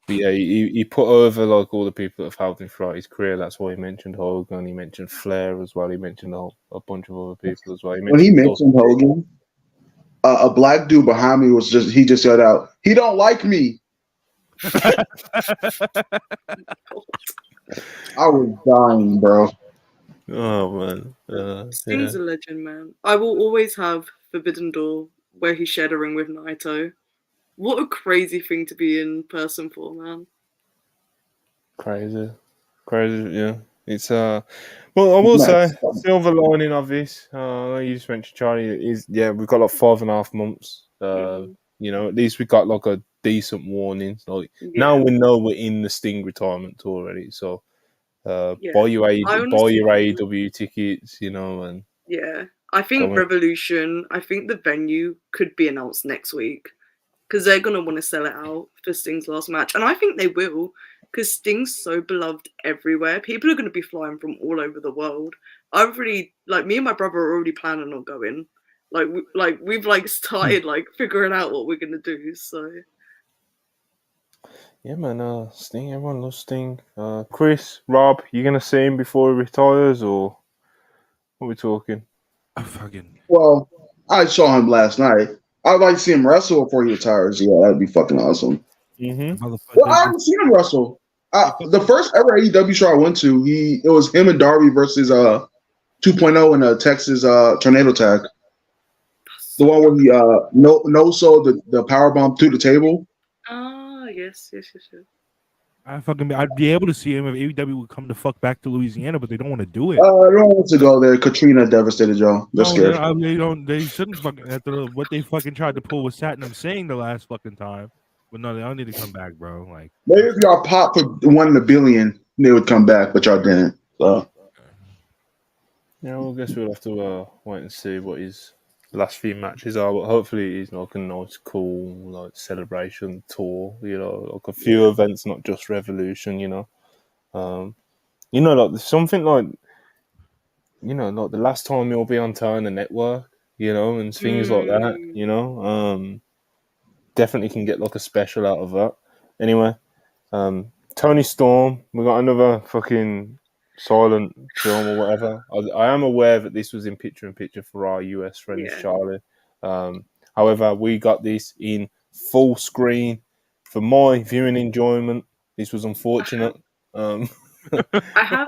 But yeah, he put over like all the people that have helped him throughout his career. That's why he mentioned Hogan. He mentioned Flair as well. He mentioned a bunch of other people as well. When he mentioned Hogan, a black dude behind me just yelled out, "He don't like me." I was dying, bro. Oh man, Sting's a legend, man. I will always have Forbidden Door where he shared a ring with Naito. What a crazy thing to be in person for, man. Crazy, yeah. It's well, I will say silver lining of this. You just mentioned Charlie is we've got like 5.5 months. You know, at least we got like a decent warning. Like now we know we're in the Sting retirement tour already. So buy your AEW tickets, you know, and I think Revolution. I think the venue could be announced next week because they're gonna want to sell it out for Sting's last match, and I think they will. Because Sting's so beloved everywhere. People are going to be flying from all over the world. I've really, me and my brother are already planning on going. We've started figuring out what we're going to do. So yeah, man. Sting, everyone loves Sting. Chris, Rob, you going to see him before he retires, or what are we talking? Well, I saw him last night. I'd like to see him wrestle before he retires. Yeah, that'd be fucking awesome. Mm-hmm. Well, I haven't seen him wrestle. The first ever AEW show I went to, it was him and Darby versus 2.0 in a Texas tornado tag. The one where he no sold the power bomb through the table. Ah, yes. I'd be able to see him if AEW would come the fuck back to Louisiana, but they don't want to do it. They don't want to go there. Katrina devastated y'all. They're scared. They don't. They shouldn't fucking. After what they fucking tried to pull with Satnam Singh the last fucking time. But no, they don't need to come back, bro. Like maybe if y'all pop for $1 billion, they would come back, but y'all didn't. So yeah, well, I guess we'll have to wait and see what his last few matches are. But hopefully, he's like a nice, cool celebration tour. You know, like a few events, not just Revolution. You know, something like the last time you'll be on Turner Network. You know, and things like that. You know, definitely can get like a special out of that. Anyway, Tony Storm, we got another fucking silent film or whatever. I am aware that this was in picture for our US friends, Charlie. However, we got this in full screen for my viewing enjoyment. This was unfortunate. I have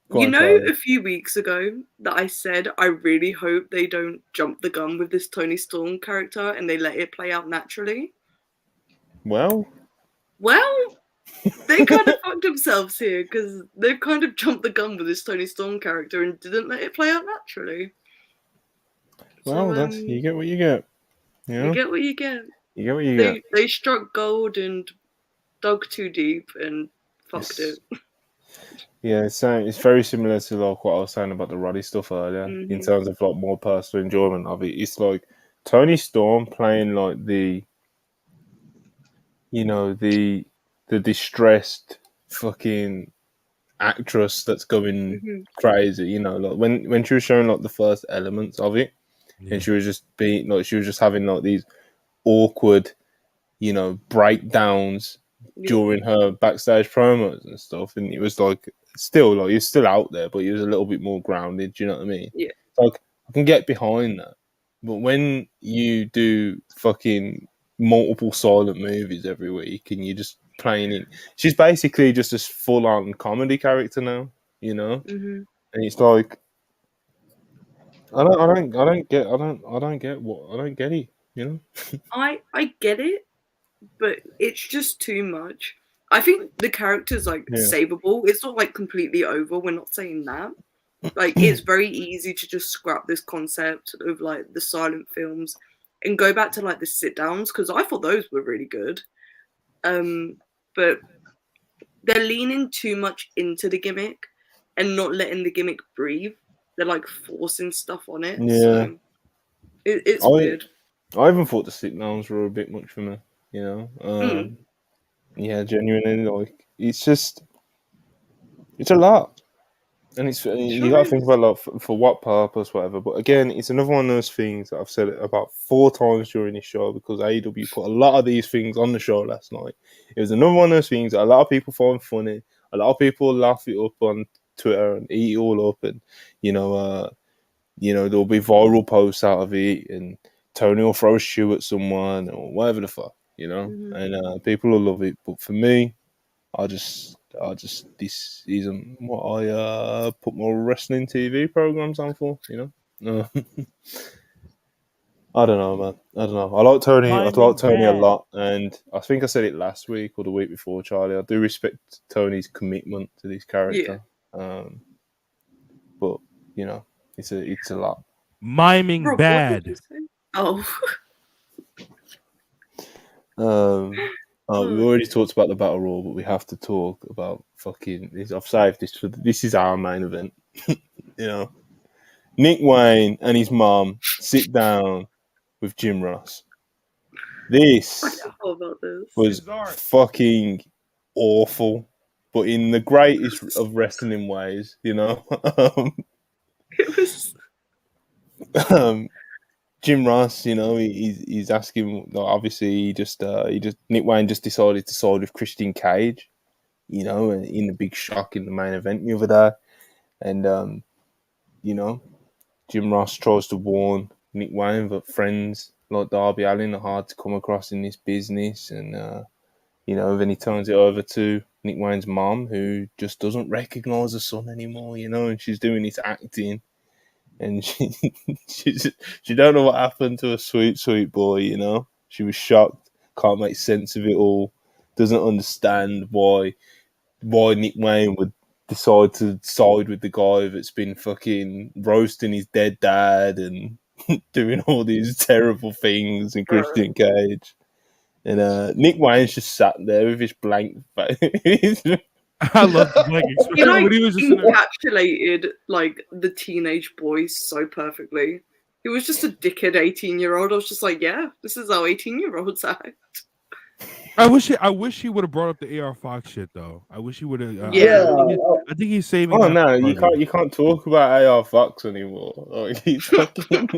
a few weeks ago that I said I really hope they don't jump the gun with this Tony Storm character and they let it play out naturally. Well, they kind of fucked themselves here because they've kind of jumped the gun with this Tony Storm character and didn't let it play out naturally. Well, that's you get what you get. You know? You get what you get. You get what you get. They struck gold and dug too deep and fucked it. Yeah, it's very similar to like what I was saying about the Roddy stuff earlier in terms of like more personal enjoyment of it. It's like Tony Storm playing like the distressed fucking actress that's going crazy. You know, like when she was showing like the first elements of it, and she was just having like these awkward, breakdowns during her backstage promos and stuff, and it was like you're still out there, but he was a little bit more grounded. Do you know what I mean? Yeah. Like I can get behind that, but when you do fucking multiple silent movies every week and you're just playing it, she's basically just a full-on comedy character now. You know, and it's like I don't get it. You know, I get it, but it's just too much. I think the character's savable. It's not completely over. We're not saying that. It's very easy to just scrap this concept of the silent films and go back to the sit downs because I thought those were really good. But they're leaning too much into the gimmick and not letting the gimmick breathe. They're forcing stuff on it. Yeah, so it's weird. I even thought the sit downs were a bit much for me. You know, yeah, genuinely, it's a lot, and you got to think about for what purpose, whatever. But again, it's another one of those things that I've said about 4 times during this show because AEW put a lot of these things on the show last night. It was another one of those things that a lot of people find funny, a lot of people laugh it up on Twitter and eat it all up, and there'll be viral posts out of it, and Tony will throw a shoe at someone or whatever the fuck. And people will love it. But for me, I just this isn't what I put more wrestling TV programs on for. I don't know, man. I don't know. I like Tony. I like Timing Tony a bad. lot, and I think I said it last week or the week before, Charlie. I do respect Tony's commitment to this character, but you know, it's a lot. Miming Rob, what bad. did you say? Oh. We already talked about the Battle Royal, but we have to talk about fucking this. I've saved this for this is our main event. You know, Nick Wayne and his mom sit down with Jim Ross. This was fucking awful, but in the greatest of wrestling ways, you know. It was. Jim Ross, you know, he's asking. Obviously, he just Nick Wayne just decided to side with Christian Cage, you know, in the big shock in the main event the other day, and you know, Jim Ross tries to warn Nick Wayne that friends like Darby Allin are hard to come across in this business, and you know, then he turns it over to Nick Wayne's mom, who just doesn't recognise her son anymore, you know, and she's doing this acting. And she don't know what happened to a sweet boy, you know. She was shocked, can't make sense of it all, doesn't understand why Nick Wayne would decide to side with the guy that's been fucking roasting his dead dad and doing all these terrible things in Christian Cage. And Nick Wayne's just sat there with his blank face. I love the blank expression when he was just encapsulated like the teenage boys so perfectly. He was just a dickhead 18-year-old. I was just like, yeah, this is how 18-year-olds act. I wish he would have brought up the AR Fox shit though. I wish he would have. I think he's saving. Oh no, you can't talk about AR Fox anymore. Like, he's fucking.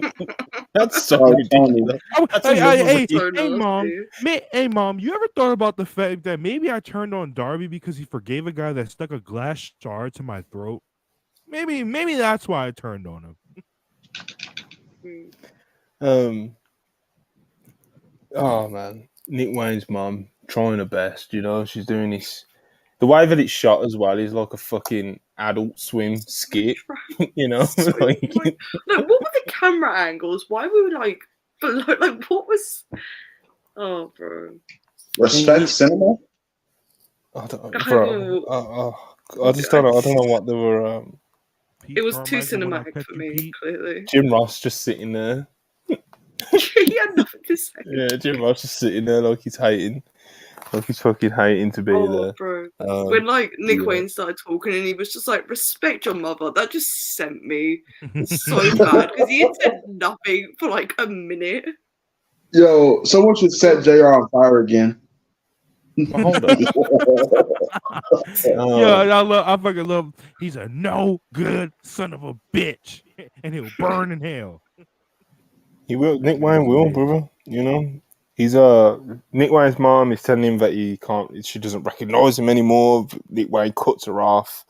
That's so ridiculous. Hey mom, you ever thought about the fact that maybe I turned on Darby because he forgave a guy that stuck a glass jar to my throat? Maybe that's why I turned on him. Oh man. Nick Wayne's mom trying her best, you know. She's doing this. The way that it's shot as well is like a fucking Adult Swim skit, you know. Like, what were the camera angles? Why were we like below? Like, what was? Oh, bro. Respect cinema. I don't, bro. I just don't know. I don't know what they were. It was too cinematic for me. Clearly, Jim Ross just sitting there. He had nothing to say. Yeah, Jim Ross just sitting there like he's hating. Like he's fucking hating to be there. Bro. When like Nick Wayne started talking and he was just like, respect your mother, that just sent me so bad because he had said nothing for like a minute. Yo, someone should set JR on fire again. Hold on. I fucking love. He's a no good son of a bitch, and he'll burn in hell. He will. Nick Wayne will, brother. You know, he's Nick Wayne's mom is telling him that he can't. She doesn't recognize him anymore. Nick Wayne cuts her off.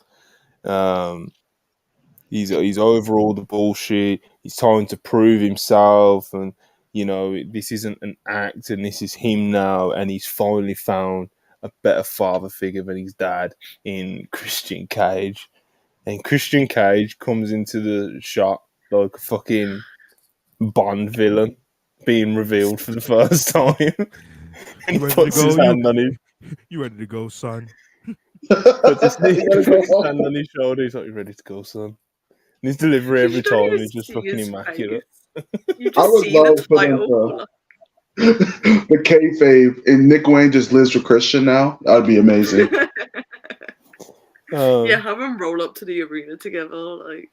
He's over all the bullshit. He's trying to prove himself, and you know this isn't an act, and this is him now. And he's finally found a better father figure than his dad in Christian Cage. And Christian Cage comes into the shot like a fucking Bond villain being revealed for the first time. And he puts his hand on him. You ready to go, son? Puts his hand on his shoulder. He's like, you ready to go, son? And his delivery every time is just fucking immaculate. I would love for them the kayfabe, and Nick Wayne just lives for Christian now. That'd be amazing. Yeah, have them roll up to the arena together, like.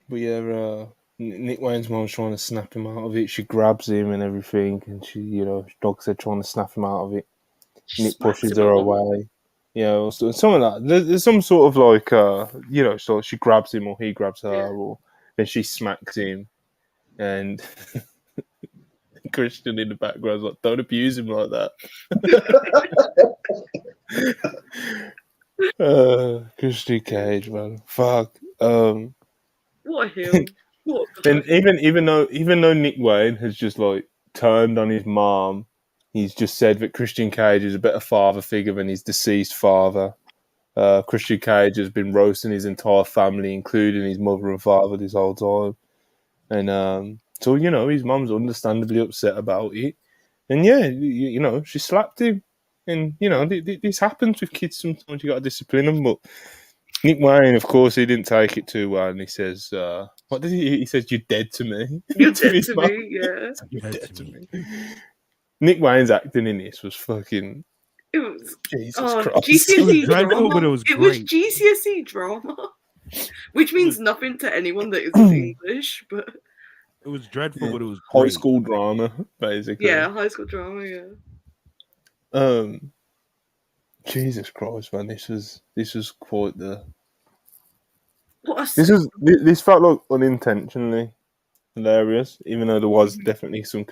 But yeah, Nick Wayne's mom's trying to snap him out of it. She grabs him and everything, and she, you know, Dog said trying to snap him out of it. Nick pushes her away. Yeah, so something like that. There's some sort of like, you know, so she grabs him or he grabs her, or then she smacks him, and Christian in the background's like, "Don't abuse him like that." Christian Cage, man, fuck. What him? What? And even though Nick Wayne has just like turned on his mom, he's just said that Christian Cage is a better father figure than his deceased father. Christian Cage has been roasting his entire family, including his mother and father, this whole time. And so, his mum's understandably upset about it. And yeah, she slapped him. And, this happens with kids sometimes. You got to discipline them. But Nick Wayne, of course, he didn't take it too well. And he says, what did he says, "You're dead to me." You're dead to me, yeah. You're dead to me. Nick Wayne's acting in this was fucking... It was Jesus Christ. GCSE dreadful, drama. but it was It was great. GCSE drama, which means nothing to anyone that isn't English. But It was dreadful, but it was high great. school drama, basically. yeah, high school drama. Yeah. Jesus Christ, man! This was quite the... What This felt like unintentionally hilarious, even though there was definitely some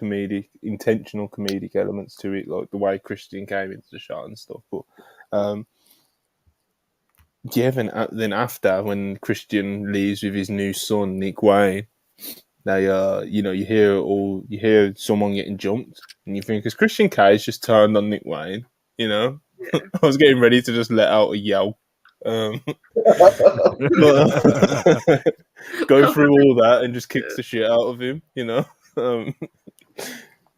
intentional comedic elements to it, like the way Christian came into the shot and stuff. But then after, when Christian leaves with his new son Nick Wayne, they you hear someone getting jumped, and you think, because Christian Cage just turned on Nick Wayne, Yeah. I was getting ready to just let out a yell. But, go through all that and just kicks the shit out of him,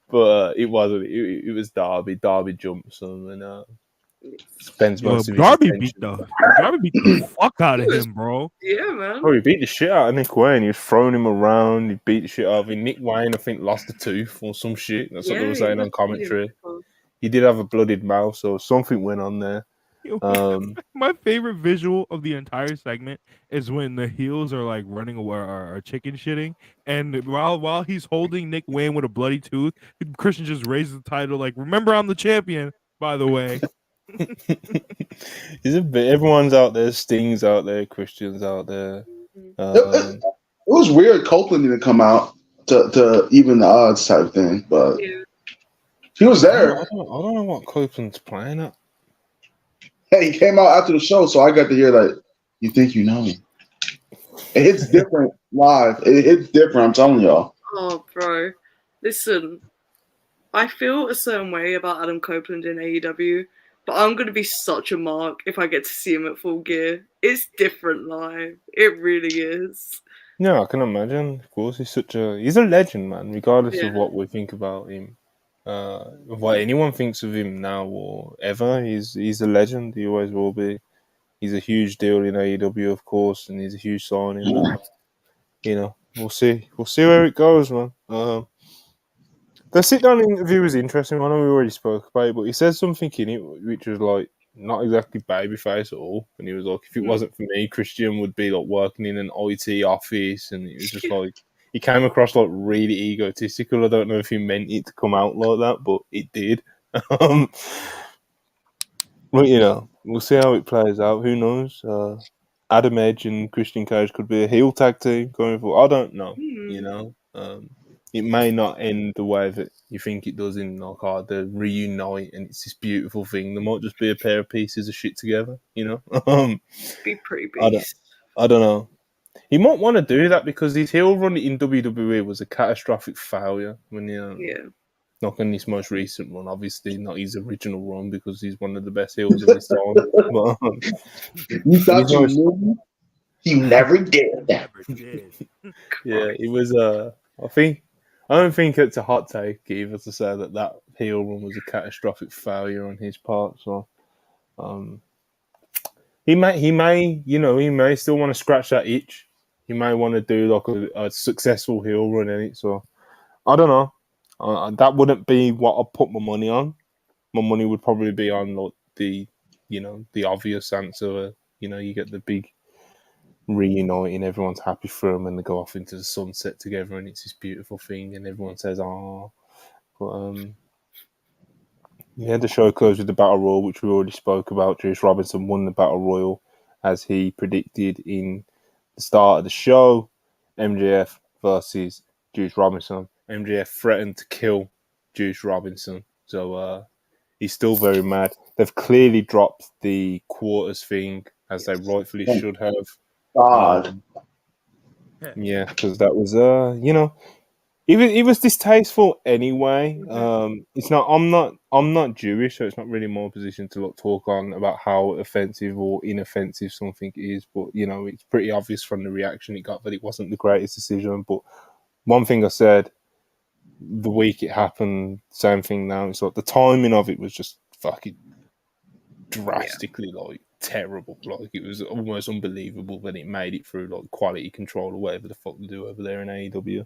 but it wasn't. It was Darby. Darby jumps him and spends most of his Darby attention. beat the fuck out of him, bro. Yeah, man. Oh, he beat the shit out of Nick Wayne. He was throwing him around. He beat the shit out of him. Nick Wayne, I think, lost a tooth or some shit. That's what they were saying on commentary. He did have a bloodied mouth, so something went on there. My favorite visual of the entire segment is when the heels are like running away or chicken shitting, and while he's holding Nick Wayne with a bloody tooth, Christian just raises the title like, "Remember, I'm the champion." By the way, everyone's out there. Sting's out there. Christian's out there. It was weird. Copeland didn't come out to even the odds type thing, but he was there. I don't know what Copeland's playing at. Hey, he came out after the show, so I got to hear that. You think you know me? It's different live. It's different. I'm telling y'all. Oh, bro, listen. I feel a certain way about Adam Copeland in AEW, but I'm gonna be such a mark if I get to see him at Full Gear. It's different live. It really is. Yeah, I can imagine. Of course, he's a legend, man. Regardless of what we think about him, what anyone thinks of him now or ever, he's a legend. He always will be. He's a huge deal in AEW, of course, and he's a huge signing. We'll see where it goes, man. The sit-down interview was interesting. I know we already spoke about it, but he said something in it which was like not exactly babyface at all. And he was like, if it wasn't for me, Christian would be like working in an IT office, and it was just like he came across like really egotistical. I don't know if he meant it to come out like that, but it did. But we'll see how it plays out. Who knows? Adam Edge and Christian Cage could be a heel tag team going forward. I don't know. It may not end the way that you think it does in like the reunite, and it's this beautiful thing. There might just be a pair of pieces of shit together. Be pretty beast. I don't know. He might want to do that because his heel run in WWE was a catastrophic failure. When not on his most recent run, obviously not his original run because he's one of the best heels of his time. But, you thought you knew? You never did. Yeah, it was. I don't think it's a hot take either to say that heel run was a catastrophic failure on his part. So, he may still want to scratch that itch. He may want to do like a successful heel run in it. So, I don't know. That wouldn't be what I put my money on. My money would probably be on like the obvious answer. You get the big reuniting, everyone's happy for them, and they go off into the sunset together, and it's this beautiful thing, and everyone says, "Oh." But the show closed with the Battle Royal, which we already spoke about. Juice Robinson won the Battle Royal as he predicted in the start of the show. MJF versus Juice Robinson. MJF threatened to kill Juice Robinson, so he's still very mad. They've clearly dropped the quarters thing, as they rightfully should have. God. Yeah, because that was, It was distasteful anyway. It's not. I'm not Jewish, so it's not really my position to talk on about how offensive or inoffensive something is. But it's pretty obvious from the reaction it got that it wasn't the greatest decision. But one thing I said the week it happened, same thing now. It's like the timing of it was just fucking drastically terrible. Like it was almost unbelievable that it made it through like quality control or whatever the fuck they do over there in AEW.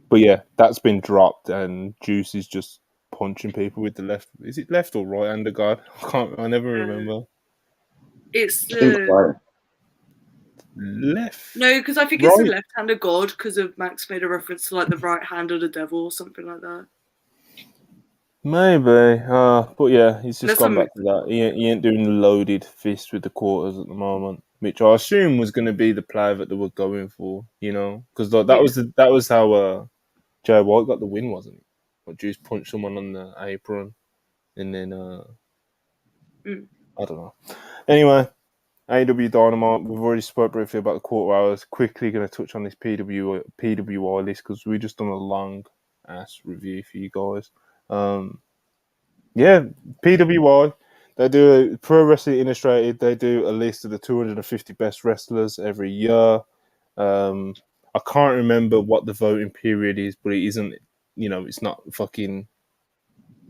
But yeah, that's been dropped, and Juice is just punching people with the left. Is it left or right hander guard? I never remember. It's the left. No, because I think it's the left-handed god because of Max made a reference to like the right hand of the devil or something like that. Maybe, but yeah, he's just gone back to that. He ain't doing the loaded fist with the quarters at the moment, which I assume was going to be the play that they were going for, because that was how Jay White got the win, wasn't it? Like Juice punched someone on the apron, and then I don't know. Anyway, AEW Dynamite. We've already spoke briefly about the quarter hours. Quickly going to touch on this PWI list because we just done a long ass review for you guys. Yeah, PWI. They do Pro Wrestling Illustrated. They do a list of the 250 best wrestlers every year. I can't remember what the voting period is, but it isn't. It's not fucking.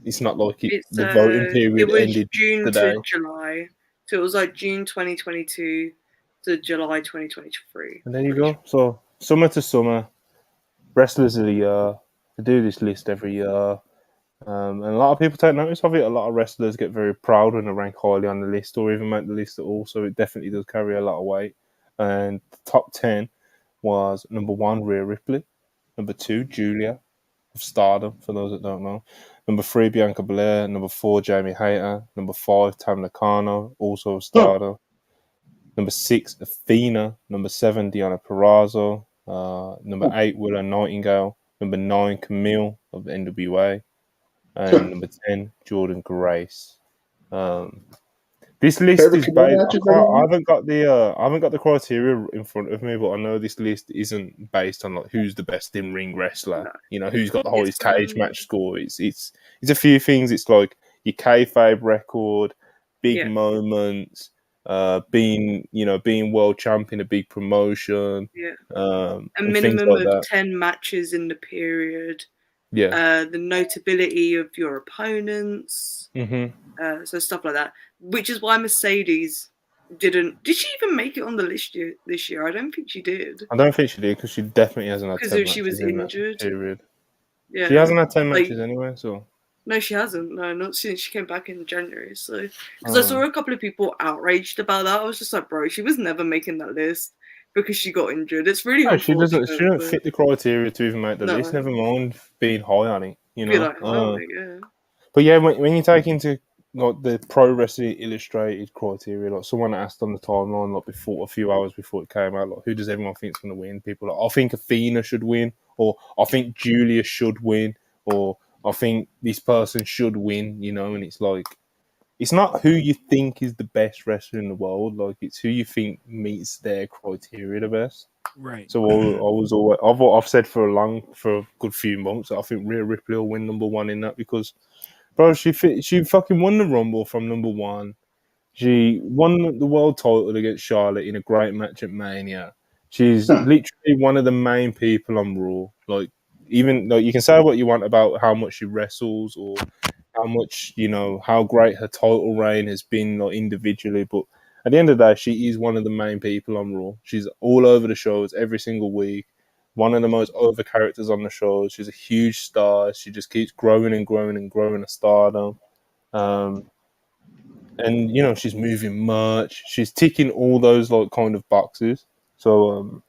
It's not like the voting period ended June today. to July, so it was like June 2022 to July 2023. And there you go. So summer to summer, wrestlers of the year. They do this list every year. And a lot of people take notice of it. A lot of wrestlers get very proud when they rank highly on the list or even make the list at all. So it definitely does carry a lot of weight. And the top 10 was number 1, Rhea Ripley. Number 2, Julia of Stardom, for those that don't know. Number 3, Bianca Belair. Number 4, Jamie Hayter. Number 5, Tam Nakano, also of Stardom. Number 6, Athena. Number 7, Deonna Purrazzo. Number 8, Willow Nightingale. Number 9, Camille of the NWA. And number 10, Jordan Grace. This list is based. I haven't got the criteria in front of me, but I know this list isn't based on like who's the best in ring wrestler. Who's got the highest cage match score. It's a few things. It's like your kayfabe record, big moments, being world champion, a big promotion. A minimum of 10 matches in the period. The notability of your opponents, so stuff like that. Which is why Mercedes did she even make it on the list this year? I don't think she did. I don't think she did because she definitely hasn't had 10 matches. Because she was injured. Period. Yeah, she hasn't had 10 matches anyway. So no, she hasn't. No, not since she came back in January. So because I saw a couple of people outraged about that, I was just like, bro, she was never making that list. Because she got injured. It's really she doesn't fit the criteria to even make the list. Never mind being high on it, But yeah, when you take into like the Pro Wrestling Illustrated criteria, like someone asked on the timeline, like a few hours before it came out, like who does everyone think's going to win? People are like, I think Athena should win, or I think Julia should win, or I think this person should win. And it's like. It's not who you think is the best wrestler in the world. Like it's who you think meets their criteria the best. Right. So I've said for a good few months that I think Rhea Ripley will win number 1 in that because, bro, she fucking won the Rumble from number 1. She won the world title against Charlotte in a great match at Mania. She's literally one of the main people on Raw. Like even like you can say what you want about how much she wrestles or. How much, how great her title reign has been like, individually. But at the end of the day, she is one of the main people on Raw. She's all over the shows every single week. One of the most over characters on the shows. She's a huge star. She just keeps growing and growing and growing a stardom. And, she's moving merch. She's ticking all those like kind of boxes. So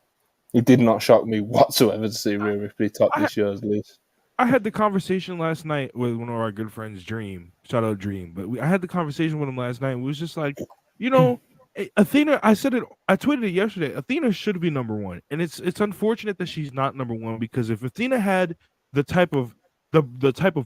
it did not shock me whatsoever to see Rhea Ripley top this year's list. I had the conversation last night with one of our good friends, Dream. Shout out Dream. But I had the conversation with him last night. And we was just like, Athena. I tweeted it yesterday. Athena should be number 1, and it's unfortunate that she's not number 1 because if Athena had the type of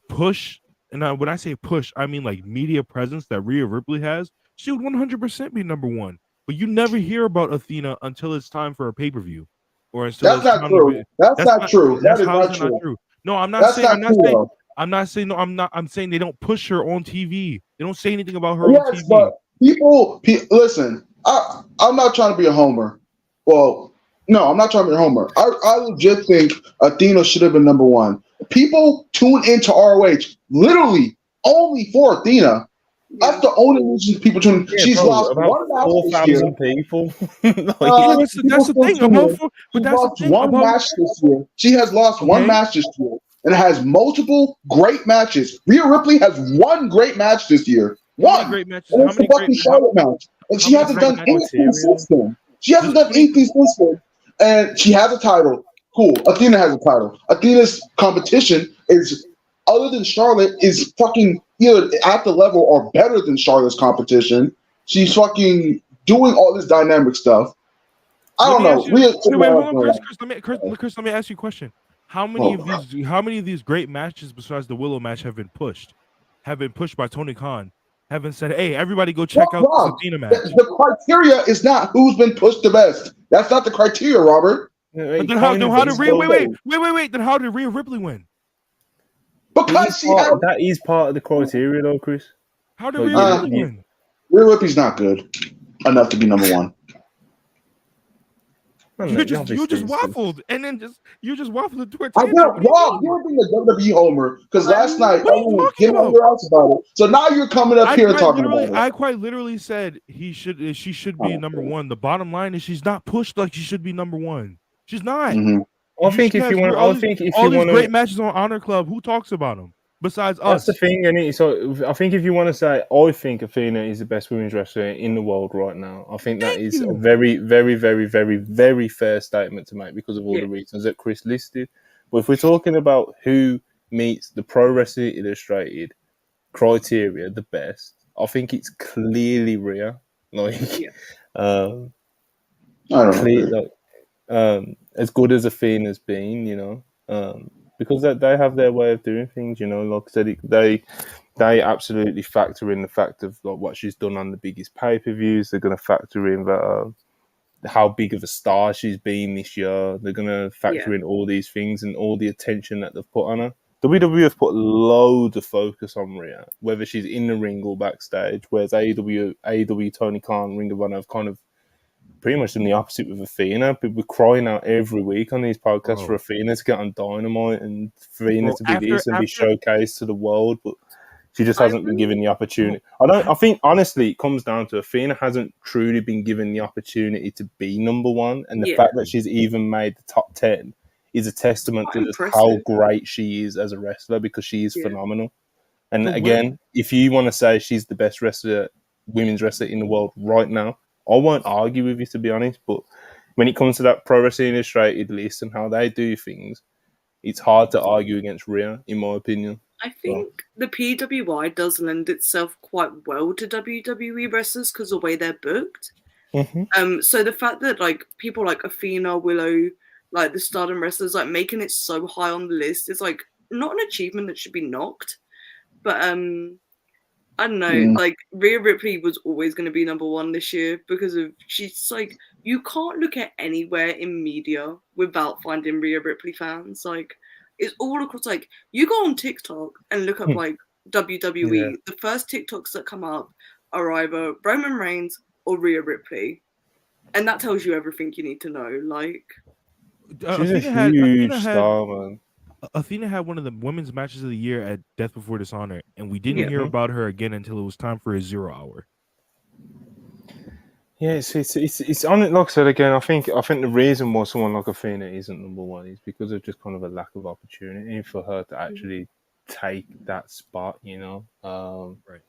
push, and when I say push, I mean like media presence that Rhea Ripley has, she would 100% be number 1. But you never hear about Athena until it's time for a pay-per-view. or until That's it's not time true. to. That's not true. That is How not is that not true. true? No, I'm not That's saying. not I'm not true, saying. though. I'm not saying. No, I'm not. I'm saying they don't push her on TV. They don't say anything about her on Yes, TV. but listen. I'm not trying to be a homer. Well, no, I'm not trying to be a homer. I legit think Athena should have been number one. People tune into ROH literally only for Athena. Yeah. That's the only reason people tune. Yeah, She's bro, lost about one match this 4,000 year. people. Yeah, that's People the still thing tune about. in. But She's that's the lost thing one about. match this year. She has lost one Okay. match this year and has multiple great matches. Rhea Ripley has one great match this year. How many One. great matches? And How it's the many great? fucking Charlotte match. And how she many hasn't great done matches? anything since then. She hasn't There's done anything since then. And she has a title. Cool. Athena has a title. Athena's competition is, other than Charlotte, is fucking either at the level or better than Charlotte's competition. She's fucking doing all this dynamic stuff. I don't know. Wait, hold on, Chris. Let me ask you a question. How many of these great matches besides the Willow match have been pushed? Have been pushed by Tony Khan? Have been said, "Hey, everybody, go check out this Athena match." The criteria is not who's been pushed the best. That's not the criteria, Robert. But then how did Rhea? Wait. Then how did Rhea Ripley win? Because that is part of the criteria, though, Chris. How did Rhea Ripley win? Rhea Ripley's not good enough to be number one. You just waffled, and then you just waffled into a I tangent. did wrong. You're being a WWE homer because last night everyone was getting on your ass about it. So now you're coming up here talking about it. I quite literally said she should be number one. The bottom line is she's not pushed like she should be number one. She's not. Mm-hmm. I think if you want, all these great matches on Honor Club, who talks about them besides us? That's the thing, and so I think if you want to say, I think Athena is the best women's wrestler in the world right now. I think that is a very, very, very, very, very fair statement to make because of all the reasons that Chris listed. But if we're talking about who meets the Pro Wrestling Illustrated criteria the best, I think it's clearly Rhea. As good as Athena's been, because they have their way of doing things, like I said, they absolutely factor in the fact of like what she's done on the biggest pay-per-views. They're going to factor in that how big of a star she's been this year. They're going to factor in all these things and all the attention that they've put on her. WWE have put loads of focus on Rhea, whether she's in the ring or backstage, whereas AEW Tony Khan, Ring of Honor have kind of pretty much done the opposite with Athena. People were crying out every week on these podcasts for Athena to get on Dynamite and for Athena to be this and be showcased to the world, but she just hasn't been given the opportunity. I think honestly it comes down to Athena hasn't truly been given the opportunity to be number one, and the fact that she's even made the top 10 is a testament to just how great she is as a wrestler, because she is phenomenal. And again, if you want to say she's the best women's wrestler in the world right now, I won't argue with you, to be honest, but when it comes to that Pro Wrestling Illustrated list and how they do things, it's hard to argue against Rhea, in my opinion. I think the PWI does lend itself quite well to WWE wrestlers because of the way they're booked. Mm-hmm. So the fact that like people like Athena, Willow, like the Stardom wrestlers, like making it so high on the list is like not an achievement that should be knocked, but I don't know, like Rhea Ripley was always going to be number one this year because of she's like, you can't look at anywhere in media without finding Rhea Ripley fans. Like it's all across, like you go on TikTok and look up like WWE, the first TikToks that come up are either Roman Reigns or Rhea Ripley. And that tells you everything you need to know. Like she's a huge star, man. Athena had one of the women's matches of the year at Death Before Dishonor, and we didn't hear about her again until it was time for a 0 hour. Yeah, it's on it. Like I said again, I think the reason why someone like Athena isn't number one is because of just kind of a lack of opportunity for her to actually take that spot. Right.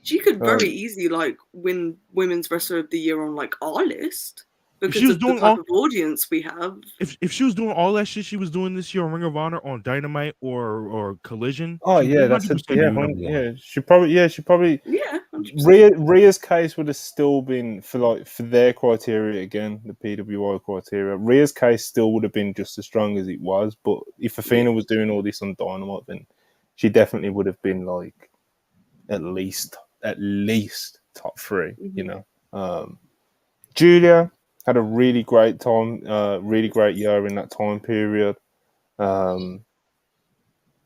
She could very easily like win Women's Wrestler of the Year on like our list. Because of the type of audience we have. If she was doing all that shit she was doing this year on Ring of Honor, on Dynamite or Collision. Oh yeah, She probably. Yeah. Rhea's case would have still been for their criteria again, the PWI criteria. Rhea's case still would have been just as strong as it was, but if Athena was doing all this on Dynamite, then she definitely would have been like at least top 3. Julia, Had a really great time, really great year in that time period.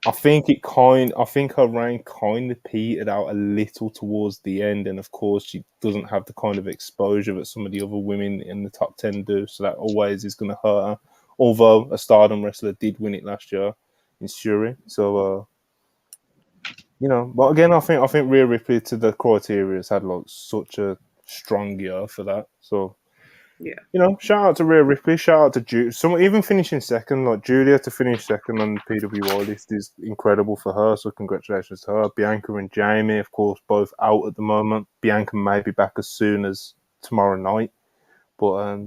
I think her reign kind of petered out a little towards the end, and of course she doesn't have the kind of exposure that some of the other women in the top 10 do, so that always is going to hurt her. Although a Stardom wrestler did win it last year in Shuri, so but again, I think Rhea Ripley to the criteria has had like such a strong year for that, so. Yeah. Shout out to Rhea Ripley, shout out to Julia. Someone even finishing second, like Julia to finish second on the PWI list is incredible for her. So congratulations to her. Bianca and Jamie, of course, both out at the moment. Bianca may be back as soon as tomorrow night, but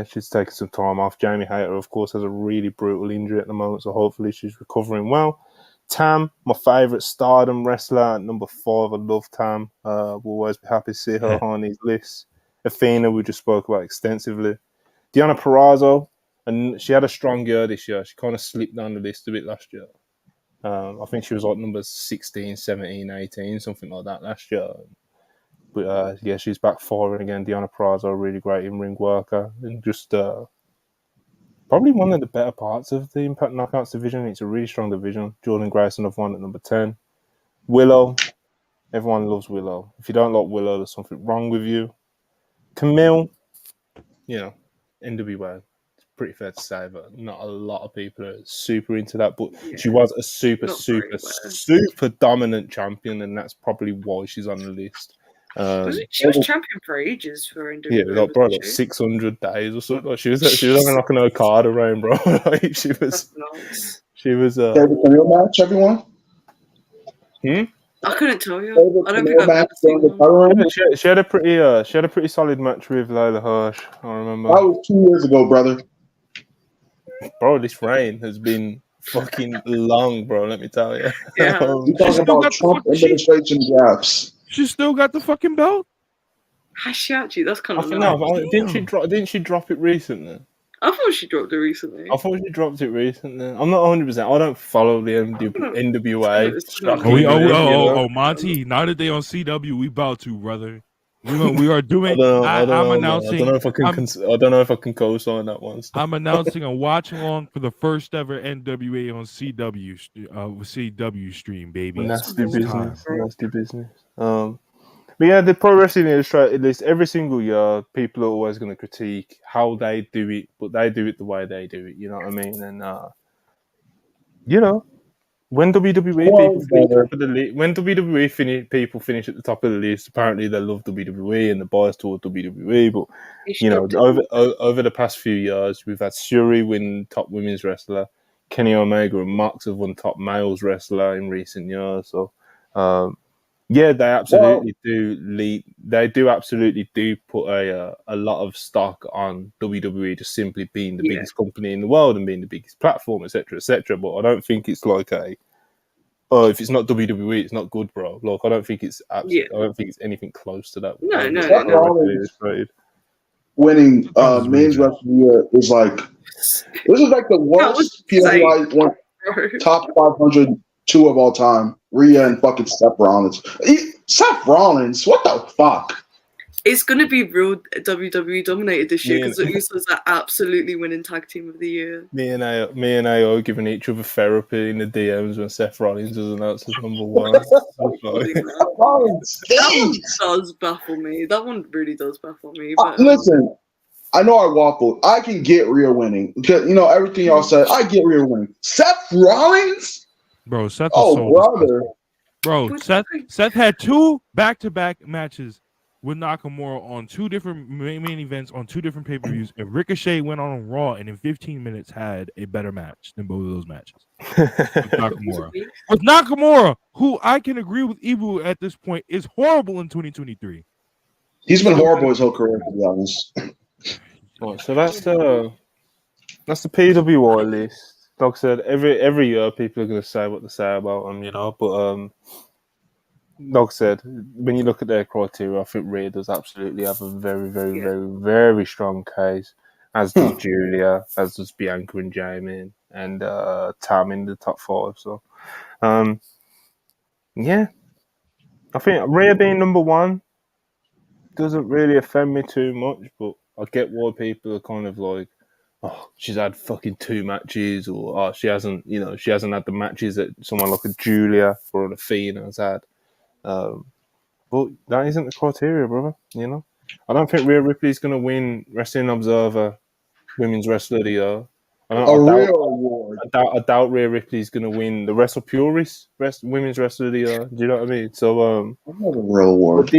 she's taking some time off. Jamie Hayter, of course, has a really brutal injury at the moment, so hopefully she's recovering well. Tam, my favourite Stardom wrestler at number 5. I love Tam. We'll always be happy to see her on these lists. Athena, we just spoke about extensively. Deonna Purrazzo, and she had a strong year this year. She kind of slipped down the list a bit last year. I think she was like number 16, 17, 18, something like that last year. But she's back forward again. Deonna Purrazzo, really great in-ring worker. And just probably one of the better parts of the Impact Knockouts division. It's a really strong division. Jordan Grayson have won at number 10. Willow, everyone loves Willow. If you don't like Willow, there's something wrong with you. Camille, NWA. It's pretty fair to say, but not a lot of people are super into that. But she was a super dominant champion, and that's probably why she's on the list. She was champion for ages for NWA. Yeah, like 600 days or something. Like, she was having like an Okada reign, bro. Like, she was. Favorite Camille match, everyone? I couldn't tell you. I don't think I've ever seen one. She had a pretty solid match with Layla Hirsch. I remember. That was 2 years ago, brother. Bro, this reign has been fucking long, bro. Let me tell you. Yeah. You're talking about Trump administration drafts. She still got the fucking belt. Has she actually? That's kind of didn't she drop it recently? I thought she dropped it recently. I thought she dropped it recently. I'm not 100%. I don't follow the NWA. Monty! Now that they on CW, we about to, brother. We are doing. I'm announcing. I don't know if I can co-sign that one. I'm announcing a watch along for the first ever NWA on CW stream, baby. Nasty business. But yeah, the Pro Wrestling Illustrated list, every single year, people are always going to critique how they do it, but they do it the way they do it, you know what I mean? And, when WWE people finish at the top of the list, apparently they love WWE and the bias toward WWE, but, over the past few years, we've had Shuri win top women's wrestler, Kenny Omega and Mox have won top males wrestler in recent years, so... they absolutely do lead. They do absolutely put a lot of stock on WWE just simply being the biggest company in the world and being the biggest platform, etc., etc. But I don't think it's like if it's not WWE, it's not good, bro. Like I don't think it's I don't think it's anything close to that. No. Winning men's wrestling of the year is like this is like the worst PWI top 502 of all time. Rhea and fucking Seth Rollins. Seth Rollins, what the fuck? It's going to be real WWE dominated this year because the Usos are absolutely winning tag team of the year. Me and AO giving each other therapy in the DMs when Seth Rollins was announced as number 1. That one does baffle me. That one really does baffle me. But, listen, I know I waffled. I can get Rhea winning. Because, everything y'all said, I get Rhea winning. Seth Rollins? Bro, Seth. Brother. Bro, Seth had 2 back-to-back matches with Nakamura on 2 different main events on 2 different pay-per-views, and Ricochet went on Raw and in 15 minutes had a better match than both of those matches. With Nakamura, who I can agree with Ibu at this point is horrible in 2023. He's been horrible his whole career, to be honest. Right, so that's the PWI list. Like I said, every year people are going to say what they say about them, but like I said, when you look at their criteria, I think Rhea does absolutely have a very, very, very, very strong case, as does Julia, as does Bianca and Jamie, and Tam in the top 5. So, I think Rhea being number 1 doesn't really offend me too much, but I get why people are kind of like, oh, she's had fucking 2 matches, or oh, she hasn't had the matches that someone like a Julia or an Athena has had. But that isn't the criteria, brother. You know, I don't think Rhea Ripley's going to win Wrestling Observer Women's Wrestler of the Year. Real award. I doubt Rhea Ripley's going to win the WrestlePurists Women's Wrestler of the Year. Do you know what I mean? So, Another real award.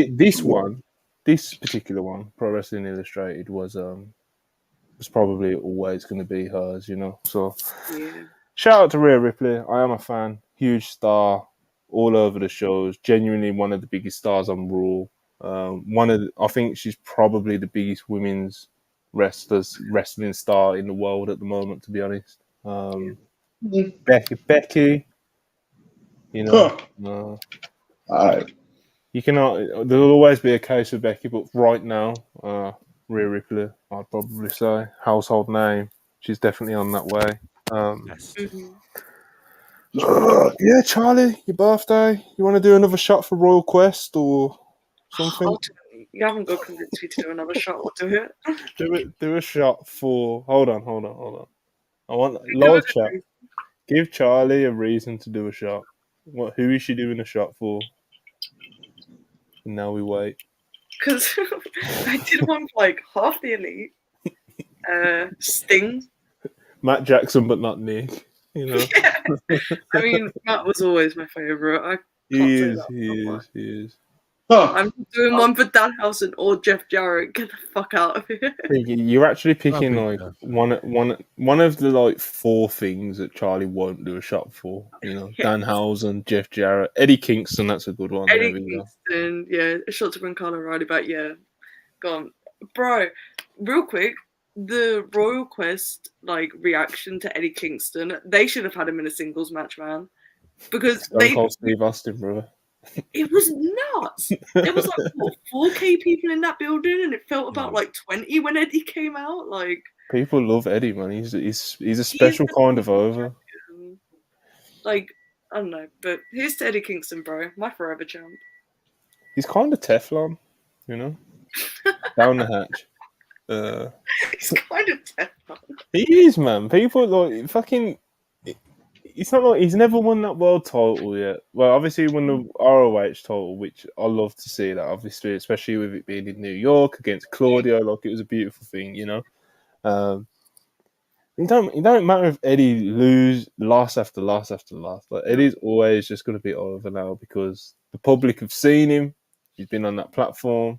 This particular one, Pro Wrestling Illustrated, was probably always going to be hers. You know, so shout out to Rhea Ripley. I am a fan, huge star, all over the shows. Genuinely one of the biggest stars on Raw. I think she's probably the biggest women's wrestling star in the world at the moment, to be honest. Becky, you know, all right. you cannot. There'll always be a case of Becky, but right now, Rhea Ripley, I'd probably say household name. She's definitely on that way. Yeah, Charlie, your birthday. You want to do another shot for Royal Quest or something? You haven't got convinced me to do another shot. I'll do it. Do a shot for. Hold on. I want Lord chat. Give Charlie a reason to do a shot. Who is she doing a shot for? And now we wait. Because I did one for like half the Elite. Sting. Matt Jackson, but not Nick. You know. Yeah. I mean, Matt was always my favourite. He is. I'm doing one for Danhausen or Jeff Jarrett. Get the fuck out of here. You're actually picking like one of the like 4 things that Charlie won't do a shot for. You know, yes. Danhausen, Jeff Jarrett, Eddie Kingston. That's a good one. Eddie Kingston, yeah. A shot to bring Carlo Riley back. Yeah, go on, bro. Real quick, the Royal Quest like reaction to Eddie Kingston. They should have had him in a singles match, man. Because they call Steve Austin, brother. It was nuts. There was like 4K people in that building, and it felt about like 20 when Eddie came out. Like people love Eddie, man. He's a special kind of over. Like I don't know, but here's to Eddie Kingston, bro, my forever champ. He's kind of Teflon, you know, down the hatch. He's kind of Teflon. He is, man. People like fucking. It's not like he's never won that world title yet. Well, obviously he won the ROH title, which I love to see that, obviously, especially with it being in New York against Claudio. Like, it was a beautiful thing, you know. It don't matter if Eddie loss after loss after loss. Like, Eddie's always just going to be over now because the public have seen him. He's been on that platform.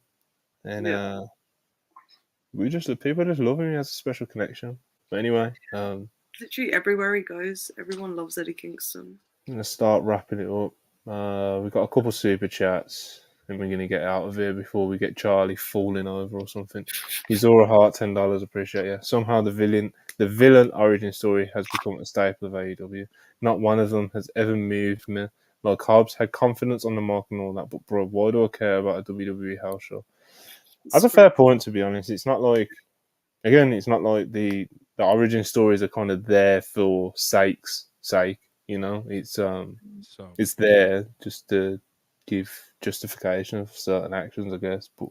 And people just love him. He has a special connection. But anyway, literally everywhere he goes, everyone loves Eddie Kingston. I'm going to start wrapping it up. We've got a couple super chats, and we're going to get out of here before we get Charlie falling over or something. Zora Hart, $10, appreciate you. Somehow the villain origin story has become a staple of AEW. Not one of them has ever moved me. Like Hobbs had confidence on the mark and all that, but bro, why do I care about a WWE house show? That's a fair point, to be honest. It's not like the origin stories are kind of there for sake, you know. It's there just to give justification of certain actions, I guess. But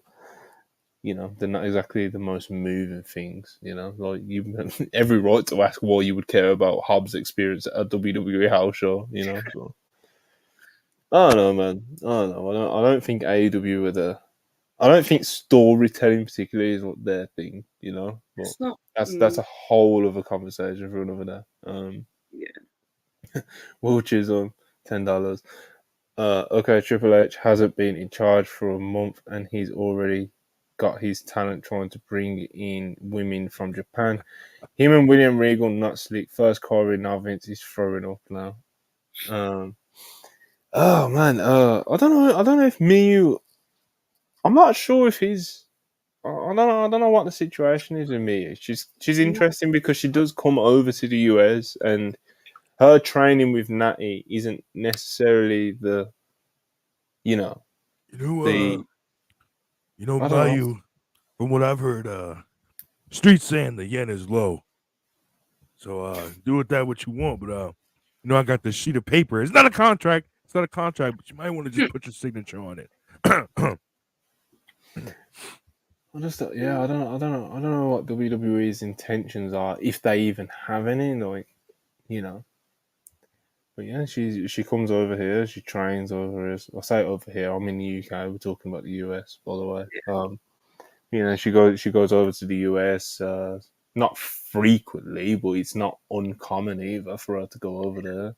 you know, they're not exactly the most moving things. You know, like you have every right to ask why you would care about Hobbs' experience at a WWE house show. You know, so I don't know, man. I don't know. I don't think AEW I don't think storytelling particularly is what their thing, you know. But it's not. That's a whole other conversation for another day. Yeah. Will Chisholm, $10. Okay, Triple H hasn't been in charge for a month, and he's already got his talent trying to bring in women from Japan. Him and William Regal not sleep. First Corey, now Vince is throwing up now. Oh man, I don't know if Miyu. I'm not sure if he's. I don't know what the situation is with Mia. She's interesting because she does come over to the US, and her training with Natty isn't necessarily the, you know, Mayu, from what I've heard, street saying the yen is low. So do with that what you want, but I got this sheet of paper. It's not a contract. But you might want to just put your signature on it. I don't know what WWE's intentions are, if they even have any, like, you know. But yeah, she comes over here, she trains over here. I say over here, I'm in the UK. We're talking about the US, by the way. She goes over to the US, not frequently, but it's not uncommon either for her to go over there.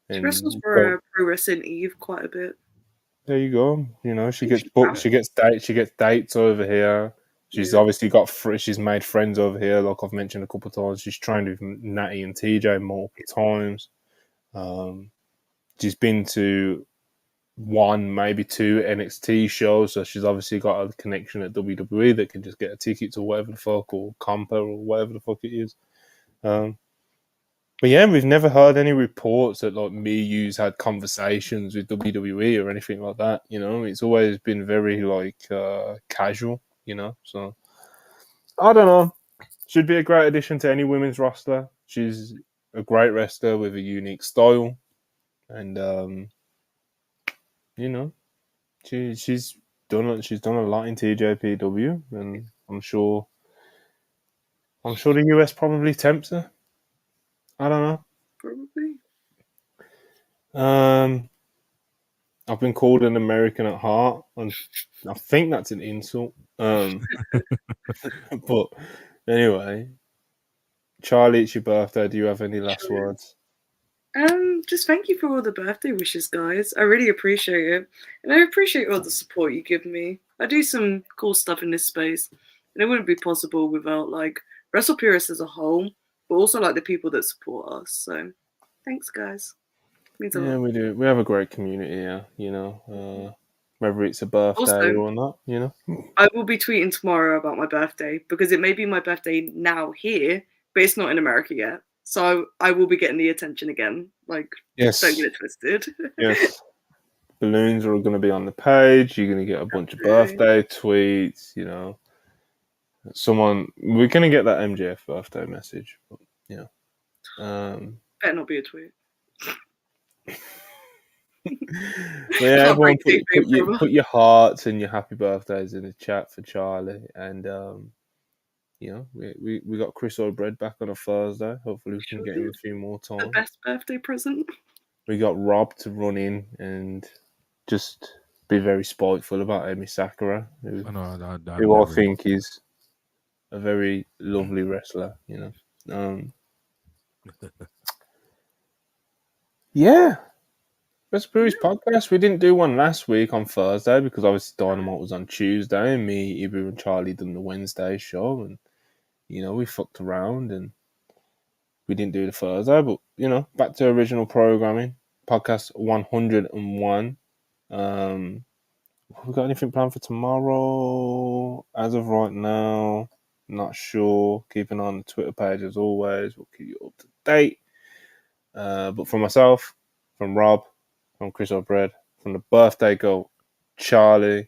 She And wrestles for Pro Wrestling Eve quite a bit. there you go. You know, she gets booked. She gets dates over here. She's obviously got. She's made friends over here, like I've mentioned a couple of times. She's trained with Natty and TJ multiple times. She's been to one, maybe two NXT shows, so she's obviously got a connection at WWE that can just get a ticket to whatever the fuck, or Compa, or whatever the fuck it is. But yeah, we've never heard any reports that like Miyu's had conversations with WWE or anything like that. You know, it's always been very like casual. You know, so I don't know. Should be a great addition to any women's roster. She's a great wrestler with a unique style, and you know, she's done a lot in TJPW, and I'm sure the US probably tempts her. I don't know. Probably. I've been called an American at heart, and I think that's an insult. But anyway, Charlie, it's your birthday. Do you have any last words? Just thank you for all the birthday wishes, guys. I really appreciate it. And I appreciate all the support you give me. I do some cool stuff in this space. And it wouldn't be possible without like WrestlePurists as a whole, but also like the people that support us. So thanks, guys. Means a lot. We do. We have a great community here, you know. Whether it's a birthday or not, you know. I will be tweeting tomorrow about my birthday because it may be my birthday now here, but it's not in America yet. So I will be getting the attention again. Like, yes, don't get it twisted. Yes. Balloons are going to be on the page. You're going to get a bunch of birthday tweets, you know. We're going to get that MJF birthday message. But, yeah. Better not be a tweet. Yeah, everyone put your hearts and your happy birthdays in the chat for Charlie. And, you know, we got Chris O'Bread back on a Thursday. Hopefully we can get him a few more times. The best birthday present. We got Rob to run in and just be very spiteful about Emi Sakura, who I think is a very lovely wrestler, you know. Yeah. WrestlePurists Podcast. We didn't do one last week on Thursday because obviously Dynamite was on Tuesday, and me, Ibu, and Charlie done the Wednesday show, and you know we fucked around and we didn't do the Thursday, but you know back to original programming. Podcast 101. Have we got anything planned for tomorrow? As of right now, not sure. Keep an eye on the Twitter page as always. We'll keep you up to date. But for myself, from Rob, from Chris O'Bread, from the birthday girl, Charlie,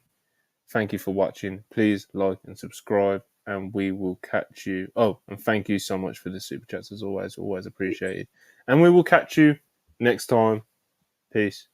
thank you for watching. Please like and subscribe, and we will catch you. Oh, and thank you so much for the super chats as always. Always appreciated. And we will catch you next time. Peace.